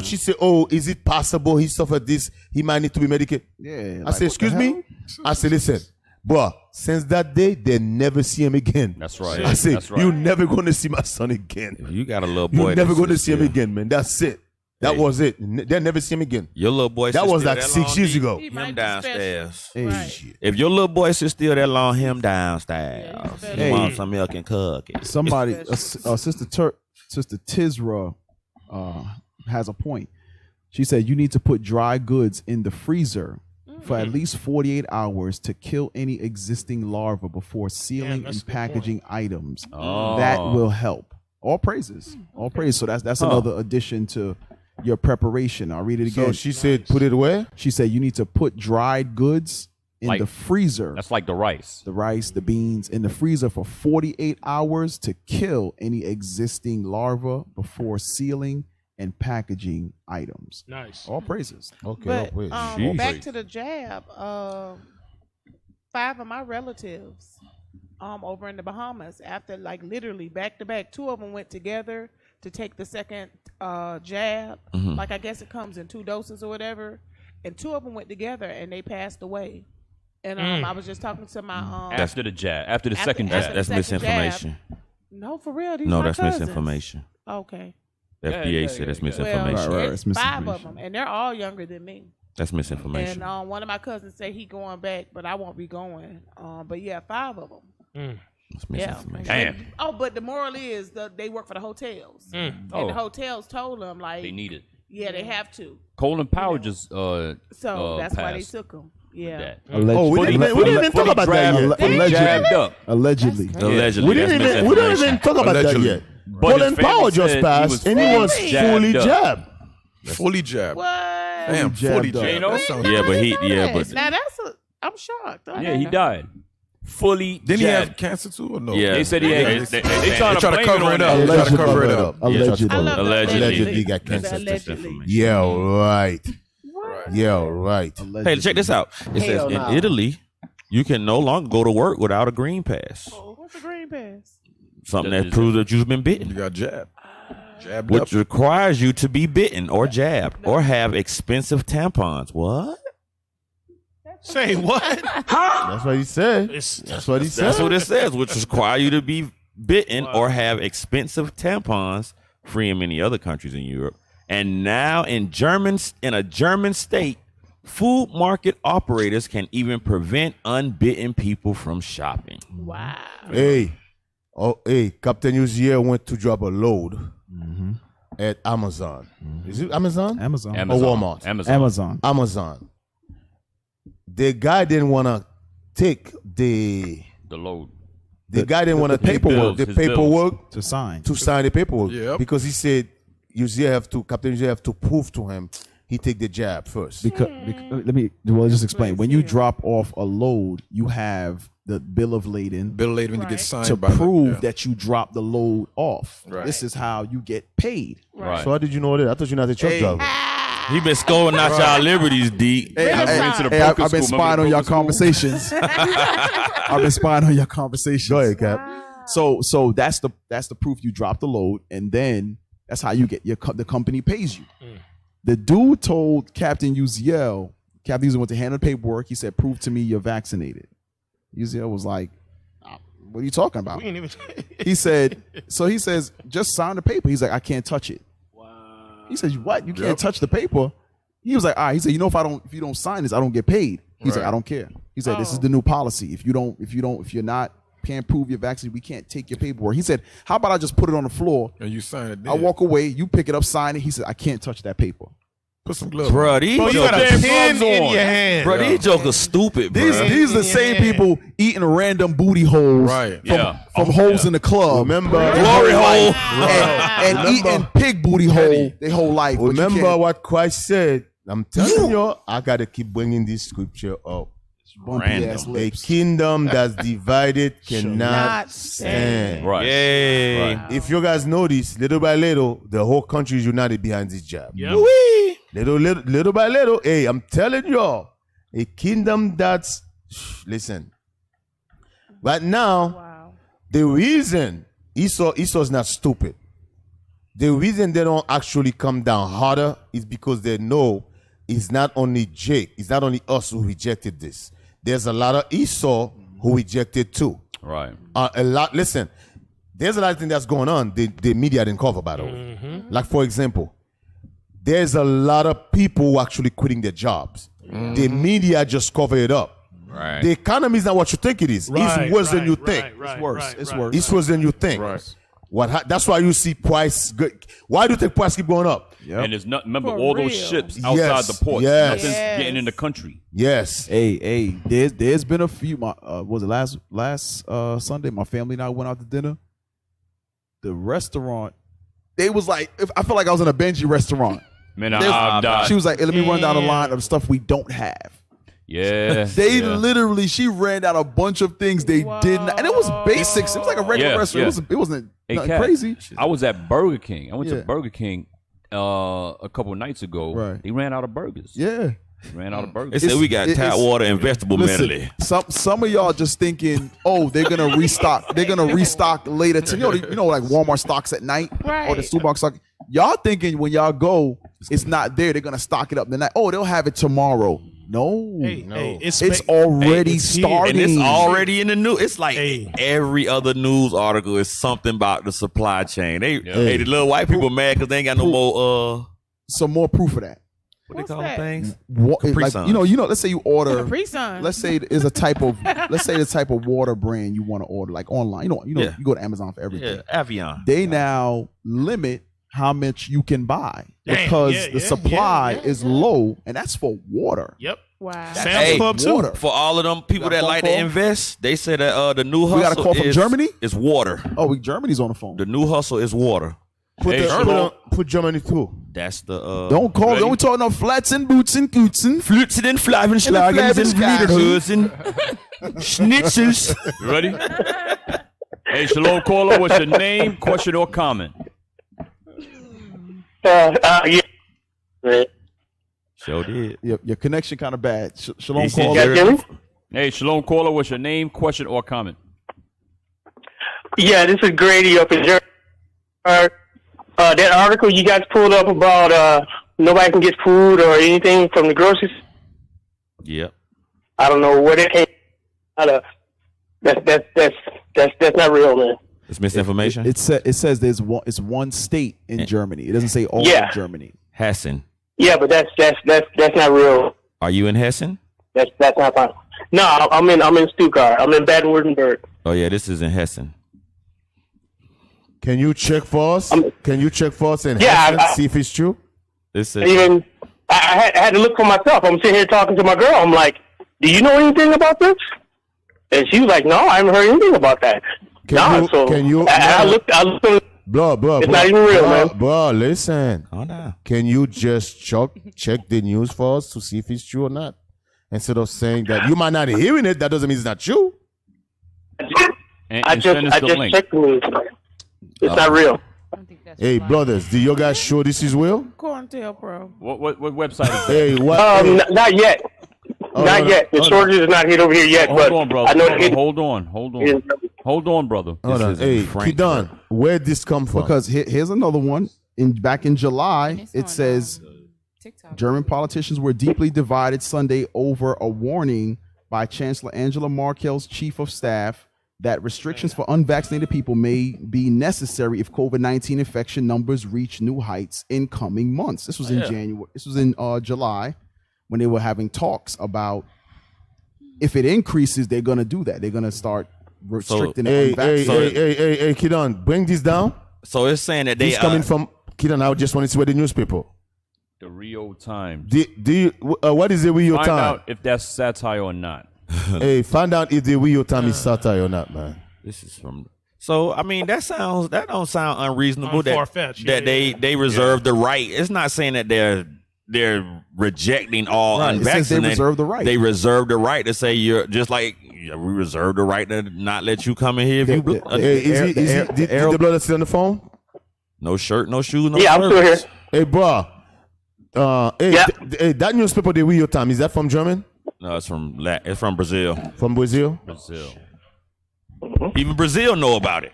She said, oh, is it possible he suffered this? He might need to be medicated. Yeah. I said, excuse me? I said, listen, bro, since that day, they never see him again. That's right. I said, That's right. you're never going to see my son again. You got a little boy. You're never going to see him again, man. That's it. That was it. They'll never see him again. Your little boy. That was like 6 years ago. Him downstairs. Right. If your little boy sit still that long, him downstairs. He want some milk and cookies. Somebody, Sister Tizra has a point. She said you need to put dry goods in the freezer for at least 48 hours to kill any existing larva before sealing and packaging items. That will help. All praises. All praise. So that's another addition to your preparation. I'll read it again. So she said put it where? She said you need to put dried goods in the freezer. That's like the rice. The rice, the beans in the freezer for 48 hours to kill any existing larva before sealing and packaging items. Nice. All praises. Okay. But back to the jab. 5 of my relatives over in the Bahamas, after like literally back to back, 2 of them went together to take the second jab. Like I guess it comes in 2 doses or whatever, and 2 of them went together and they passed away. And I was just talking to my after the jab, after the second jab. That's misinformation. Jab. No, for real. These No, my that's cousins. misinformation. Okay. FDA said that's misinformation. Well, it's 5 of them, and they're all younger than me. That's misinformation. And one of my cousins say he going back, but I won't be going. But yeah, 5 of them. That's misinformation. Damn. Oh, but the moral is they work for the hotels, and the hotels told them like They need it. Yeah, they have to. Colin Powell just So that's why they passed. took them. Yeah. We didn't even talk about that yet. Jabbed up. Allegedly. Allegedly. We didn't even talk about that yet. Colin Powell just passed, and he was fully jabbed. Fully jabbed. What? Damn, fully jabbed. know? That sounds Yeah, but he. Yeah, but Now I'm shocked. Yeah, he died. Fully Didn't he jabbed. have cancer too or no? Yeah. They said he had. They trying try to blame cover on it up. that. They try to cover it up. Allegedly. Allegedly. got cancer. Allegedly. Yeah, right. Yeah, right. Hey, check this out. It says in Italy, you can no longer go to work without a green pass. What's a green pass? Something that proves that you've been bitten. You got jabbed. Jabbed Which up. requires you to be bitten or jabbed or have expensive tampons. What? Say what? That's what he said. That's what he said. That's what it says, which require you to be bitten or have expensive tampons, free in many other countries in Europe. And now in a German state, food market operators can even prevent unbitten people from shopping. Wow. Hey, Captain Uzier went to drop a load at Amazon. Is it Amazon? Amazon. Or Walmart? Amazon. The guy didn't want to take the load. The guy didn't want to paperwork. The paperwork to sign the paperwork. Yep. Because he said Captain Uzier have to prove to him he take the jab first. Because let me just explain. When you drop off a load, you have the bill of lading. Bill of lading to get signed to by prove that you dropped the load off. Right. This is how you get paid. Right. So how did you know that? I thought you not a truck driver. He been scoring out y'all liberties, D. I've been spying on your conversations. I've been spying on your conversations. Go ahead, Cap. So that's the proof you dropped the load, and then that's how you get the company pays you. The dude told Captain Uziel went to handle the paperwork. He said, "Prove to me you're vaccinated." Uziel was like, "What are you talking about?" We ain't even He says, "Just sign the paper." He's like, "I can't touch it." He says, "What? You can't touch the paper?" He was like, "All right." He said, if you don't sign this, I don't get paid." He's like, "I don't care." He said, "This is the new policy. If you're not can't prove your vaccine, we can't take your paperwork." He said, "How about I just put it on the floor and you sign it? I walk away, you pick it up, sign it." He said, "I can't touch that paper." Put some gloves. Bro, you got a pen in your hand. Bro, these jokers stupid, bro. These are the same people eating random booty holes from holes in the club. Remember glory hole and eating pig booty hole their whole life. Remember what Christ said. I'm telling you, I gotta keep bringing this scripture up. A kingdom that's divided cannot stand. Right. Yay. Right. If you guys notice, little by little, the whole country is united behind this jab. Yep. Little by little, hey, I'm telling y'all, a kingdom that's listen. Right now, the reason Esau's not stupid. The reason they don't actually come down harder is because they know it's not only Jake, it's not only us who rejected this. There's a lot of Esau who rejected too. Right. Listen, there's a lot of things that's going on. The media didn't cover, by the way. Like, for example, there's a lot of people who are actually quitting their jobs. The media just cover it up. Right. The economy is not what you think it is. It's worse than you think. It's worse. It's worse. It's worse than you think. Right. That's why you see price. Why do you think price keep going up? Yep. And there's not. Remember For all real. those ships outside the ports. Yes. Nothing's getting in the country. Yes. Hey, there's been a few. Was it last Sunday? My family and I went out to dinner. The restaurant, they was like, I felt like I was in a Benji restaurant. Man, I've died. She was like, hey, let me run down the line of stuff we don't have. Yeah. Literally, she ran out a bunch of things they didn't, and it was basics. It was like a regular restaurant. Yeah. It wasn't nothing Kat, crazy. I was at Burger King. I went to Burger King a couple of nights ago. Right. They ran out of burgers. Yeah. Ran out of They burgers. said we got tap water and vegetable medley. Some of y'all just thinking, oh, they're gonna restock. They're gonna restock later. You know, like Walmart stocks at night or the supermarket stock. y'all thinking when y'all go, it's not there. They're gonna stock it up. They're like, oh, they'll have it tomorrow. No, it's already starting. And it's already in the news. It's like every other news article is something about the supply chain. The little white people mad because they ain't got no more. Some more proof of that. What they call things? Like, you know. Let's say you order. Capri-Sun. Let's say it's a type of. Let's say the type of water brand you want to order, like online. You go to Amazon for everything. Yeah, Evian. They now limit how much you can buy because the supply is low, and that's for water. Yep. Wow. Sam's Club too. For all of them people that like to invest, they said that the new hustle we got a call from Germany. Is water. Oh, Germany's on the phone. The new hustle is water. Put Germany too. That's the. Don't call. Ready? Don't talk no flats and boots and gootzen. Flutzen and Flavenschlagens and Wiederhösen. Schnitzels. You ready? Hey, Shalom caller, what's your name, question, or comment? Yeah. Sure did. Your connection kind of bad. Shalom caller. Hey, Shalom caller, what's your name, question, or comment? Yeah, this is Grady up in Germany. That article you guys pulled up about nobody can get food or anything from the groceries. Yep. I don't know where that came out of. That's not real, man. It's misinformation. It says it's one state in Germany. It doesn't say all of Germany. Hessen. Yeah, but that's not real. Are you in Hessen? That's not fine. No, I'm in Stuttgart. I'm in Baden-Württemberg. Oh yeah, this is in Hessen. Can you check for us? Can you check for us and see if it's true? This is I had to look for myself. I'm sitting here talking to my girl. I'm like, "Do you know anything about this?" And she was like, "No, I haven't heard anything about that." I looked. Bro, it's not even real, man. Bro, listen. Oh no. Can you just check the news for us to see if it's true or not? Instead of saying that you might not be hearing it, that doesn't mean it's not true. I just checked the news. It's not real. Hey, brothers, do you guys show this is real? Corntail Pro. What website is that? Hey, what? Not yet. Not yet. The shortage is not hit over here yet. Hold on, brother. Hold on, brother. Hold on. Hey, Kidan, where'd this come from? Because here's another one. Back in July, it says German politicians were deeply divided Sunday over a warning by Chancellor Angela Merkel's chief of staff that restrictions for unvaccinated people may be necessary if COVID-19 infection numbers reach new heights in coming months. This was in January. This was in July when they were having talks about if it increases, they're going to do that. They're going to start restricting it. Hey, Kidan, bring this down. So it's saying that this coming from Kidan. I just want to see where the newspaper. The Rio Times. What is the Rio Times? Find out if that's satire or not. Hey, find out if the Rio Times is satire or not, man. This is from. So I mean, that don't sound unreasonable. Far-fetched. They reserve the right. It's not saying that they're rejecting all unvaccinated. It says they reserve the right. They reserve the right to say you're just like we reserve the right to not let you come in here. If you did the brother sit on the phone? No shirt, no shoes, no. Yeah, I'm still here. Hey, bro. That newspaper, the Rio Times, is that from German? No, it's from Brazil. From Brazil? Brazil. Even Brazil know about it.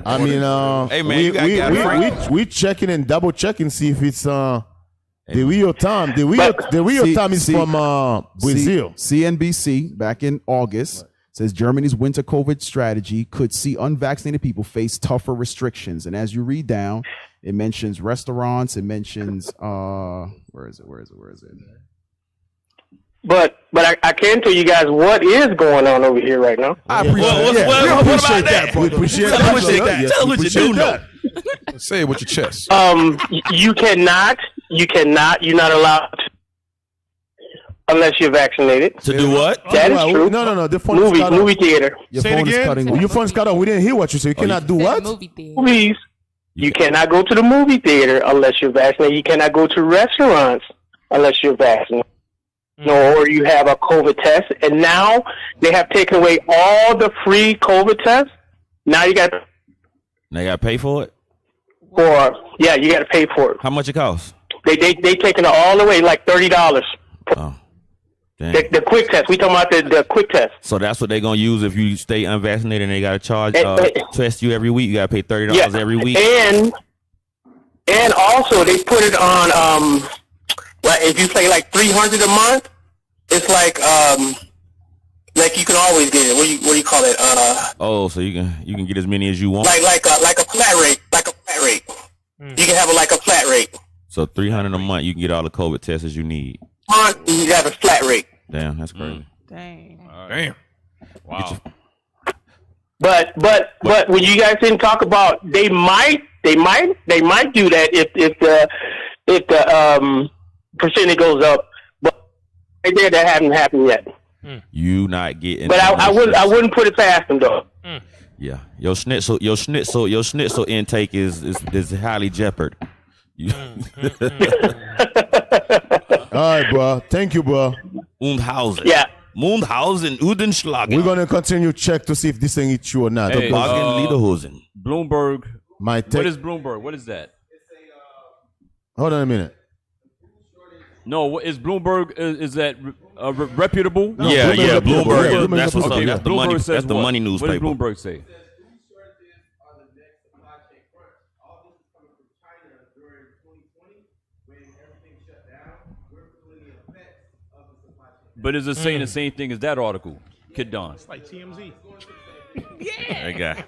I mean, hey man, we checking and double checking, see if it's the Rio Times. The Rio Times is from Brazil. CNBC back in August says Germany's winter COVID strategy could see unvaccinated people face tougher restrictions. And as you read down, it mentions restaurants. It mentions where is it? But I can tell you guys what is going on over here right now. I appreciate that. We appreciate that. Tell us what you do know. Say it with your chest. You're not allowed to, unless you're vaccinated. To do what? That is true. No. The phone is cut off. Movie theater. Your phone is cutting off. Your phone's cut off. We didn't hear what you said. You cannot do what? Movies. You cannot go to the movie theater unless you're vaccinated. You cannot go to restaurants unless you're vaccinated. Or you have a COVID test. And now they have taken away all the free COVID tests. Now you got to pay for it? You got to pay for it. How much it costs? They taking it all away, like $30. Oh, the quick test. We talking about the quick test. So that's what they're gonna use if you stay unvaccinated and they gotta charge test you every week. You gotta pay $30 every week. And also, they put it on, like if you pay like $300 a month, it's like you can always get it. What do you call it? Oh, so you can get as many as you want. Like a flat rate. You can have a flat rate. So $300 a month, you can get all the COVID tests as you need. You have a flat rate. Damn, that's crazy. Dang. Damn. Wow. But when you guys didn't talk about, they might do that if the percentage goes up. But right there, that hasn't happened yet. You not getting. But I wouldn't put it past them though. Yeah, your schnitzel intake is highly jeopard. All right, bro. Thank you, bro. Mundhausen. Yeah. Mundhausen, Udenschlagen. We're gonna continue check to see if this thing is true or not. Hey, Lederhosen. Bloomberg. What is Bloomberg? What is that? Hold on a minute. No, what is Bloomberg? Is that reputable? No, yeah, Bloomberg. Bloomberg. That's what's Okay, up. That's the money. says That's the what? money What newspaper. does Bloomberg say? But is it saying the same thing as that article? Kid Don. It's like TMZ. Yeah. That guy.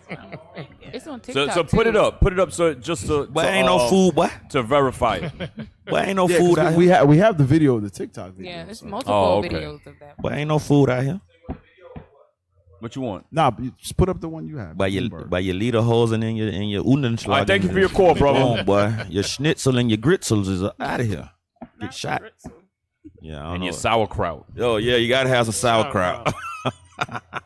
It's on TikTok. So put it up. Put it up so just to But ain't no food, boy. to verify it. But ain't no Yeah, food 'cause out we here. we have the video of the TikTok video. Yeah, there's so. multiple okay. videos of that. But ain't no food out here. What you want? Nah, but you just put up the one you have. By your Lederhosen and your Udenschlagen. All right, thank you for your call, brother. Come on, boy. Your schnitzel and your gritzels is out of here. Get shot. Yeah, I don't And know. your sauerkraut. Oh yeah, you gotta have some sauerkraut.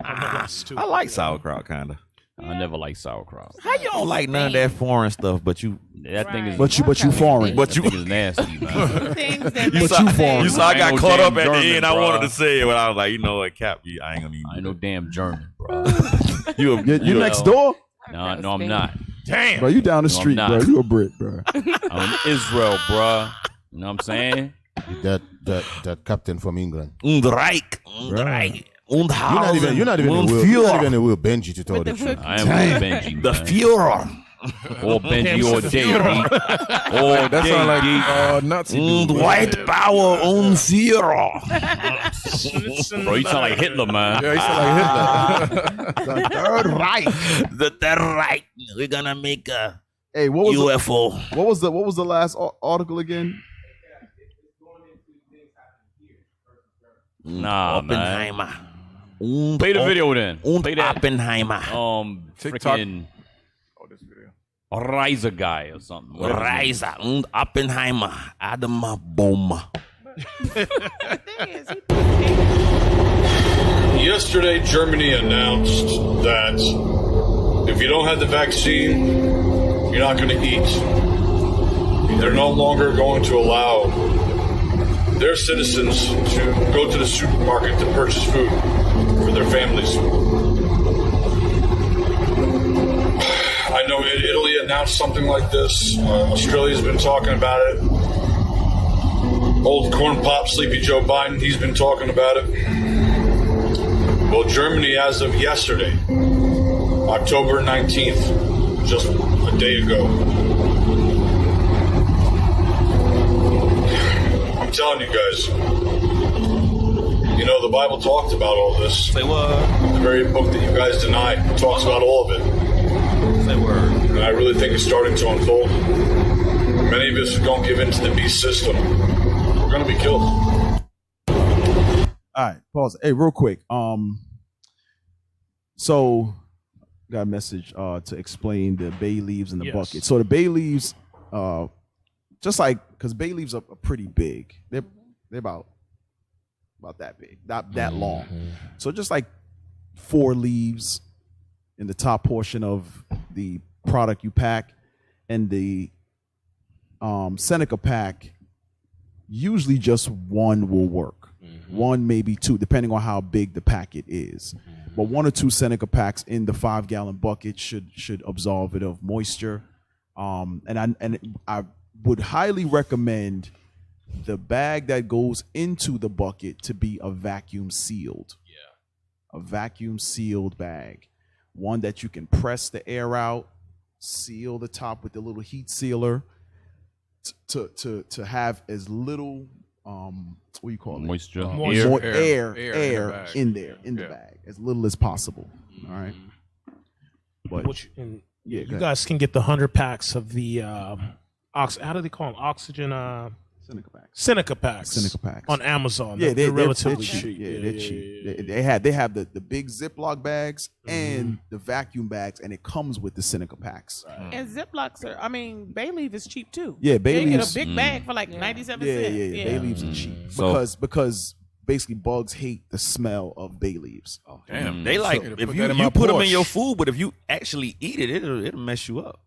I like sauerkraut, kinda. I never like sauerkraut. How you don't like none of that foreign stuff, but you That thing is. But you foreign. But you that thing is nasty, man. Things that You make saw- you say- you saw I got ain't no caught up damn at the German, end. I wanted bruh. to say it, but I was like, you know what, Cap, I ain't gonna even. I ain't no damn German, bro. You next door, No, I'm not. Damn. bro. You down the No, I'm street, not. bro. You a Brit, bro. I'm in Israel, bro. You know what I'm saying? That captain from England. Und Reich. Und Hausen. You're not even a real Benji to tell the truth. I am with Benji. The man. Führer. Or Benji or Davey. Or That sound like Davey. Nazi Und dude. White Power und Führer. Bro, you sound like Hitler, man. Yeah, he sound like Hitler. The Third Reich. The Third Reich. We're gonna make a Hey, what was UFO. what was the last article again? Nah, man. Oppenheimer. Und Play the video then. Und Play that. Oppenheimer. TikTok. Freaking Oh, this video. Reiser guy or something. Whatever his name Reiser und Oppenheimer. Adam Bomb. Yesterday, Germany announced that if you don't have the vaccine, you're not going to eat. They're no longer going to allow their citizens to go to the supermarket to purchase food for their families. I know Italy announced something like this. Australia's been talking about it. Old corn pop, Sleepy Joe Biden, he's been talking about it. Well, Germany, as of yesterday, October 19th, just a day ago, I'm telling you guys, you know, the Bible talked about all this. Say what? The very book that you guys denied talks about all of it. Say word. And I really think it's starting to unfold. Many of us who don't give in to the beast system, we're going to be killed. All right, pause. Hey, real quick. So got a message to explain the bay leaves in the bucket. So the bay leaves, just like because bay leaves are pretty big. They're about that big, not that long. So just like 4 leaves in the top portion of the product you pack, and the Seneca pack, usually just 1 will work. 1, maybe 2, depending on how big the packet is. But 1 or 2 Seneca packs in the 5-gallon bucket should absolve it of moisture. And I would highly recommend the bag that goes into the bucket to be a vacuum sealed. Yeah. A vacuum sealed bag. One that you can press the air out, seal the top with the little heat sealer, to have as little what do you call it? Moisture. Air in the bag, as little as possible. All right. But you guys can get the 100 packs of the how do they call them? Oxygen Seneca packs on Amazon. Yeah, they're relatively cheap. Yeah, they're cheap. They have the big Ziploc bags and the vacuum bags, and it comes with the Seneca packs. And Ziplocs bay leaf is cheap too. Yeah, bay leaf. You leaves. get a big bag for like 97 cents. Yeah. Bay leaves are cheap because basically bugs hate the smell of bay leaves. Oh, damn. They like if you put them in your food, but if you actually eat it, it'll mess you up.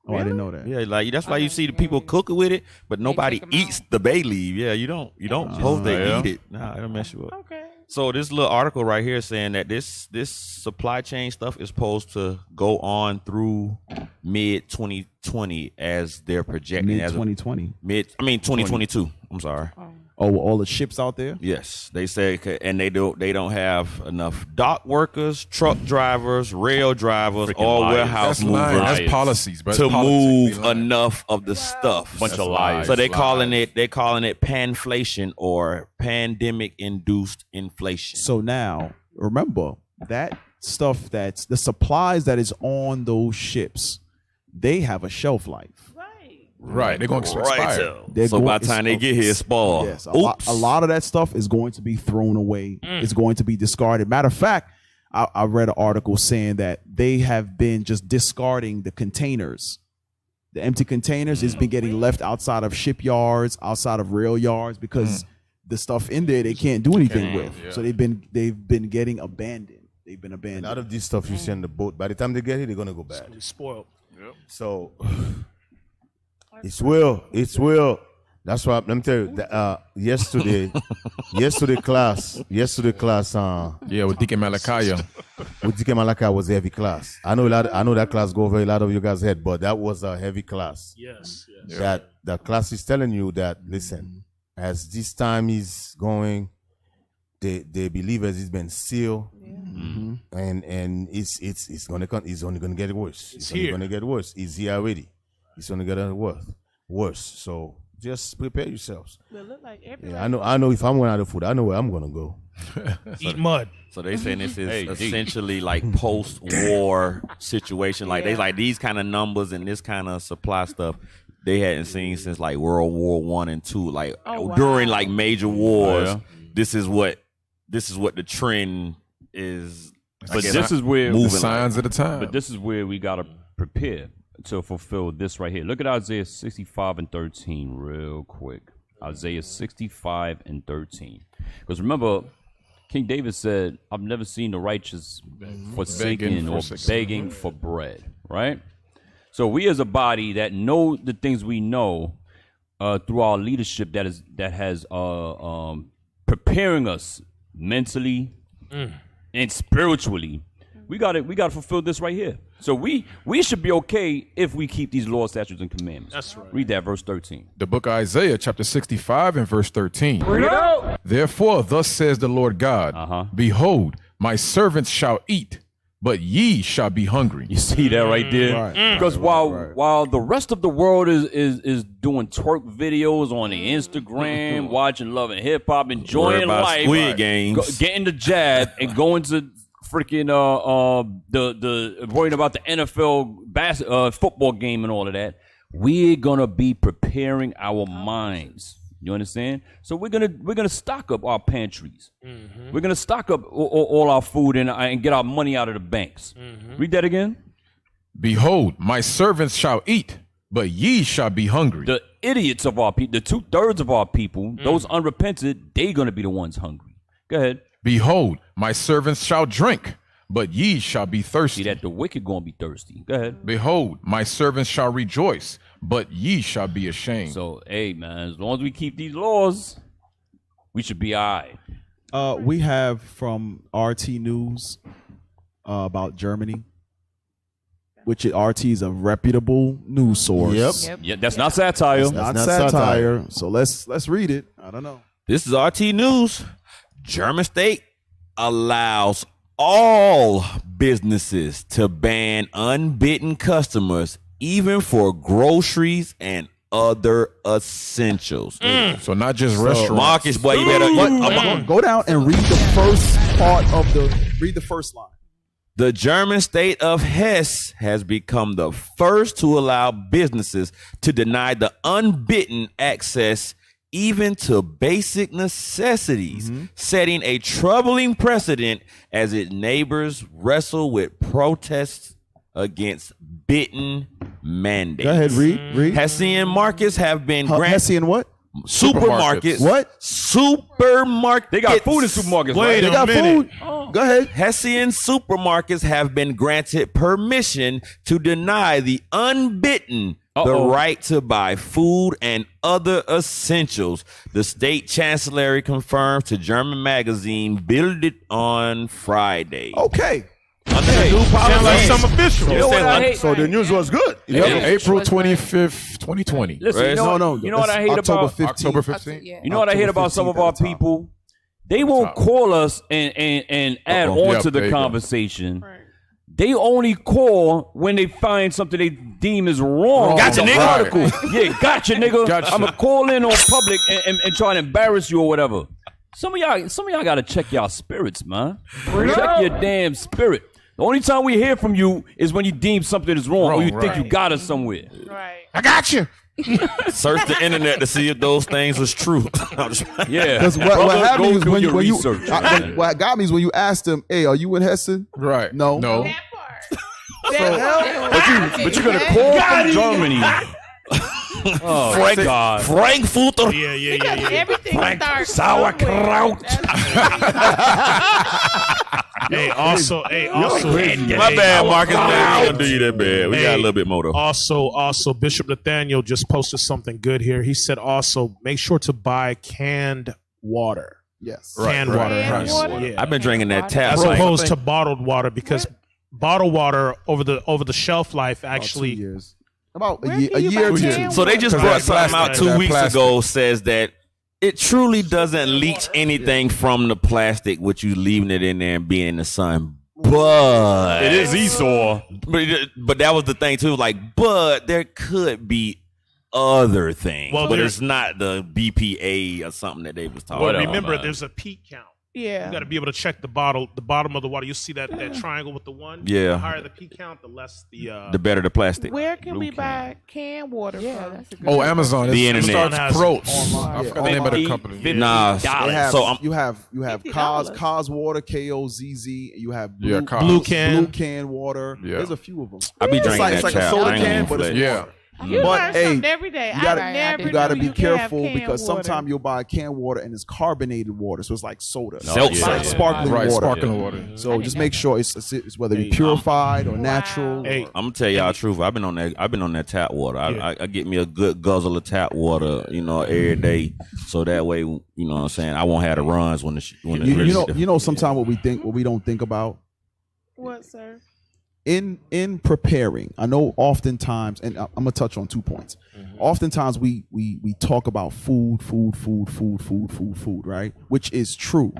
Oh, really? I didn't know that. Yeah, like that's why you see the people cooking with it, but nobody eats the bay leaf. Yeah, you don't supposed to eat it. Nah, it'll mess you up. Okay. So this little article right here saying that this supply chain stuff is supposed to go on through mid 2020 as they're projecting. Mid 2020. 2022. I'm sorry. Oh, all the ships out there? Yes, they say, and they don't have enough dock workers, truck drivers, rail drivers, or warehouse movers. That's policies, bro. To move enough of the stuff. Bunch of lies. So they're calling it panflation or pandemic induced inflation. So now remember that stuff that's the supplies that is on those ships, they have a shelf life. Right, they're going to expire. So by the time they get here, it's spoiled. Yes, a lot of that stuff is going to be thrown away. It's going to be discarded. Matter of fact, I read an article saying that they have been just discarding the containers. The empty containers has been getting left outside of shipyards, outside of rail yards, because the stuff in there they can't do anything with. Yeah. So they've been getting abandoned. They've been abandoned. A lot of this stuff you see on the boat, by the time they get here, they're gonna go bad. It's spoiled. Yep. So it's will. That's why let me tell you. Yesterday class. With Deacon Malachi. With Deacon Malachi was a heavy class. I know that class go over a lot of you guys' head, but that was a heavy class. Yes. That the class is telling you that listen, as this time is going, the believers has been sealed, and it's only gonna get worse. It's only gonna get worse. It's here already. It's only gonna get worse. So just prepare yourselves. Like I know if I'm going out of food, I know where I'm gonna go. Eat mud. So they saying this is essentially like post-war situation. Like they like these kind of numbers and this kind of supply stuff they hadn't seen since like World War I and II. Like during like major wars, this is what the trend is. But this is where the signs of the time. But this is where we gotta prepare to fulfill this right here. Look at Isaiah 65 and 13 real quick. Isaiah 65 and 13. Because remember, King David said, I've never seen the righteous forsaken or begging for bread, right? So we as a body that know the things we know through our leadership that has preparing us mentally and spiritually, we gotta fulfill this right here. So we should be okay if we keep these laws, statutes, and commandments. That's right. Read that verse 13. The book of Isaiah, chapter 65 and verse 13. Bring it out. Therefore, thus says the Lord God, behold, my servants shall eat, but ye shall be hungry. You see that right there? Because while the rest of the world is doing twerk videos on the Instagram, watching Love and Hip Hop, enjoying life, Squid Games, getting the jab, and going to freaking the worrying about the NFL football game and all of that, we're gonna be preparing our minds. You understand? So we're gonna stock up our pantries. We're gonna stock up all our food and get our money out of the banks. Read that again. Behold, my servants shall eat, but ye shall be hungry. The idiots of our people, the 2/3 of our people, those unrepentant, they gonna be the ones hungry. Go ahead. Behold, my servants shall drink, but ye shall be thirsty. See that the wicked gonna be thirsty. Go ahead. Behold, my servants shall rejoice, but ye shall be ashamed. So, hey, man, as long as we keep these laws, we should be all right. We have from RT News about Germany, which RT is a reputable news source. Yep. Yeah, that's not satire. That's not satire. So let's read it. I don't know. This is RT News. German state allows all businesses to ban unbidden customers, even for groceries and other essentials. So not just restaurants. Marcus, boy, you better go down and read the first part of read the first line. The German state of Hesse has become the first to allow businesses to deny the unbidden access even to basic necessities, setting a troubling precedent as its neighbors wrestle with protests against bitten mandates. Go ahead, read. Hessian markets have been granted. Hessian what? Supermarkets. What? Supermarkets. They got food in supermarkets. Wait They got food. Go ahead. Hessian supermarkets have been granted permission to deny the unbidden the right to buy food and other essentials. The state chancellery confirmed to German magazine Bild It on Friday. Okay. Under the new policy, Sounds like some official. You know what I hate? So the news was good. April 25th, 2020. Listen, you know what I hate October about 15th. October 15th. You know what I hate about some of our people? They won't call us and add on to the conversation. They only call when they find something they deem is wrong. Gotcha, with the nigga. article. Yeah, gotcha, nigga. Gotcha. I'm gonna call in on public and try and embarrass you or whatever. Some of y'all gotta check y'all spirits, man. Check your damn spirit. The only time we hear from you is when you deem something is wrong or you think you got us somewhere. Right. I got you. Search the internet to see if those things was true. Yeah. Because what happened is when you research, what got me is when you asked them, "Hey, are you in Hessen?" Right. No. No. But you're gonna call from Germany. Oh, God. Frankfurter. Yeah. Everything starts Sauerkraut. Also, My bad, Marcus. Man, we gonna do you that bad. We got a little bit more though. Also, Bishop Nathaniel just posted something good here. He said also make sure to buy canned water. Yes. Canned water. Canned water? Yeah. I've been drinking that tap. As opposed to bottled water, because bottled water over the shelf life actually About 2 years. About Where a year, can you or buy two. canned So they just brought something out 2 weeks plastic. ago says that it truly doesn't leach anything from the plastic, with you leaving it in there and being in the sun. But It is Esau. But that was the thing too. Like, but there could be other things. Well, but there's- it's not the BPA or something that they was talking Well, about. remember, there's a peak count. Yeah. You got to be able to check the bottom of the water. You see that triangle with the one. Yeah. The higher the peak count, the less the better the plastic. Where can we buy canned water from? That's a good Oh, Amazon. The It internet. starts Proats. Online. I forgot the name of the company. Nah, They have, so I'm you have $50. Cos water, KOZZ. You have Yeah, blue, Cos. Blue can. blue can water. Yeah. There's a few of them. I be It's drinking like, that it's like a tap. soda I ain't can, even but it's flex. Yeah. You But, learn hey, something every day. You gotta, I never you gotta knew be you could have careful canned because water. sometimes you'll buy canned water and it's carbonated water, so it's like soda. Seltzer. It's like sparkling Right, water. sparkling water. So just make sure it's whether it's purified or natural. Hey, I'm gonna tell y'all the truth. I've been on that tap water. I get me a good guzzle of tap water, every day, so that way, you know what I'm saying, I won't have the runs when sometimes what we don't think about What, sir? in preparing. I know oftentimes, and I'm gonna touch on 2 points. Oftentimes we talk about food, right? Which is true,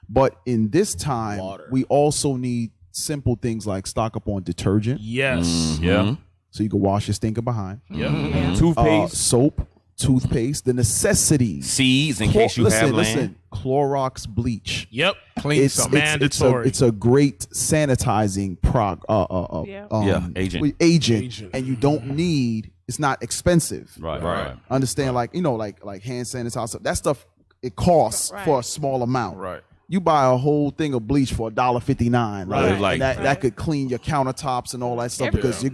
but in this time we also need simple things like stock up on detergent. yes. Yeah. So you can wash your stinker behind. Toothpaste. Soap, toothpaste, the necessities. seeds in case you have land. Listen, Clorox bleach. Yep. Clean It's something. mandatory. It's a great sanitizing agent, and you don't need. It's not expensive. Right. Understand? Like like hand sanitizer. That stuff it costs for a small amount. Right. You buy a whole thing of bleach for $1.59, right? Like- And that could clean your countertops and all that stuff because you're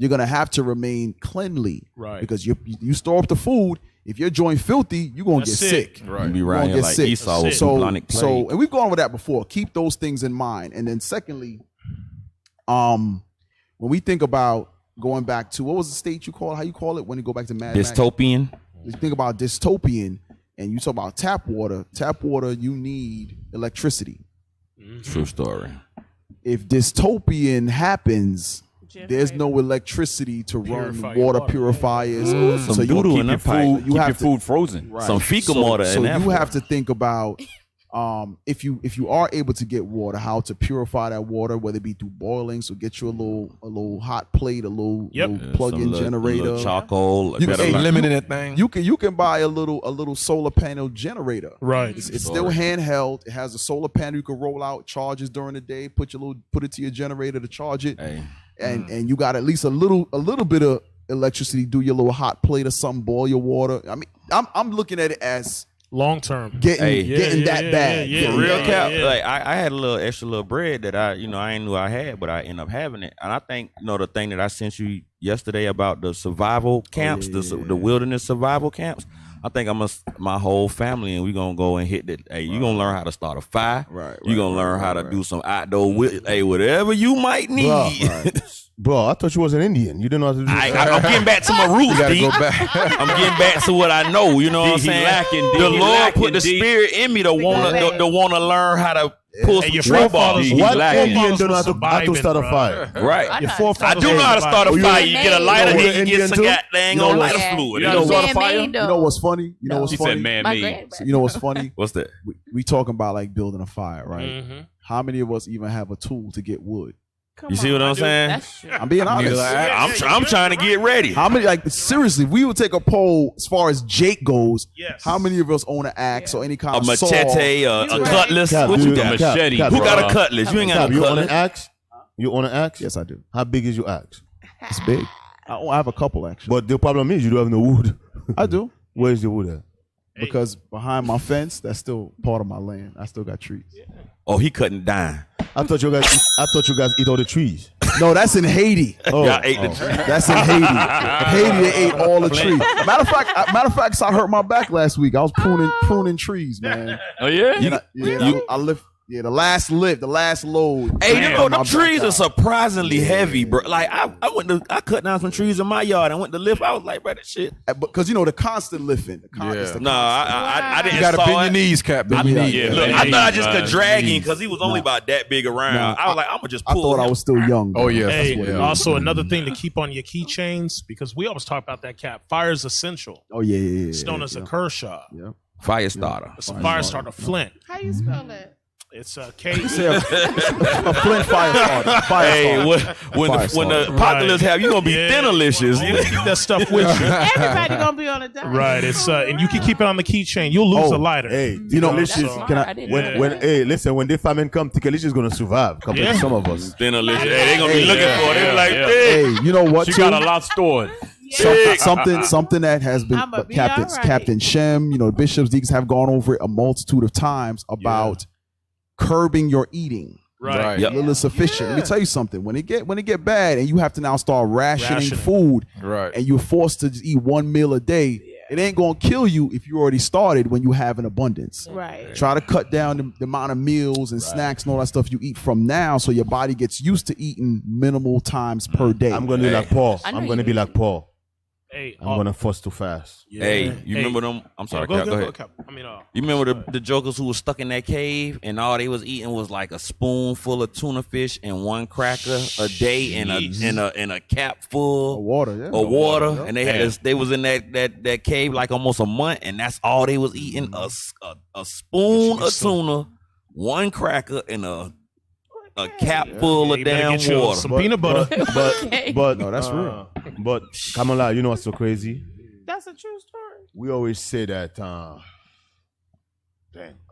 gonna have to remain cleanly, Right. Because you store up the food. If your joint filthy, you're gonna That's get sick. sick. Right. You be You're around gonna here get like sick. Esau with So, bubonic plague. so, and we've gone over that before. Keep those things in mind. And then secondly, when we think about going back to what was the state you call it? How you call it when you go back to Mad Max? Dystopian. You think about dystopian, and you talk about tap water. Tap water, you need electricity. True story. If dystopian happens, there's Generator. no electricity to run Purify your water water. purifiers. Some So you doodle keep in your that pipe. food. Keep You your have to food frozen. right. Some fecal so, water So in that you food. have to think about if you are able to get water, how to purify that water, whether it be through boiling. So get you a little hot plate, a little plug-in generator, little charcoal. You can limiting that thing. You can buy a little solar panel generator. Right. It's still handheld. It has a solar panel you can roll out, charges during the day. Put it to your generator to charge it, and you got at least a little bit of electricity. Do your little hot plate or something, boil your water. I mean, I'm looking at it as long term, getting that bad. Real cap. Like I had a little extra little bread that I ain't knew I had, but I ended up having it. And I think the thing that I sent you yesterday about the survival camps, the wilderness survival camps. I think my whole family, and we gonna go and hit that. Hey, you gonna learn how to start a fire. You gonna learn how to do some outdoor. Whatever you might need. Bro, I thought you was an Indian. You didn't know how to do that. I'm getting back to my roots, D. Go back. I'm getting back to what I know. You know what I'm saying? The Lord put the spirit in me to wanna learn how to pull some trip off. What Indian don't know how to start a fire? Right. I do know how to start a fire. You get a lighter, and you get some goddamn lighter fluid. You know what's funny? You know what's funny? He said man-made. You know what's funny? What's that? We talking about like building a fire, right? How many of us even have a tool to get wood? You see what I'm saying? I'm being honest. I'm trying to get ready. How many? Like seriously, we would take a poll as far as Jake goes. How many of us own an axe or any kind of machete, a cutlass? What you got? Machete. Who got a cutlass? You ain't got a cutlass. You own an axe? You own an axe? Yes, I do. How big is your axe? It's big. I have a couple actually. But the problem is you don't have no wood. I do. Where's the wood at? Because behind my fence, that's still part of my land. I still got trees. Oh, he cutting down. I thought you guys eat all the trees. No, that's in Haiti. Y'all ate the trees. That's in Haiti. Haiti, they ate all the trees. Matter of fact, I hurt my back last week. I was pruning trees, man. Oh yeah. I lift. Yeah, the last load. Hey, you know them trees are surprisingly heavy, bro. Like I cut down some trees in my yard and went to lift. I was like, bro, that shit. Because the constant lifting. I didn't. You got to bend your knees, Cap. Bend your knees. Look, I thought I just could drag him because he was only about that big around. I was like, I'm gonna just pull. I thought I was still young. Oh yeah. Hey, also another thing to keep on your keychains, because we always talk about that, Cap. Fire is essential. Oh yeah. It's known as a Kershaw. Yeah. Fire starter. It's a fire starter, Flint. How you spell that? It's a K. A Flint fire starter. Hey, when the apocalypse have, you gonna be thinalicious. You keep that stuff with you. Everybody gonna be on a diet. Right. It's and you can keep it on the keychain. You'll lose a lighter. Hey, listen, when the famine come, Tikalicious is gonna survive compared to some of us. Thinalicious. Hey, they gonna be looking for it. They be like, hey, you know what? She got a lot stored. Something that has been Captain Shem, bishops, deacons have gone over it a multitude of times about curbing your eating. Right. A little sufficient. Let me tell you something. When it get bad and you have to now start rationing food, and you're forced to just eat one meal a day, it ain't gonna kill you if you already started when you have an abundance. Right. Try to cut down the amount of meals and snacks and all that stuff you eat from now, so your body gets used to eating minimal times per day. I'm gonna be like Paul. I'm gonna be like Paul. Hey, I'm gonna fuss too fast. Hey, you remember them? I'm sorry, go ahead. You remember the jokers who was stuck in that cave and all they was eating was like a spoonful of tuna fish and one cracker a day and a cap full of water, and they was in that cave like almost a month, and that's all they was eating, a spoon of tuna, one cracker, and a cap full of damn water. Some peanut butter. But no, that's real. But Kamala, you know what's so crazy? That's a true story. We always say that. Damn,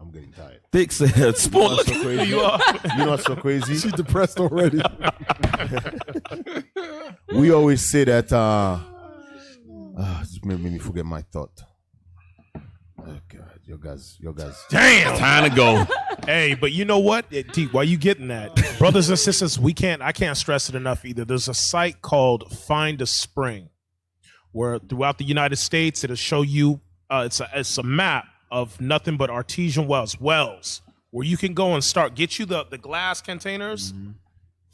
I'm getting tired. Thick said, "Spoon." You know what's so crazy? You know what's so crazy? She's depressed already. We always say that. Just made me forget my thought. Oh God, your guys. Damn, time to go. Hey, but you know what, T? Why you getting that, brothers and sisters? I can't stress it enough either. There's a site called Find a Spring, where throughout the United States it'll show you. It's a map of nothing but artesian wells, where you can go and get you the glass containers,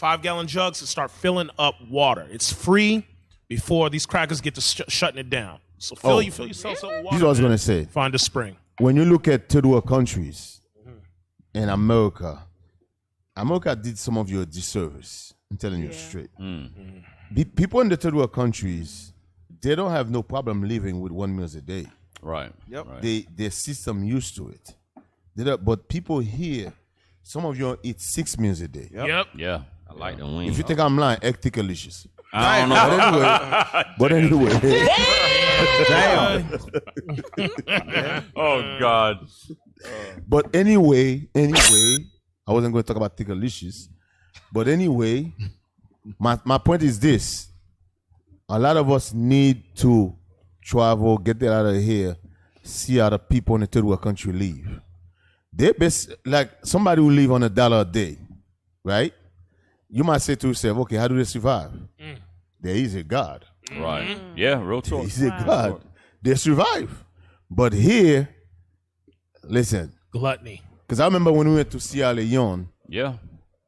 5-gallon jugs, and start filling up water. It's free before these crackers get to shutting it down. So fill yourself up with water. This is what I was gonna say. Find a spring. When you look at third world countries in America did some of your disservice. I'm telling you straight. People in the third world countries, they don't have no problem living with 1 meal a day. Right. Yep. Their system used to it. But people here, some of you eat 6 meals a day. Yep. Yeah, I like the wings. If you think I'm lying, egg delicious. I don't know. But anyway. Damn. Oh God. But anyway, I wasn't going to talk about Tickalicious. But anyway, my point is this. A lot of us need to travel, get that out of here, see how the people in the third world country live. They best, like somebody who live on $1 a day, right? You might say to yourself, okay, how do they survive? There is a God. Right. Yeah, real talk. There is a God. They survive. But here, listen. Gluttony. Because I remember when we went to Sierra Leone. Yeah.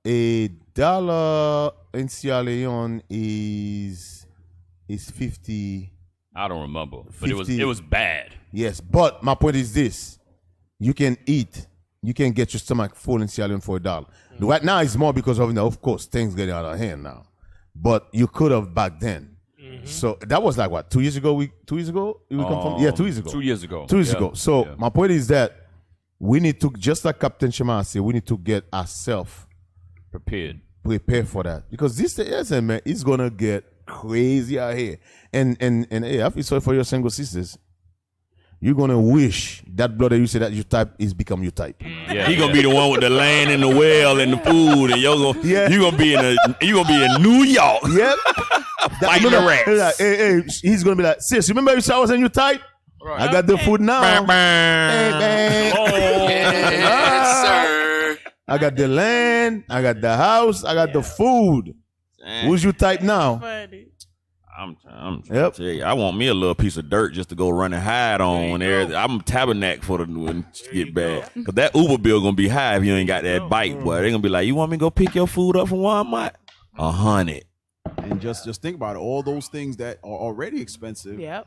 $1 in Sierra Leone is 50. I don't remember, but 50. it was bad. Yes, but my point is this: you can eat, you can get your stomach full in Sierra Leone for $1. Right now, it's more because of course, things getting out of hand now. But you could have back then. So that was like what, 2 years ago? 2 years ago? We come from, 2 years ago. 2 years ago. 2 years ago. So my point is that we need to, just like Captain Shema said, we need to get ourselves prepared for that, because this year, man, it's gonna get crazy out here. And hey, I feel sorry for your single sisters. You're gonna wish that blood that you say that you type is become your type. Yeah, he gonna be the one with the land and the well and the food, and you gonna be in New York. Yep. Fighting the rats. Like, hey, he's gonna be like, sis, remember you said I was in your type? Right. I got the food now. Bang. Oh, yes, sir. I got the land, I got the house, I got the food. Dang. Who's your type now? Funny. I'm trying to tell you, I want me a little piece of dirt just to go run and hide on when I'm tabernacle for when it get bad. Because that Uber bill going to be high if you ain't got that bite, boy. They're going to be like, you want me to go pick your food up from Walmart? 100. And just think about it. All those things that are already expensive. Yep.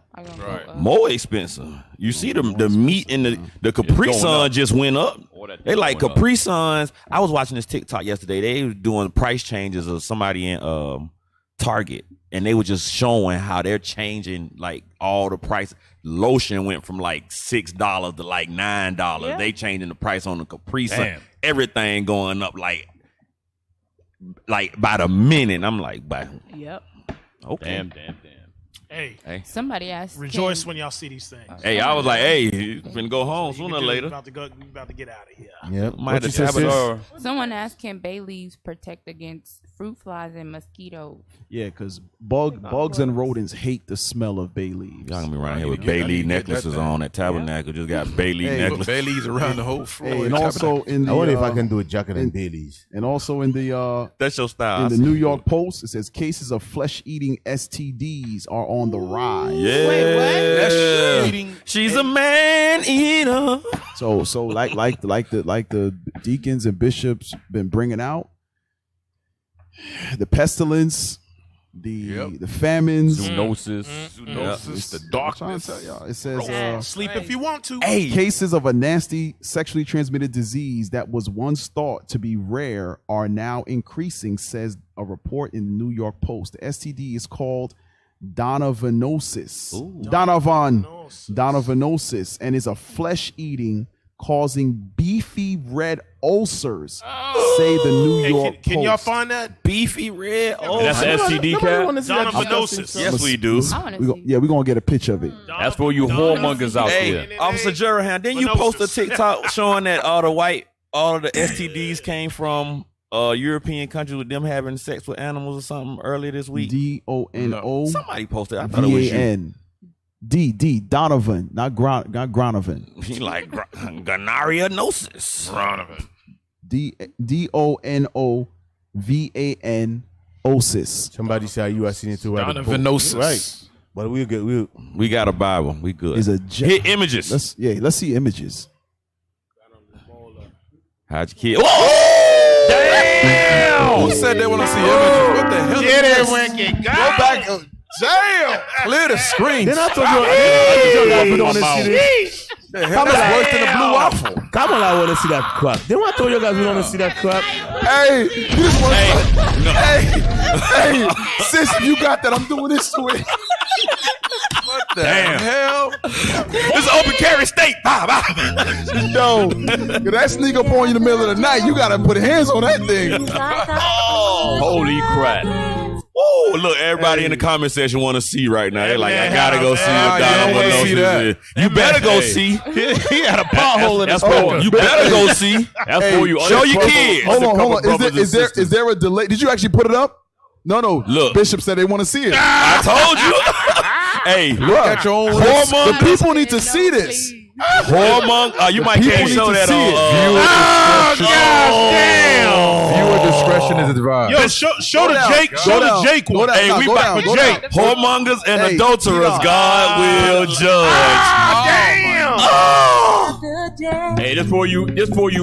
More expensive. You see the meat and the Capri Sun just went up. They like Capri Suns. I was watching this TikTok yesterday. They were doing price changes of somebody in Target. And they were just showing how they're changing like all the price. Lotion went from like $6 to like $9. Yeah. They changing the price on the Capri Sun. Damn. Everything going up like by the minute. I'm like, yep. Okay. Damn. Hey. Somebody asked. Rejoice when y'all see these things. Hey, I was like, hey, you finna go home sooner or later. We about to get out of here. Yep. Might have Someone asked, can bay leaves protect against fruit flies and mosquitoes? Yeah, because bugs and rodents hate the smell of bay leaves. Y'all gonna be around here with bay leaf necklaces on at tabernacle. Just got bay leaf necklaces. Bay leaves around the whole floor. Hey, and also in the, I wonder if I can do a jacket and bay leaves. And also in the that's your style. In the New York Post, it says cases of flesh-eating STDs are on the rise. Yeah. Wait, what? She's a man eater. So like the deacons and bishops been bringing out the pestilence, the famines, zoonosis, the darkness. It says sleep if you want to. Cases of a nasty sexually transmitted disease that was once thought to be rare are now increasing, says a report in the New York Post. The STD is called Donovanosis. Donovanosis, and is a flesh-eating causing beefy red ulcers, say the New York Post. Can y'all find that? Beefy red ulcers? That's STD, Cat? Donovanosis. Yes, we do. We're going to get a picture of it. That's for you whoremongers out there. Officer Jerahan, didn't you post a TikTok showing that all of the STDs came from European countries with them having sex with animals or something earlier this week? DONO. Somebody posted. I thought it was you. D Donovan, not Gronovan. He like gonarianosis. Gronovan. DONOVAN-osis. Somebody said you are seeing it too. Donovanosis. Right. But we good. We got a Bible. We good. Hit images. Let's see images. How'd you kill? Whoa! Damn! Who said they want to see images? What the hell? Get it, wicked. Go back. Damn! Clear the screen. Then I told you guys we don't want to see this. That's worse than a blue waffle. Come on, I want to see that crap. Then I told you guys we don't want to see that crap. Hey, you just want hey, sis, if you got that, I'm doing this to it. What the hell? This is open carry state. Yo, if that sneak up on you in the middle of the night, you gotta put hands on that thing. Oh, holy crap. Oh, look, everybody in the comment section want to see right now. They're like, I gotta go see what Donovan knows. You better go see. He had a pothole in his You better go see. That's for you. Show your kids. Hold on. Is there a delay? Did you actually put it up? No. Look, Bishop said they want to see it. I told you. Hey, look at your own risk. The people need to see this. You might can't show that on. Viewer discretion is advised. Yo, show the Jake. Show the Jake one. Hey, we back with Jake. Whoremongers and adulterers, God will judge. Damn. Hey, this for you.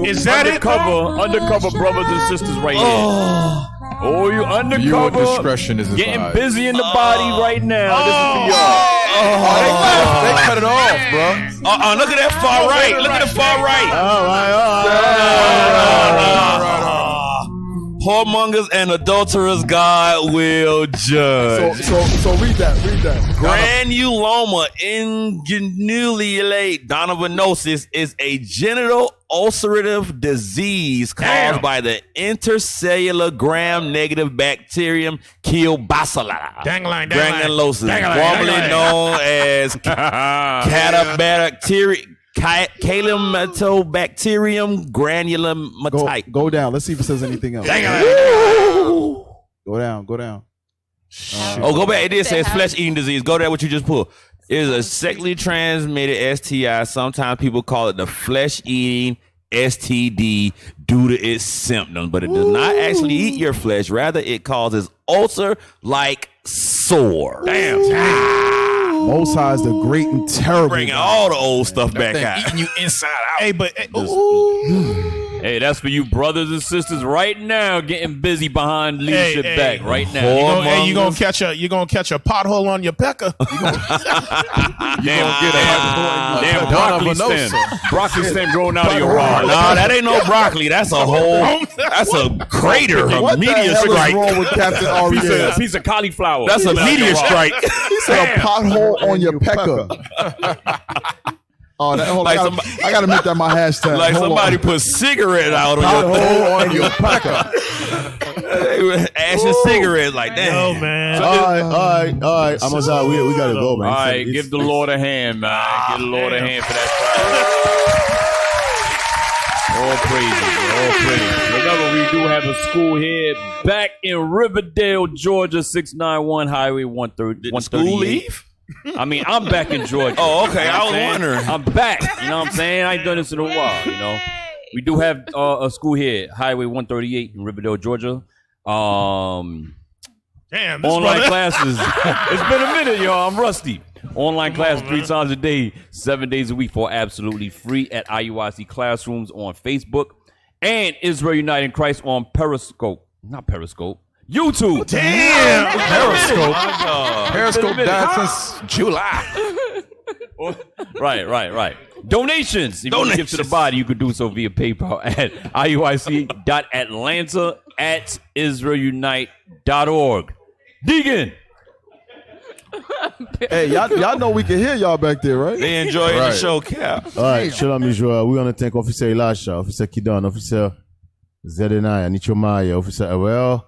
Is that undercover brothers and sisters right here. Oh, you undercover. Viewer discretion is advised. Getting busy in the body right now. This is for y'all. They cut it off, bro. Look at that far right. Look at the far right. Whoremongers and adulterers, God will judge. So read that. Granuloma inguinale donovanosis is a genital ulcerative disease caused by the intercellular gram-negative bacterium Kielbacilla granulosis, formerly known as Calamity granulomatosis. Go down. Let's see if it says anything else. Go down. Go back. It did say it's flesh-eating disease. Go there. What you just pulled. It is a sexually transmitted STI. Sometimes people call it the flesh-eating STD due to its symptoms, but it does not actually eat your flesh. Rather, it causes ulcer-like sore. Damn. Most High is the great and terrible. Bringing all the old stuff back out. Eating you inside out. Hey, but hey, that's for you brothers and sisters right now getting busy behind leadership back right now. You're gonna catch a pothole on your pecker. Damn broccoli stem. Broccoli stem growing out of your rod. Nah, that ain't no broccoli. That's a crater. A meteor strike. What's wrong with Captain A piece of cauliflower. That's a meteor strike. He said a pothole on your pecker. Oh, I gotta make that my hashtag. Like somebody put cigarette out on your pecker. Ashes cigarettes like that. Oh man. All right. I'm sorry. We gotta go, man. All right, give the Lord a hand, man. Give the Lord a hand for that. All praises. Remember, we do have a school here back in Riverdale, Georgia, 691 Highway 130. Did the school leave? I mean, I'm back in Georgia. Oh, okay. I was wondering. I'm back. You know what I'm saying? I ain't done this in a while, you know. We do have a school here, Highway 138 in Riverdale, Georgia. Damn. Online classes. It's been a minute, y'all. I'm rusty. Online classes 3 times a day, 7 days a week for absolutely free at IUIC Classrooms on Facebook and Israel United in Christ on Periscope. Not Periscope. YouTube. Damn. Periscope died since July. Right. Donations. If you want to give to the body, you could do so via PayPal at iuic.atlanta@israelunite.org. Deegan. Hey, y'all know we can hear y'all back there, right? They enjoying the show, Cap. All right, Shalom Israel. We want to thank Officer Elisha, Officer Kidan, Officer Zedenaya, Nichomaya, Officer Awel,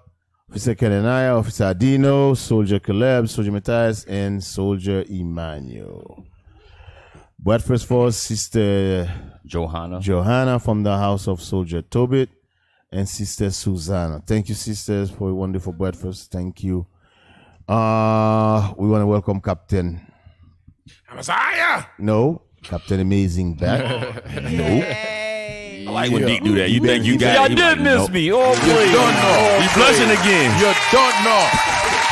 Officer Kenanaya, Officer Adino, Soldier Caleb, Soldier Matthias, and Soldier Emmanuel. But first for Sister Johanna from the house of Soldier Tobit and Sister Susanna. Thank you, sisters, for a wonderful breakfast. Thank you. We want to welcome Captain Messiah. No, Captain Amazing back. No. I like when Deke do that. You think you got it? Y'all did miss me. Oh, please. You don't know. He's blushing again. You don't know.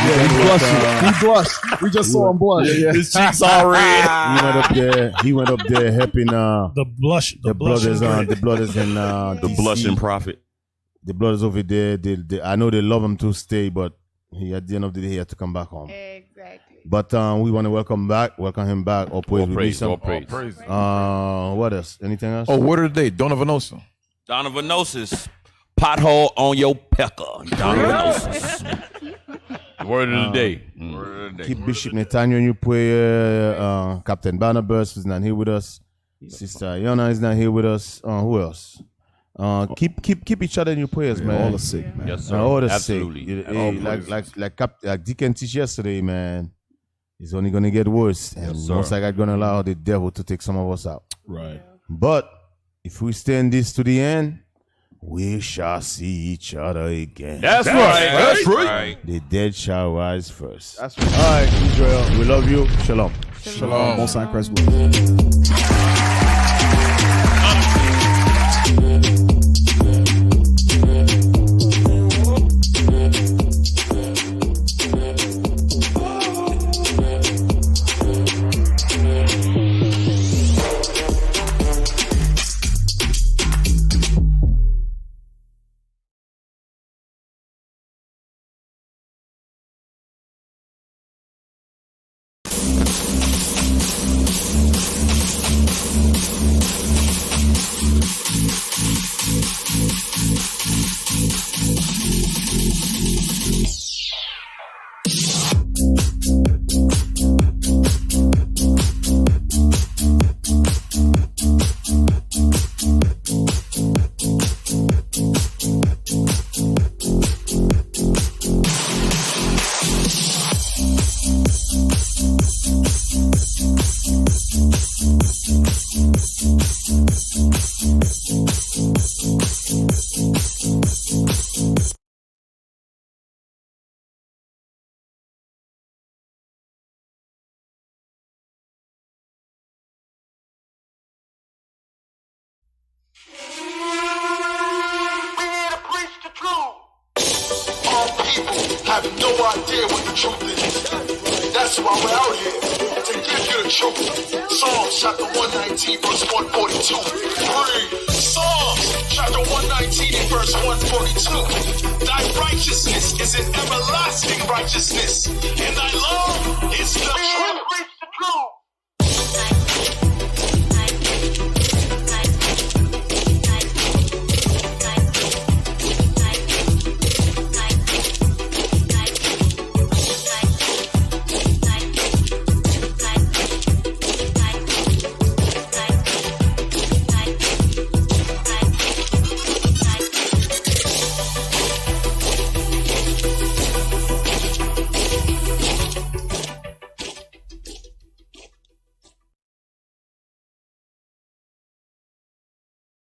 Yeah, he blushed. We just saw him blush. His cheeks all red. He went up there helping the brothers and the blushing prophet. The brothers over there. I know they love him to stay, but at the end of the day, he had to come back home. Exactly. But we want to welcome him back. All praise. All praise. What else? Anything else? Oh, word of the day, Donovanosis. Donovanosis. Pothole on your pecker. Donovanosis. Word of the day. Keep Bishop Nathaniel in your prayer. Captain Barnabas is not here with us. Sister Yona is not here with us. Who else? Keep each other in your prayers, man. All the sick, man. Yes, sir. All the Absolutely. sick. Like Deacon teach yesterday, man. It's only gonna get worse, and most likely gonna allow the devil to take some of us out. Right. But if we stand this to the end, we shall see each other again. That's right. That's right. The dead shall rise first. That's right. All right, Israel. We love you. Shalom. Shalom. Most High Christ bless. Have no idea what the truth is. That's why we're out here, to give you the truth. Psalms chapter 119, verse 142. Read. Psalms chapter 119 and verse 142. Thy righteousness is an everlasting righteousness, and thy love